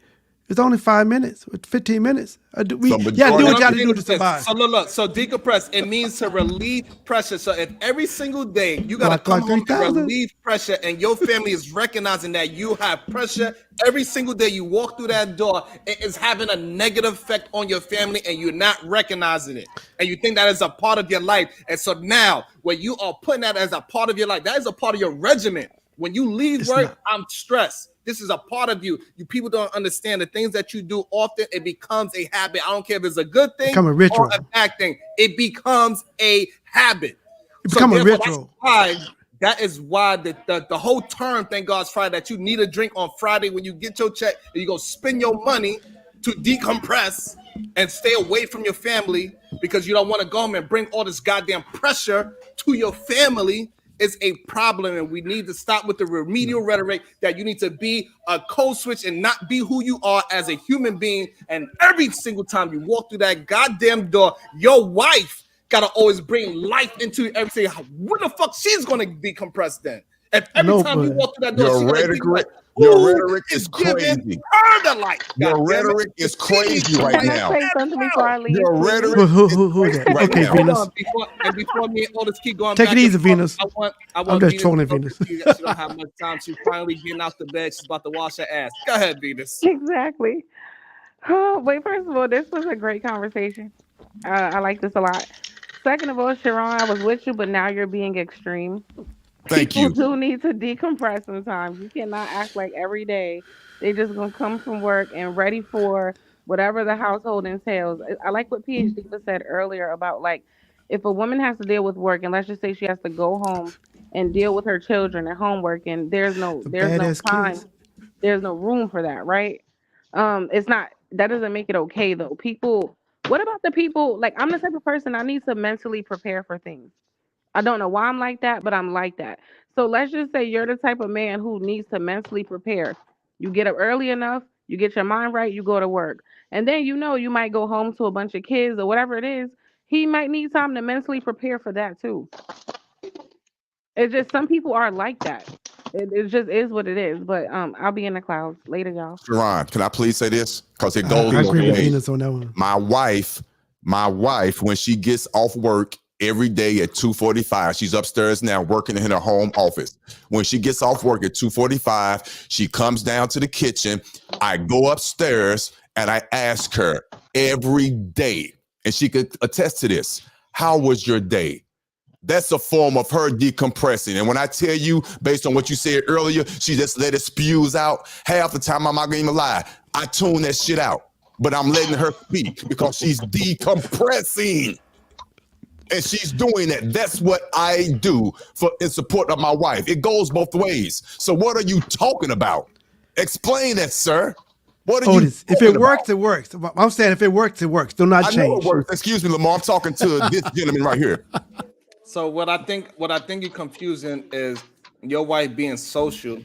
It's only 5 minutes, 15 minutes. Do what you got to do to survive. So look. So decompress. It means to relieve pressure. So if every single day you got to come home and relieve pressure, and your family is recognizing that you have pressure every single day you walk through that door, it is having a negative effect on your family, and you're not recognizing it, and you think that is a part of your life. And so now, when you are putting that as a part of your life, that is a part of your regimen. When you leave work, I'm stressed. This is a part of you. You people don't understand the things that you do often. It becomes a habit. I don't care if it's a good thing or a bad thing. It becomes a habit. It becomes a ritual. That is why the whole term, thank God's Friday, that you need a drink on Friday when you get your check and you go spend your money to decompress and stay away from your family because you don't want to go home and bring all this goddamn pressure to your family. Is a problem, and we need to stop with the remedial rhetoric that you need to be a code switch and not be who you are as a human being. And every single time you walk through that goddamn door, your wife gotta always bring life into everything. When the fuck she's gonna decompress then? If I every know, time you but walk through that door, Your she gonna think like, rhetoric, your "Ooh, rhetoric it's is giving crazy. her the light." Your God damn it! rhetoric is She needs crazy to right Can stand I now. say her something before I ground. leave, Your please? rhetoric is who's crazy that? right Okay, now. Hold Venus. on, before me and Otis keep going Take back it and easy, forth, Venus. I I'm want just Venus to trolling go Venus. because she don't have much time. She's finally getting out the bed. She's about to wash her ass. Go ahead, Venus. Exactly. Oh, wait, first of all, this was a great conversation. I like this a lot. Second of all, Sharon, I was with you, but now you're being extreme. Thank People you. do need to decompress sometimes. You cannot act like every day they just gonna come from work and ready for whatever the household entails. I like what PhD said earlier about like if a woman has to deal with work and let's just say she has to go home and deal with her children at homework and The there's no badass time, kids. there's no room for that, right? It's not that doesn't make it okay though. People, what about the people like I'm the type of person I need to mentally prepare for things. I don't know why I'm like that, but I'm like that. So let's just say you're the type of man who needs to mentally prepare. You get up early enough, you get your mind right, you go to work. And then you know you might go home to a bunch of kids or whatever it is. He might need time to mentally prepare for that too. It's just some people are like that. It just is what it is. But I'll be in the clouds later, y'all. Sharon, can I please say this? Because it goes I both agree with ways. Venus on that one. My wife, when she gets off work every day at 2:45, she's upstairs now working in her home office. When she gets off work at 2:45, she comes down to the kitchen. I go upstairs and I ask her every day, and she could attest to this. How was your day? That's a form of her decompressing. And when I tell you, based on what you said earlier, she just let it spews out. Half the time, I'm not gonna even lie. I tune that shit out, but I'm letting her speak because she's decompressing. And she's doing that. That's what I do for in support of my wife. It goes both ways. So what are you talking about? Explain that, sir. What are you Otis, if talking it about? works, it works. I'm saying if it works, it works. Do not I know it change. works. Excuse me, Lamar. I'm talking to this gentleman right here. So what I think you're confusing is your wife being social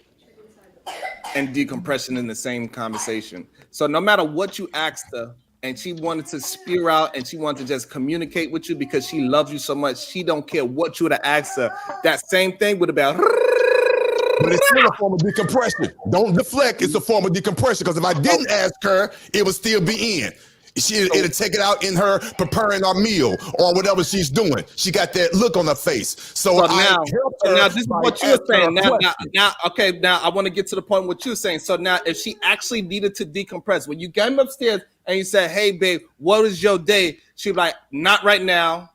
and decompression in the same conversation. So no matter what you asked her, and she wanted to spew out and she wanted to just communicate with you because she loves you so much, she don't care what you would have asked her. That same thing would have been. But it's still a form of decompression. Don't deflect. It's a form of decompression because if I didn't ask her, it would still be in. It'll take it out in her preparing our meal or whatever she's doing. She got that look on her face. So I helped her. Now this is by what you're asking her saying. a Now, question. okay. Now I want to get to the point what you're saying. So now, if she actually needed to decompress, when you came upstairs and you said, "Hey, babe, what was your day?" She'd be like, "Not right now.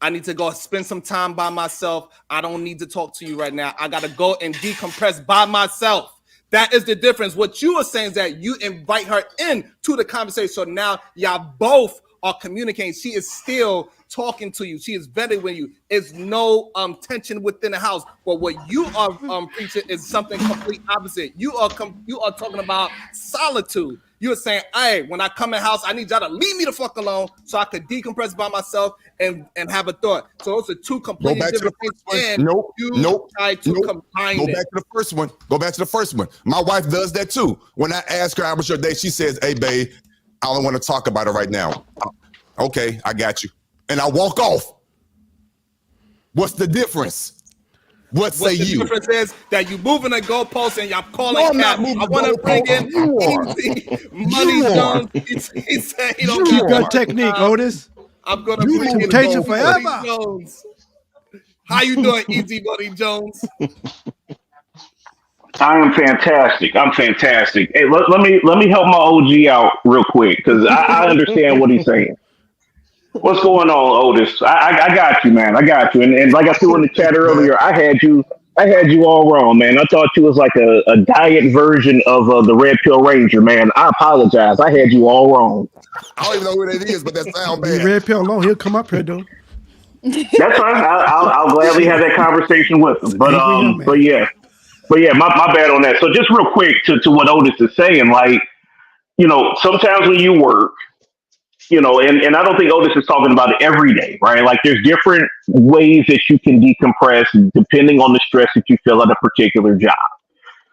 I need to go spend some time by myself. I don't need to talk to you right now. I gotta go and decompress by myself." That is the difference. What you are saying is that you invite her in to the conversation. So now y'all both are communicating. She is still talking to you. She is vetting with you. There's no tension within the house. But what you are preaching is something complete opposite. You are talking about solitude. You are saying, "Hey, when I come in the house, I need y'all to leave me the fuck alone so I could decompress by myself and have a thought." So those are two Go completely back to the different things. first one. And Nope. you Nope. try to Nope. combine Go it. back to the first one. Go back to the first one. My wife does that too. When I ask her how was your day, she says, "Hey, babe, I don't want to talk about it right now." Okay, I got you. And I walk off. What's the difference? What say What the you? difference is that you moving the goalposts and y'all calling No, I'm cat. not moving I the want to bring in goalposts. You are. Easy Money You are. Jones. He said he don't You got Keep your that are. much technique, time. Otis. I'm gonna You bring in moving the Temptation Easy Money forever. Jones. How you doing, Easy Money Jones? I am fantastic. I'm fantastic. Hey, let me help my OG out real quick because I understand what he's saying. What's going on, Otis? I got you, man. I got you. And like I threw in the Thank chat you, man. earlier, I had you all wrong, man. I thought you was like a diet version of the Red Pill Ranger, man. I apologize. I had you all wrong. I don't even know who that is, but that sounds Leave bad. Red Pill alone. He'll come up here, though. That's fine. I'll gladly have that conversation with him. It's angry young But man. yeah, my bad on that. So just real quick to what Otis is saying, like, sometimes when you work, and I don't think Otis is talking about it every day, right? Like there's different ways that you can decompress depending on the stress that you feel at a particular job.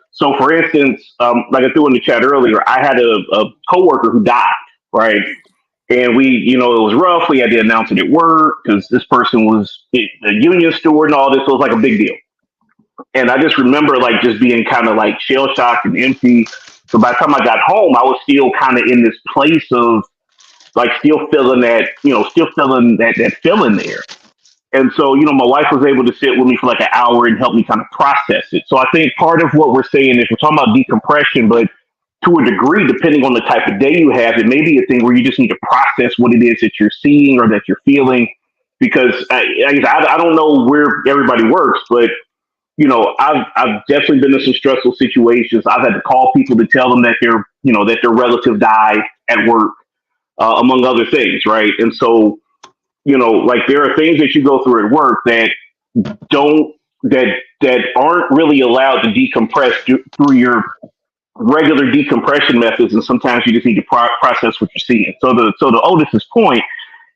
So for instance, like I threw in the chat earlier, I had a coworker who died, right? And it was rough. We had to announce it at work because this person was a union steward and all this. So it was like a big deal. And I just remember like just being kind of like shell shocked and empty. So by the time I got home, I was still kind of in this place of like still feeling that, still feeling that feeling there. And so, my wife was able to sit with me for like an hour and help me kind of process it. So I think part of what we're saying is we're talking about decompression, but to a degree, depending on the type of day you have, it may be a thing where you just need to process what it is that you're seeing or that you're feeling. Because I don't know where everybody works, but I've definitely been in some stressful situations. I've had to call people to tell them that their relative died at work, among other things, right? And so, like there are things that you go through at work don't that aren't really allowed to decompress through your regular decompression methods, and sometimes you just need to process what you're seeing. So to Otis's point,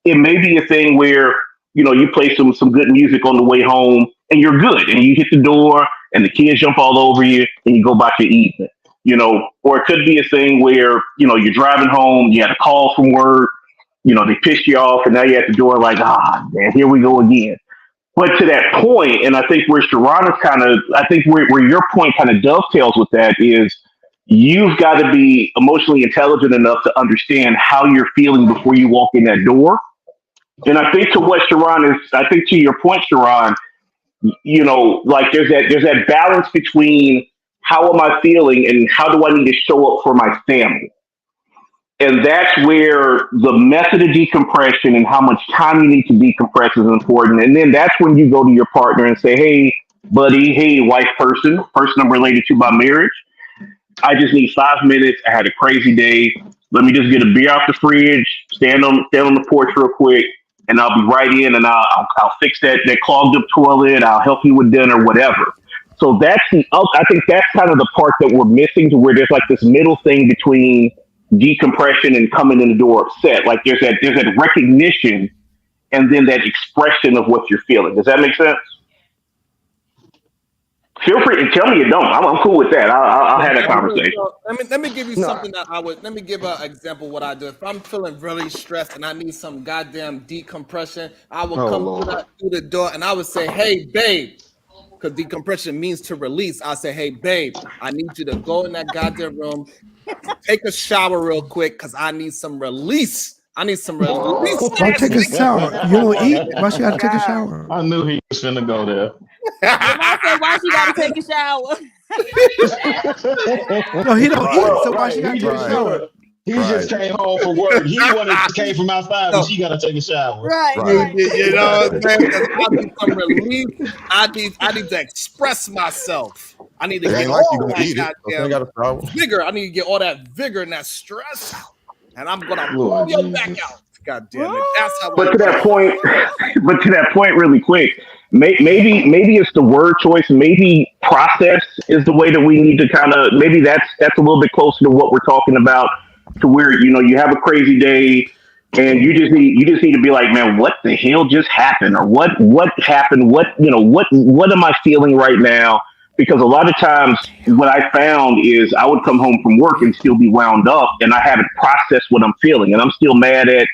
it may be a thing where you play some good music on the way home and you're good, and you hit the door and the kids jump all over you and you go about your evening. Or it could be a thing where you're driving home, you had a call from work, they pissed you off, and now you're at the door like, man, here we go again. But to that point, and I think where Sharon is I think where your point kind of dovetails with that is you've got to be emotionally intelligent enough to understand how you're feeling before you walk in that door. And I think to your point, Sharon, like there's that balance between how am I feeling and how do I need to show up for my family. And that's where the method of decompression and how much time you need to decompress is important. And then that's when you go to your partner and say, hey, buddy, hey, wife person I'm related to by marriage. I just need 5 minutes. I had a crazy day. Let me just get a beer out the fridge, stand on the porch real quick, and I'll be right in, and I'll fix that clogged up toilet. I'll help you with dinner, whatever. So I think that's kind of the part that we're missing, to where there's like this middle thing between decompression and coming in the door upset. Like there's that recognition and then that expression of what you're feeling. Does that make sense? Feel free and tell me you don't. I'm cool with that. I'll have that conversation. Let me give you something that let me give an example of what I do. If I'm feeling really stressed and I need some goddamn decompression, I will come through the door and I would say, hey, babe, because decompression means to release. I'll say, hey, babe, I need you to go in that goddamn room, take a shower real quick, because I need some release. I need some release. Why take a shower? You don't eat? Why should I take a shower? I knew he was finna go there. I said, why she got to take a shower? No, he don't eat, so why she got to take a shower? He just came home from work. He came from outside, but she got to take a shower. Right. You know what I'm saying? I need some relief. I need to express myself. I need to get all that goddamn vigor. I need to get all that vigor and that stress out. And I'm gonna pull your back out. God damn it. That's how. But to that point, really quick, maybe it's the word choice. Maybe process is the way that we need to kind of. Maybe that's a little bit closer to what we're talking about. To where you have a crazy day, and you just need to be like, man, what the hell just happened, or what happened? What am I feeling right now? Because a lot of times what I found is I would come home from work and still be wound up, and I haven't processed what I'm feeling, and I'm still mad at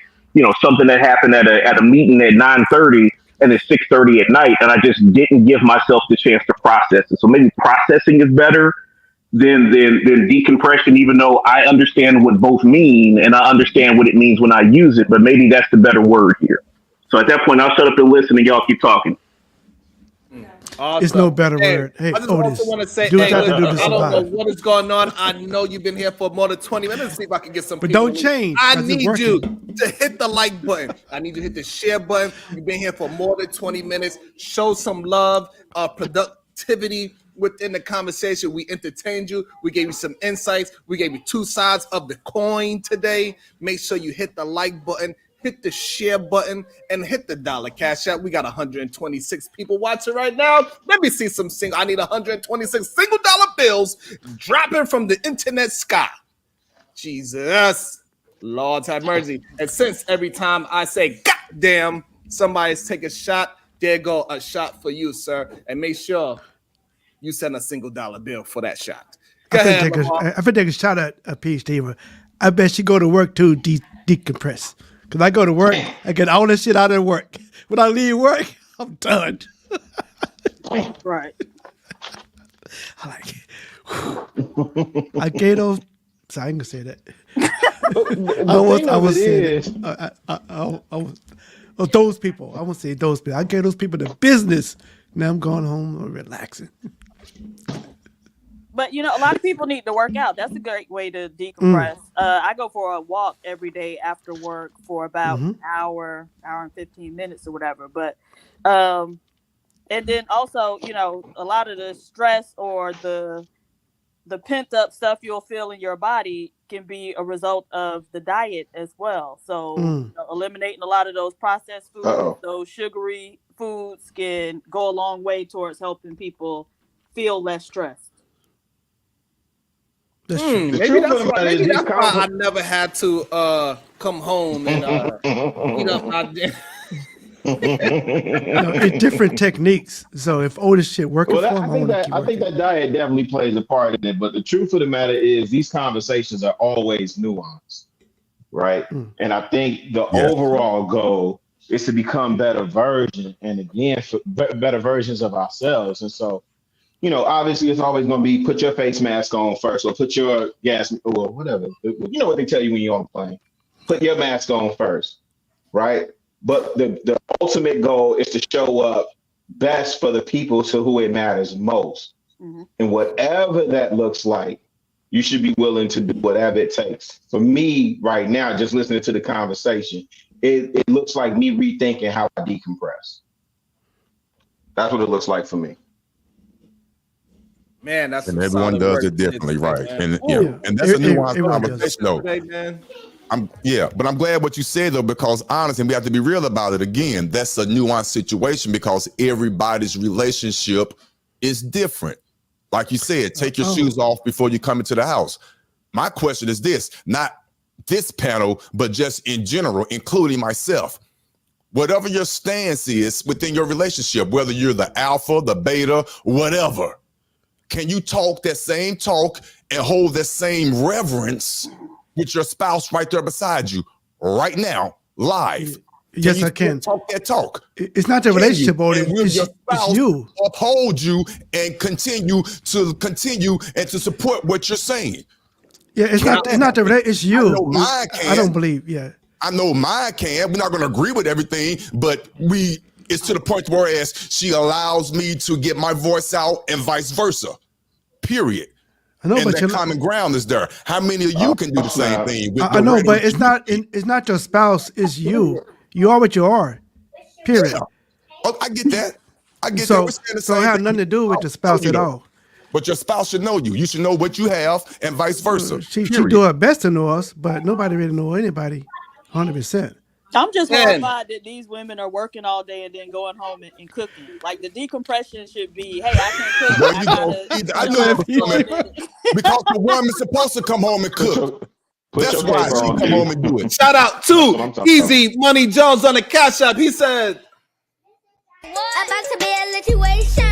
something that happened at a meeting at 9:30 and it's 6:30 at night, and I just didn't give myself the chance to process it. So maybe processing is better than decompression, even though I understand what both mean and I understand what it means when I use it, but maybe that's the better word here. So at that point, I'll shut up and listen, and y'all keep talking. Awesome. It's no better word. Hey, I just Otis, also want to say, do what you have to do to I don't survive. know what is going on. I know you've been here for more than 20 minutes. Let's see if I can get some But people. don't change. I 'cause it's need you working. to hit the like button. I need you to hit the share button. You've been here for more than 20 minutes. Show some love, productivity within the conversation. We entertained you. We gave you some insights. We gave you two sides of the coin today. Make sure you hit the like button, hit the share button, and hit the dollar cash app. We got 126 people watching right now. Let me see some I need 126 single dollar bills dropping from the internet sky. Jesus, Lord have mercy. And since every time I say goddamn, somebody's take a shot, there go a shot for you, sir. And make sure you send a single dollar bill for that shot. Go ahead, Lamar. I take a shot at a PhD. I bet she go to work to decompress. Because I go to work, I get all this shit out of work. When I leave work, I'm done. Right. I like it. I gave those. So I ain't gonna say that. I was saying that. Those people. I won't say those people. I gave those people the business. Now I'm going home relaxing. But a lot of people need to work out. That's a great way to decompress. I go for a walk every day after work for about an hour and 15 minutes or whatever. But and then also, a lot of the stress or the pent up stuff you'll feel in your body can be a result of the diet as well. So eliminating a lot of those processed foods, those sugary foods can go a long way towards helping people feel less stressed. That's true. Maybe that's why I never had to come home and eat up my dinner. It's different techniques. So if Otis shit working for him, I think that diet definitely plays a part in it. But the truth of the matter is, these conversations are always nuanced, right? And I think the overall goal is to become better versions, and again, better versions of ourselves. And so, obviously, it's always going to be put your face mask on first, or put your gas or whatever. You know what they tell you when you're on a plane? Put your mask on first, right? But the ultimate goal is to show up best for the people to who it matters most. And whatever that looks like, you should be willing to do whatever it takes. For me right now, just listening to the conversation, it looks like me rethinking how I decompress. That's what it looks like for me. Man, that's and everyone does it differently, right? And and that's a nuanced conversation, though. But I'm glad what you said though, because honestly, we have to be real about it again. That's a nuanced situation because everybody's relationship is different. Like you said, take your shoes off before you come into the house. My question is this, not this panel, but just in general, including myself. Whatever your stance is within your relationship, whether you're the alpha, the beta, whatever, can you talk that same talk and hold that same reverence with your spouse right there beside you right now, live? Yes, I can. Talk that talk. It's not the relationship, it's you. Uphold you and continue and to support what you're saying. Yeah, it's not the relationship, it's you. I know mine can. I don't believe, I know mine can. We're not going to agree with everything, but it's to the point whereas she allows me to get my voice out and vice versa, period. I know, and that common ground is there. How many of you can do the same thing? I know, but it's not your spouse, it's you. You are what you are, period. Yeah. Oh, I get that. So it has nothing to do with the spouse at all. But your spouse should know you. You should know what you have and vice versa. She do her best to know us, but nobody really know anybody 100%. I'm just horrified that these women are working all day and then going home and cooking. Like the decompression should be, hey, I can't cook. I know because the woman's supposed to come home and cook. That's why she come home and do it. Shout out to Easy Money Jones on the Cash App. He said, about to be a situation.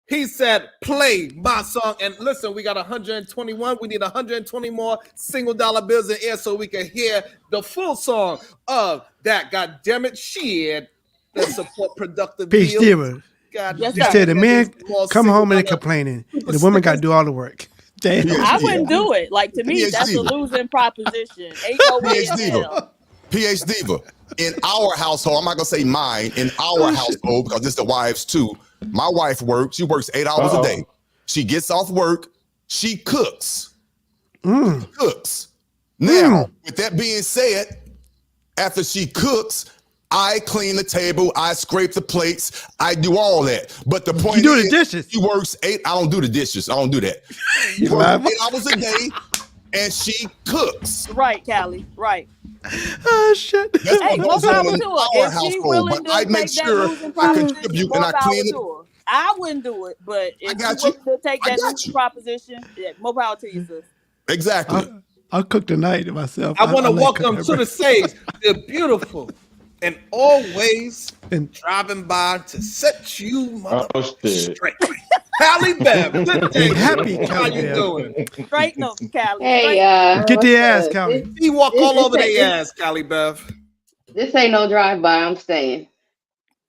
He said, play my song. And listen, we got 121. We need 120 more single dollar bills in air so we can hear the full song of that goddammit shit that support productive Peace, deals. You said the man come home and complaining. And the woman got to do all the work. Damn. I wouldn't do it. Like, to me, that's a losing proposition. Ain't no way in hell. PH Diva. In our household, I'm not going to say mine, in our household, because it's the wives too. My wife works. She works 8 hours a day. She gets off work. She cooks. She cooks. Now, with that being said, after she cooks, I clean the table. I scrape the plates. I do all that. But the point you do the dishes. She works 8. I don't do the dishes. I don't do that. She works 8 hours a day, and she cooks. Right, Callie. Right. Oh shit! Hey, more power to her. If she willing to take that losing proposition, more power to her. I wouldn't do it, but if you willing to take that losing proposition, more power to you, sis. Exactly. I'll cook tonight myself. I want to welcome to the stage the beautiful and always driving by to set you straight. Callie Bev, good day. Happy Callie. How you doing? Straight no, Callie. Hey, get the ass, Callie. He walk all over their ass, Callie Bev. This ain't no drive-by, I'm saying.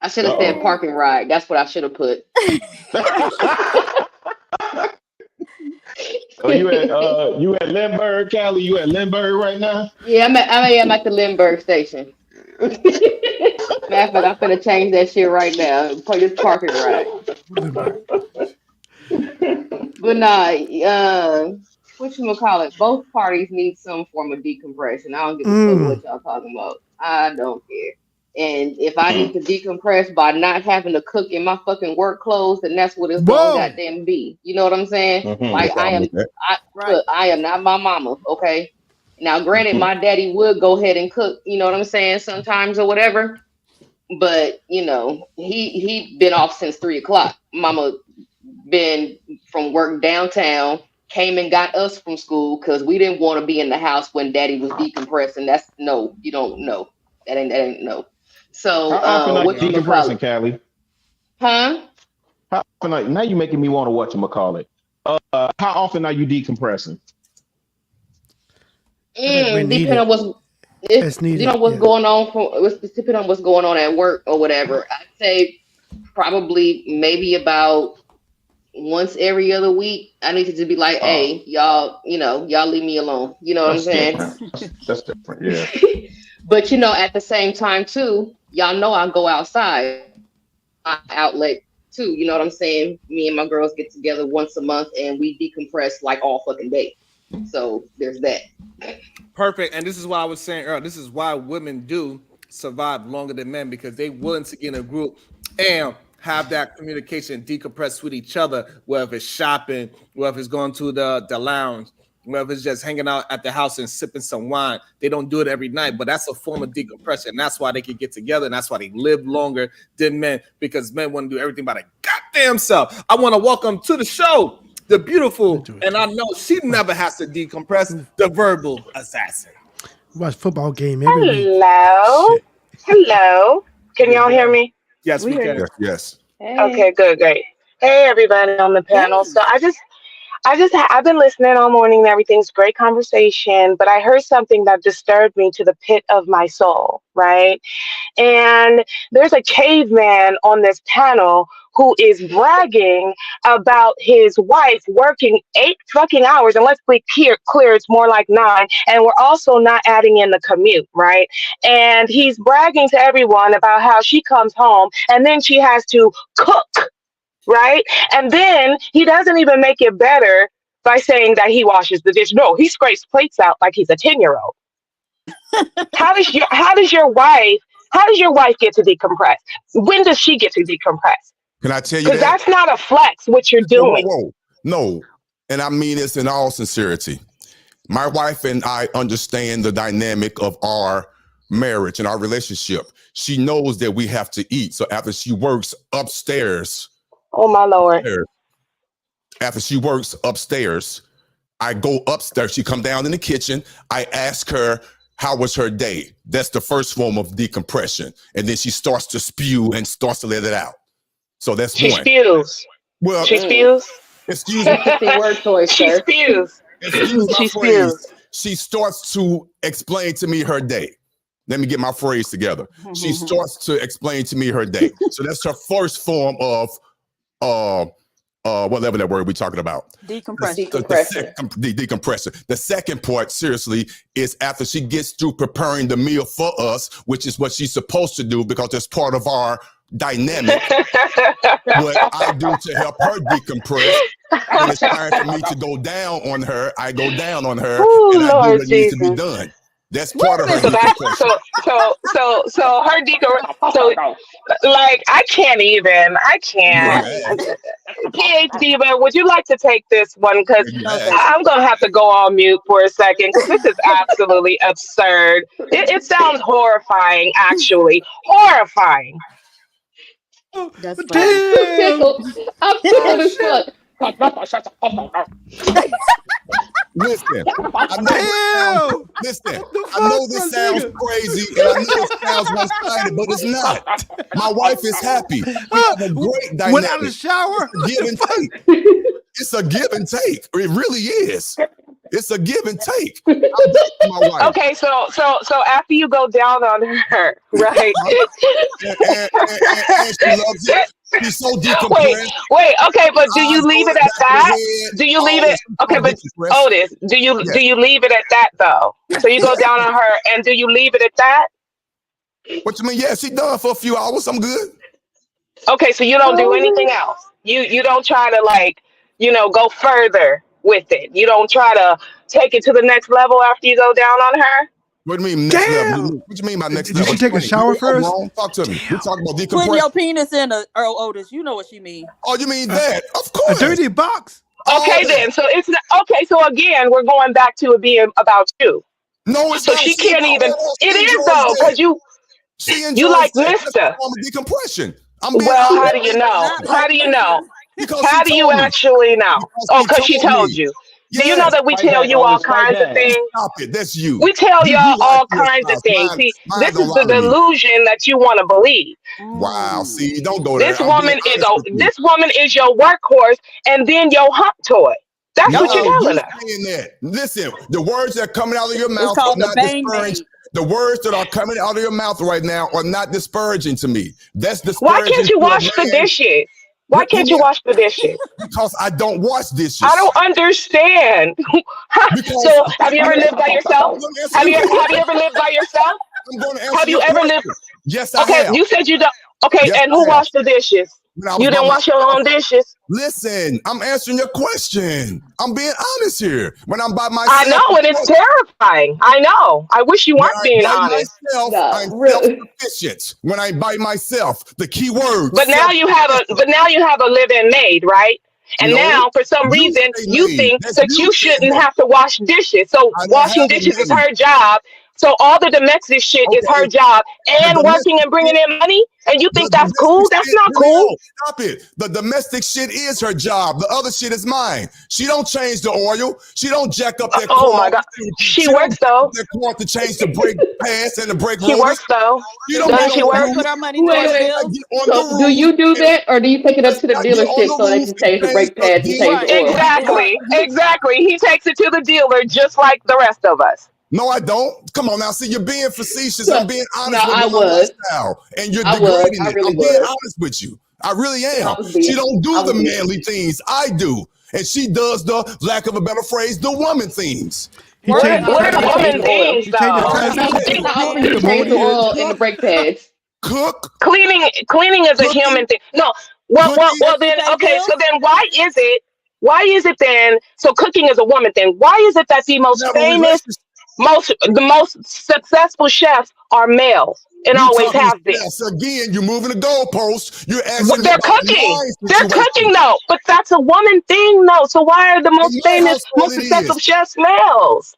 I should have said parking ride. That's what I should have put. Oh, you at Lindbergh, Callie? You at Lindbergh right now? Yeah, I am at the Lindbergh station. Matter of fact, I'm gonna change that shit right now. Put this parking ride. But nah, what you gonna call it? Both parties need some form of decompression. I don't give a fuck what y'all talking about. I don't care. And if I need to decompress by not having to cook in my fucking work clothes, then that's what it's gonna goddamn be. You know what I'm saying? Like I am not my mama, okay? Now, granted, my daddy would go ahead and cook, you know what I'm saying, sometimes or whatever. But you know, he been off since 3 o'clock. Mama been from work downtown, came and got us from school because we didn't want to be in the house when daddy was decompressing. That's no, you don't know. That ain't no. So How often are what you you call decompressing, it? Callie? Huh? How often now you making me want to watch him call it. How often are you decompressing? Depending on what's going on depending on what's going on at work or whatever. I'd say probably maybe about once every other week. I need to just be like, hey, y'all, y'all leave me alone. You know what I'm saying? That's different, yeah. But at the same time too, y'all know I go outside, my outlet too. You know what I'm saying? Me and my girls get together once a month and we decompress like all fucking day. So there's that. Perfect. And this is why I was saying earlier, this is why women do survive longer than men, because they willing to get in a group and have that communication, decompress with each other, whether it's shopping, whether it's going to the lounge, whether it's just hanging out at the house and sipping some wine. They don't do it every night, but that's a form of decompression. That's why they can get together, and that's why they live longer than men, because men want to do everything by their goddamn self. I want to welcome to the show the beautiful, and I know she never has to decompress, the verbal assassin. Watch football game every week. Hello. Can y'all hear me? Yes, we can. Yes. Hey. Okay, good, great. Hey, everybody on the panel. So I've been listening all morning and everything's great conversation, but I heard something that disturbed me to the pit of my soul, right? And there's a caveman on this panel who is bragging about his wife working 8 fucking hours. And let's be clear, it's more like 9. And we're also not adding in the commute, right? And he's bragging to everyone about how she comes home and then she has to cook, right? And then he doesn't even make it better by saying that he washes the dish. No, he scrapes plates out like he's a 10-year-old. How does your wife get to decompress? When does she get to decompress? Can I tell you Because that's not a flex, what you're doing. Whoa. No, and I mean this in all sincerity. My wife and I understand the dynamic of our marriage and our relationship. She knows that we have to eat. So after she works upstairs, oh my Lord. After she works upstairs, I go upstairs. She come down in the kitchen. I ask her, how was her day? That's the first form of decompression. And then she starts to spew and starts to let it out. So that's she one. Spews. Well, she spews. Excuse me. Word choice, she sir. spews. Excuse my she phrase. spews. She starts to explain to me her day. Let me get my phrase together. She starts to explain to me her day. So that's her first form of whatever that word we're talking about. Decompression. The decompression. The second part, seriously, is after she gets through preparing the meal for us, which is what she's supposed to do because it's part of our dynamic. What I do to help her decompress. When it's time for me to go down on her, I go down on her. Ooh, and I Lord do what Jesus. needs to be done. That's part of her So decompression. so her decompression. So like I can't. PhD, but would you like to take this one? Because I'm gonna have to go on mute for a second because this is absolutely absurd. It sounds horrifying, actually horrifying. That's I'm tickled. I'm tickled as fuck. Listen, I know this sounds crazy and I know it sounds one-sided, but it's not. My wife is happy. We have a great dynamic. Without a shower? It's a give and take. It's a give and take. It really is. It's a give and take. I'm dating my wife. Okay, so after you go down on her, right? And she loves it. She's so decompressed. Wait. Okay, but do you Eyes leave going it at back in the that? head. Do you leave Oh, it? she's Okay, so but decompressed. Otis, do you Yeah. leave it at that though? So you go down on her, and do you leave it at that? What you mean? Yeah, she done for a few hours. I'm good. Okay, so you don't do anything else. You don't try to like, go further with it. You don't try to take it to the next level after you go down on her. What do you mean next Damn. level? What you mean by next Did level? she take a shower first? Wrong. Talk to me. We talking about Putting decompression. your penis in a Otis. You know what she mean. Oh, you mean that? Of A course. dirty box. Okay, then. So it's not, okay. So again, we're going back to it being about you. No, it's So not. she can't even. She It is enjoys though, that. because She you enjoys like that. That's a Mister. form of decompression. I'm being Well, how honest. do you know? Not How like do you Mister. know? Because How she do you told me. actually know? Oh, because she told me. you. Do you know Yes. that we Fight tell back, you all Otis. Fight kinds of back. things? Stop it. That's you. We tell You y'all lie all to your kinds of spouse. things. See, Mine this don't is lie the to me. delusion that you want to believe. Wow. Mm. See, don't go there. This I'm being woman is honest with you. this woman is your workhorse, and then your hump toy. That's what you're No, telling you us. saying that. Listen, the words that are coming out of your It's mouth are called the not bang disparaging. maid. The words that are coming out of your mouth right now are not disparaging to me. That's Why disparaging can't you to a wash the man. dishes? Why can't you wash the dishes? Because I don't wash dishes. I don't understand. Because So, have you ever lived by yourself? I'm going to answer Have your you question. ever lived by yourself? I'm going to Have answer you your ever question. lived? Yes, I Okay, have. you said you don't. Okay, Yes, and I who have. washed the dishes? When I was You by didn't wash your myself. own dishes. Listen, I'm answering your question. I'm being honest here. When I'm by myself, I know, and it's terrifying. I know. I wish you when weren't I'm being by honest. myself, No, I'm really. self-sufficient. When I'm by myself, the key word, But now you have a live-in maid, right? And no, now, for some you reason, say you maid. think That's that you you saying shouldn't that. have to wash dishes. So I don't washing have a dishes is maid. her job. So all the domestic shit is her Okay, job, the and working domestic and bringing shit, in money. And you the think that's domestic cool? That's shit, not hear me cool. out. Stop it. The domestic shit is her job. The other shit is mine. She don't change the oil. She don't jack up that Oh my car. God, she She don't works jack up though. that car to change the brake pads and the brake She rotors. works though. She Does don't she be Doesn't on she the does she work? put roof her money Wait, towards unless wait. I bills? get on the So do roof you do and that, or do you take it up unless to the I get on dealership the so they roof can and change the change brake the pads and change the Right. oil? Exactly. He takes it to the dealer just like the rest of us. No, I don't. Come on now. See, you're being facetious. So, I'm being no, honest with I my was. lifestyle, and you're I was. degrading I it. really I'm being was. honest with you. I really I am. was She being. don't I do was the being. manly things I do, and she does the, lack of a better phrase, the woman things. He Working changed the What and are title changing to woman the the. oil. things He changed the though? That's title it. She's not to offering you to change the commodious. oil and the brake pads. Cook, Cleaning is a human cooking, thing. No. Well, well, cooking. well. Does she Then pay okay. So bills? then, Why is it then? So cooking is a woman thing. Why is it that the We most have a famous, relationship. the most successful chefs are males and You always talking to have been? chefs again? You're moving the goalposts. You're asking me They're about cooking. my They're situation. cooking though, but that's a woman thing though. So why are the In most my famous, household, most it successful is. chefs males?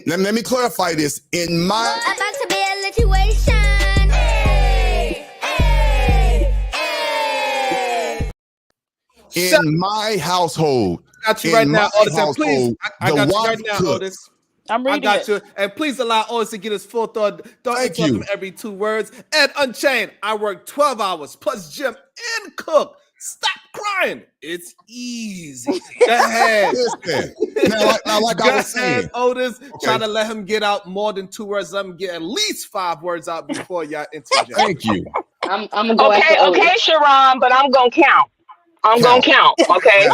Let me clarify this. In my About to be a situation. Hey, hey, hey. in my household, I got you in right my now, Otis. And please, household, I the got you wife right now, cooks. Otis. I'm I reading got it. you. And please allow Otis to get his full thought. Don't Thank interrupt you. him every 2 words. And Unchained, I work 12 hours plus gym and cook. Stop crying. It's easy. Go ahead. Listen, now, like Go I was ahead, saying, Otis. Try okay. to let him get out more than 2 words. Let him get at least 5 words out before y'all interject. Thank you. I'm gonna go after Otis. Okay, Sharon, but I'm gonna count. I'm gonna Count. count. Okay.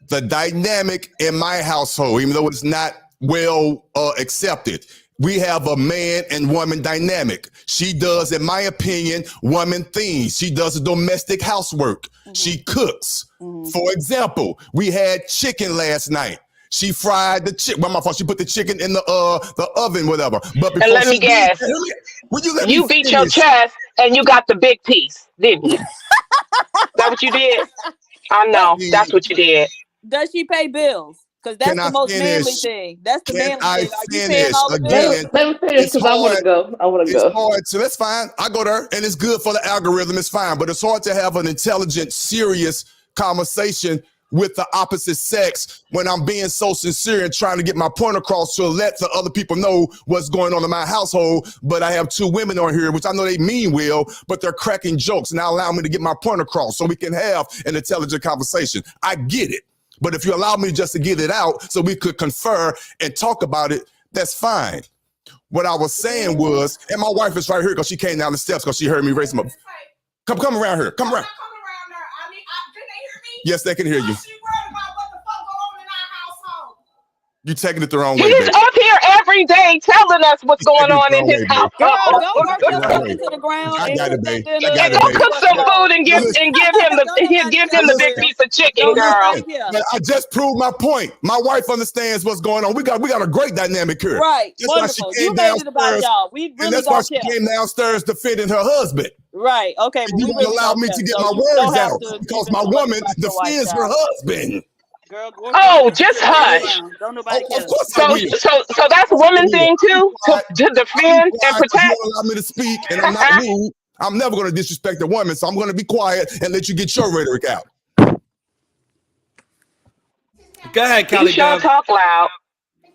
The dynamic in my household, even though it's not well accepted, we have a man and woman dynamic. She does, in my opinion, woman things. She does the domestic housework. Mm-hmm. She cooks. Mm-hmm. For example, we had chicken last night. She fried the chicken. Well, my fault. She put the chicken in the oven, whatever. But before And let me she guess, did, will you let me you beat your finish? chest and you got the big piece, didn't you? That what you did? I know. That's what you did. Does she pay bills? Because that's Can I the most manly finish? thing. That's the Can manly I thing. Are you paying finish all the bills? again? Let me finish It's because I want to hard. go. I want to It's go. hard. So that's fine. I go there, and it's good for the algorithm. It's fine, but it's hard to have an intelligent, serious conversation with the opposite sex when I'm being so sincere and trying to get my point across to let the other people know what's going on in my household. But I have 2 women on here, which I know they mean well, but they're cracking jokes and now allow me to get my point across so we can have an intelligent conversation. I get it. But if you allow me just to get it out so we could confer and talk about it, that's fine. What I was saying was, and my wife is right here because she came down the steps because she heard me raise my. Come around here. Come around. Yes, they can hear you. You taking it the wrong way, He's baby. up here every day telling us what's going on in his house. Girl, go work yourself into the ground I and got cook it, that babe. dinner. I got it, Go babe. cook some food and give him the big piece of chicken, girl. But I just proved my point. My wife understands what's going on. We got a great dynamic here. Right, That's why wonderful. she You came made it about downstairs, y'all. We and really that's why don't she care. came downstairs defending her husband. Right, okay, but You we don't really allow don't me care. to get So my you don't words have out to because keep my it woman about your wife, defends her child. husband. Girl, work Oh, yourself just into the hush. ground. Don't nobody care. Of course I will. So that's a woman thing too, to defend and You protect. don't allow me to speak, and I'm not rude. I'm never going to disrespect a woman, so I'm going to be quiet and let you get your rhetoric out. Go ahead, You Callie sure Bev. talk loud.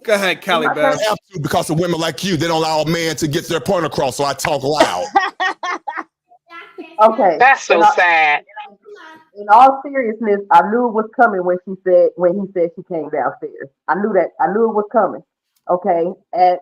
Go ahead, Callie Bev. I have to because of women like you. They don't allow a man to get their point across, so I talk loud. Okay. That's so sad. In all seriousness, I knew it was coming when he said she came downstairs. I knew that. I knew it was coming. Okay. As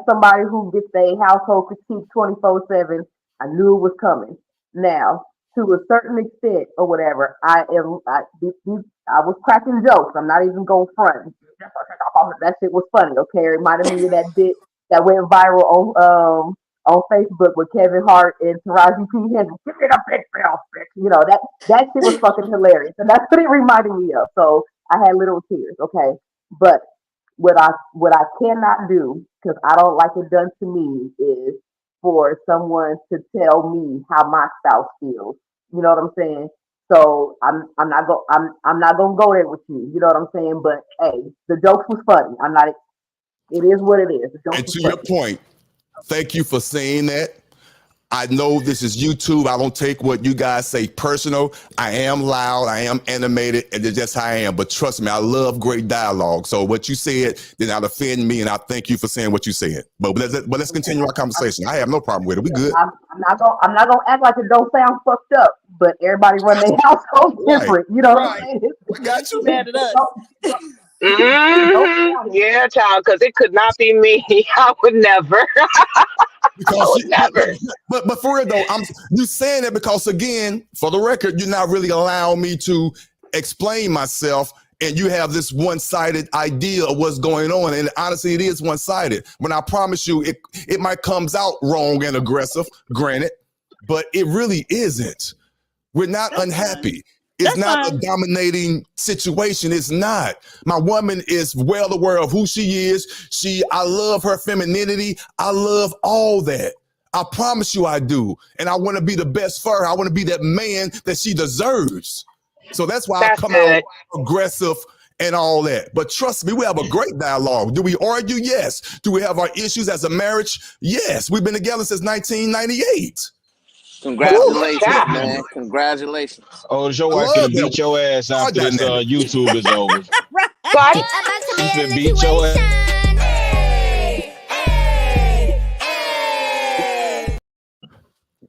somebody who gets a household critique 24/7, I knew it was coming. Now, to a certain extent or whatever, I was cracking jokes. I'm not even going front. That shit was funny. Okay, it reminded me of that bit that went viral on Facebook with Kevin Hart and Taraji P. Henry. Give me the big bill, bitch. You know, that shit was fucking hilarious. And that's what it reminded me of. So I had little tears, okay? But what I cannot do, because I don't like it done to me, is for someone to tell me how my spouse feels. You know what I'm saying? So I'm not gonna go there with you. You know what I'm saying? But hey, the jokes was funny. I'm not. It is what it is. The jokes And was to funny. your point, thank you for saying that. I know this is YouTube. I don't take what you guys say personal. I am loud. I am animated, and it's just how I am. But trust me, I love great dialogue. So what you said did not offend me, and I thank you for saying what you said. But let's continue our conversation. I have no problem with it. We good. I'm not gonna act like it don't sound fucked up, but everybody run their household different. You know what I'm saying? I got you. Mad at us. Yeah, child, because it could not be me. I would never. Because but for real though, you saying that because again, for the record, you're not really allowing me to explain myself, and you have this one-sided idea of what's going on. And honestly, it is one-sided. When I promise you, it might comes out wrong and aggressive, granted, but it really isn't. We're not unhappy. It's not a dominating situation. It's not. My woman is well aware of who she is. I love her femininity. I love all that. I promise you I do. And I want to be the best for her. I want to be that man that she deserves. So that's why I come out aggressive and all that. But trust me, we have a great dialogue. Do we argue? Yes. Do we have our issues as a marriage? Yes. We've been together since 1998. Congratulations, man. Congratulations. Oh, your wife gonna beat your ass after this YouTube is over. She's gonna beat your ass.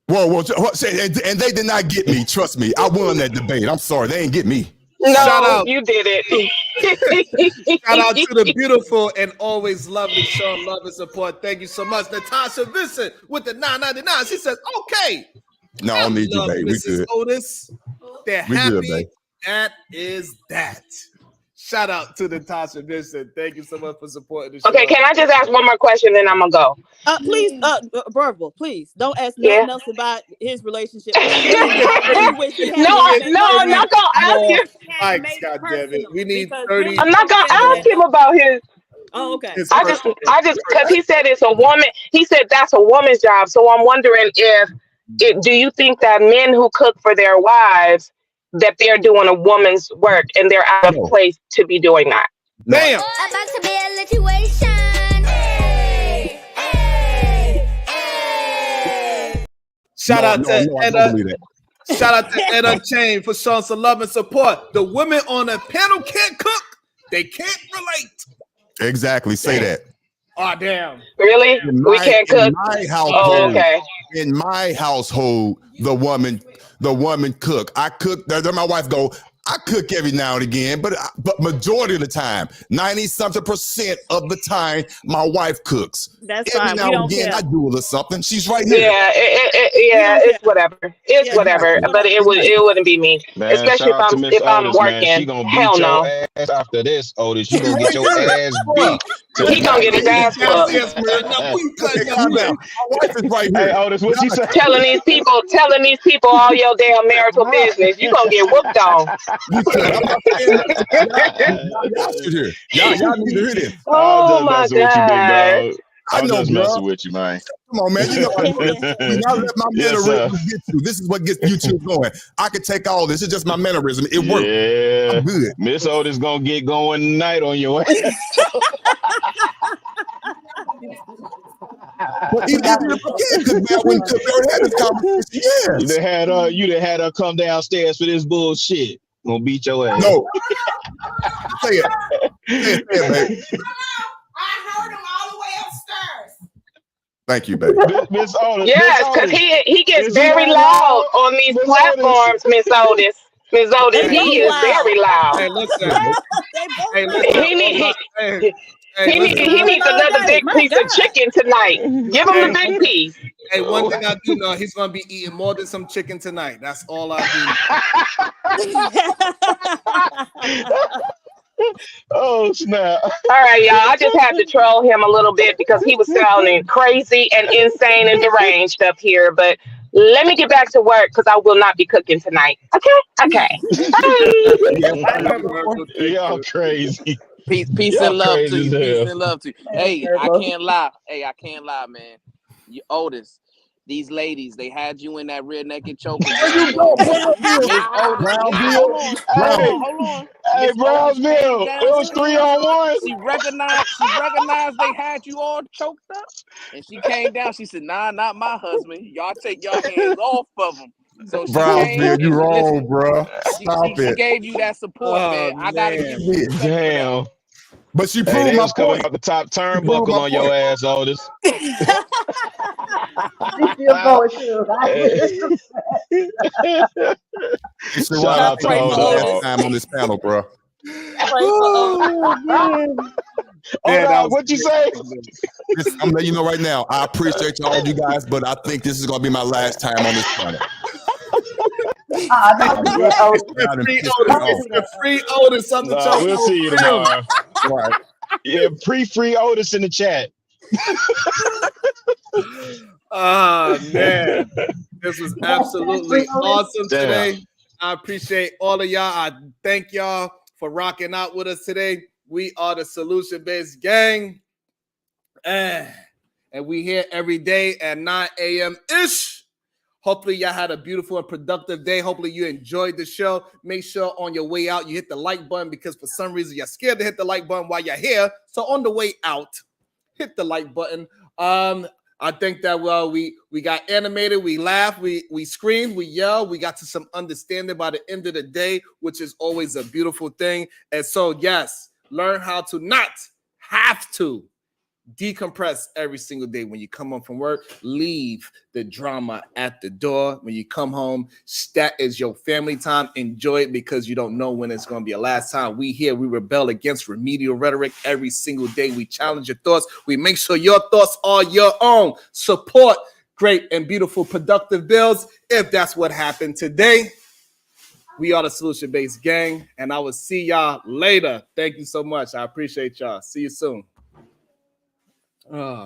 Whoa, and they did not get me. Trust me. I won that debate. I'm sorry. They ain't get me. No, Shout out. you did it. Shout out to the beautiful and always lovely Sean Love and support. Thank you so much. Natasha Vincent with the $9.99. She says, okay. No, I don't need you, babe. We Mrs. good. Otis. They're We happy. good, babe. That is that. Shout out to Natasha Vincent. Thank you so much for supporting the show. Okay, can I just ask one more question, then I'm gonna go? Please, Verbal, please don't ask nothing else about his relationship. I'm not gonna ask you. Mike, God damn it. We need 30. I'm not gonna ask him about his. Oh, okay. I just because he said it's a woman. He said that's a woman's job. So I'm wondering do you think that men who cook for their wives, that they're doing a woman's work and they're out of place to be doing that? Bam. About to be a situation. Shout out to Ed Unchained for showing some love and support. The women on the panel can't cook. They can't relate. Exactly. Say that. Oh, damn. Really? We can't cook. In my household, oh, okay. In my household, the woman cook. I cook. Then my wife go, I cook every now and again, but majority of the time, 90-something% of the time, my wife cooks. That's Every fine. now We and don't again, care. I do a little something. She's right here. Yeah, We don't it's care. whatever. It's Yeah, whatever. what But I it wouldn't be me, Man, especially shout out to Miss if I'm Otis, man. She working. gonna Hell beat your no. ass after this, Otis. You gonna Right get your here. ass beat He gonna tonight. get his ass whooped. Downstairs, man. Now, who you Okay, cutting up calm with? down. My wife is right Hey, here. Otis, what you say? telling these people all your damn marital business. You gonna get whooped on. Listen, I'm not saying y'all should hear. Y'all need to hear this. I'm Oh just my messing with you, big god. dog. I I'm know, just bro. messing with you, man. Come on, man. You know I do this. Do not let my Yes, sir. mannerisms get you. This is what gets YouTube going. I can take all this. It's just my mannerism. It works. Yeah. I'm good. Miss Otis gonna get going tonight on your ass. But even if I can't cook, man, I wouldn't cook. We already had this conversation. You Yes. done had her come downstairs for this bullshit. Gonna beat your ass. No. Say it. Say it, baby. I heard him all the way upstairs. Thank you, baby. Miss Otis. Yes, because he gets Is he very that loud loud? on these Miss platforms, Miss Otis. Miss Otis, They he both is loud. very loud. Hey, listen. They both Hey, loud. listen. He need Hey, listen. he Doing it needs all another day. big My piece of God. chicken tonight. Give him the Hey, big piece. hey, one thing I do know, he's gonna be eating more than some chicken tonight. That's all I Oh snap. All right, y'all. I just had to troll him a little bit because he was sounding crazy and insane and deranged up here. But let me get back to work because I will not be cooking tonight. Okay. Bye. do. Y'all crazy. Peace Y'all and love to crazy you. as Peace hell. and love to you. Hey, I can't lie. Hey, I can't lie, man. You Otis, these ladies, they had you in that rear naked choke again, bro. Miss Otis, listen, hold on. Hey, Miss Otis came Brownsville. It was downstairs. 3-on-1. She recognized they had you all choked up. And she came down. She said, nah, not my husband. Y'all take your hands off of him. So she came Brownsville, you and she wrong, listened. bro. Stop She it. gave you that support, man. I gotta give you respect for that. Damn. But she Hey, proved they my was coming point. out the top She proved turnbuckle my on your point. ass, Otis. She still going to. Shout I out to think Pray this for is my last Otis. time on this panel, bro. Pray for Otis. Yeah, that Dog, was what you great. say? I'm letting you know right now. I appreciate all you guys, but I think this is gonna be my last time on this panel. It's the free Otis of the Nah, choke. we'll see you tomorrow. Right. Yeah, free Otis in the chat. Oh man, this was absolutely awesome Damn. today. I appreciate all of y'all. I thank y'all for rocking out with us today. We are the Solution Based Gang, and we here every day at 9 a.m. ish. Hopefully, y'all had a beautiful and productive day. Hopefully, you enjoyed the show. Make sure on your way out, you hit the like button because for some reason, you're scared to hit the like button while you're here. So on the way out, hit the like button. I think that we got animated, we laughed, we screamed, we yelled, we got to some understanding by the end of the day, which is always a beautiful thing. And so, yes, learn how to not have to decompress every single day. When you come home from work, leave the drama at the door. When you come home, that is your family time. Enjoy it because you don't know when it's going to be a last time. We rebel against remedial rhetoric every single day. We challenge your thoughts. We make sure your thoughts are your own. Support great and beautiful productive bills if that's what happened today. We are the Solution Based Gang, and I will see y'all later. Thank you so much. I appreciate y'all. See you soon. Oh,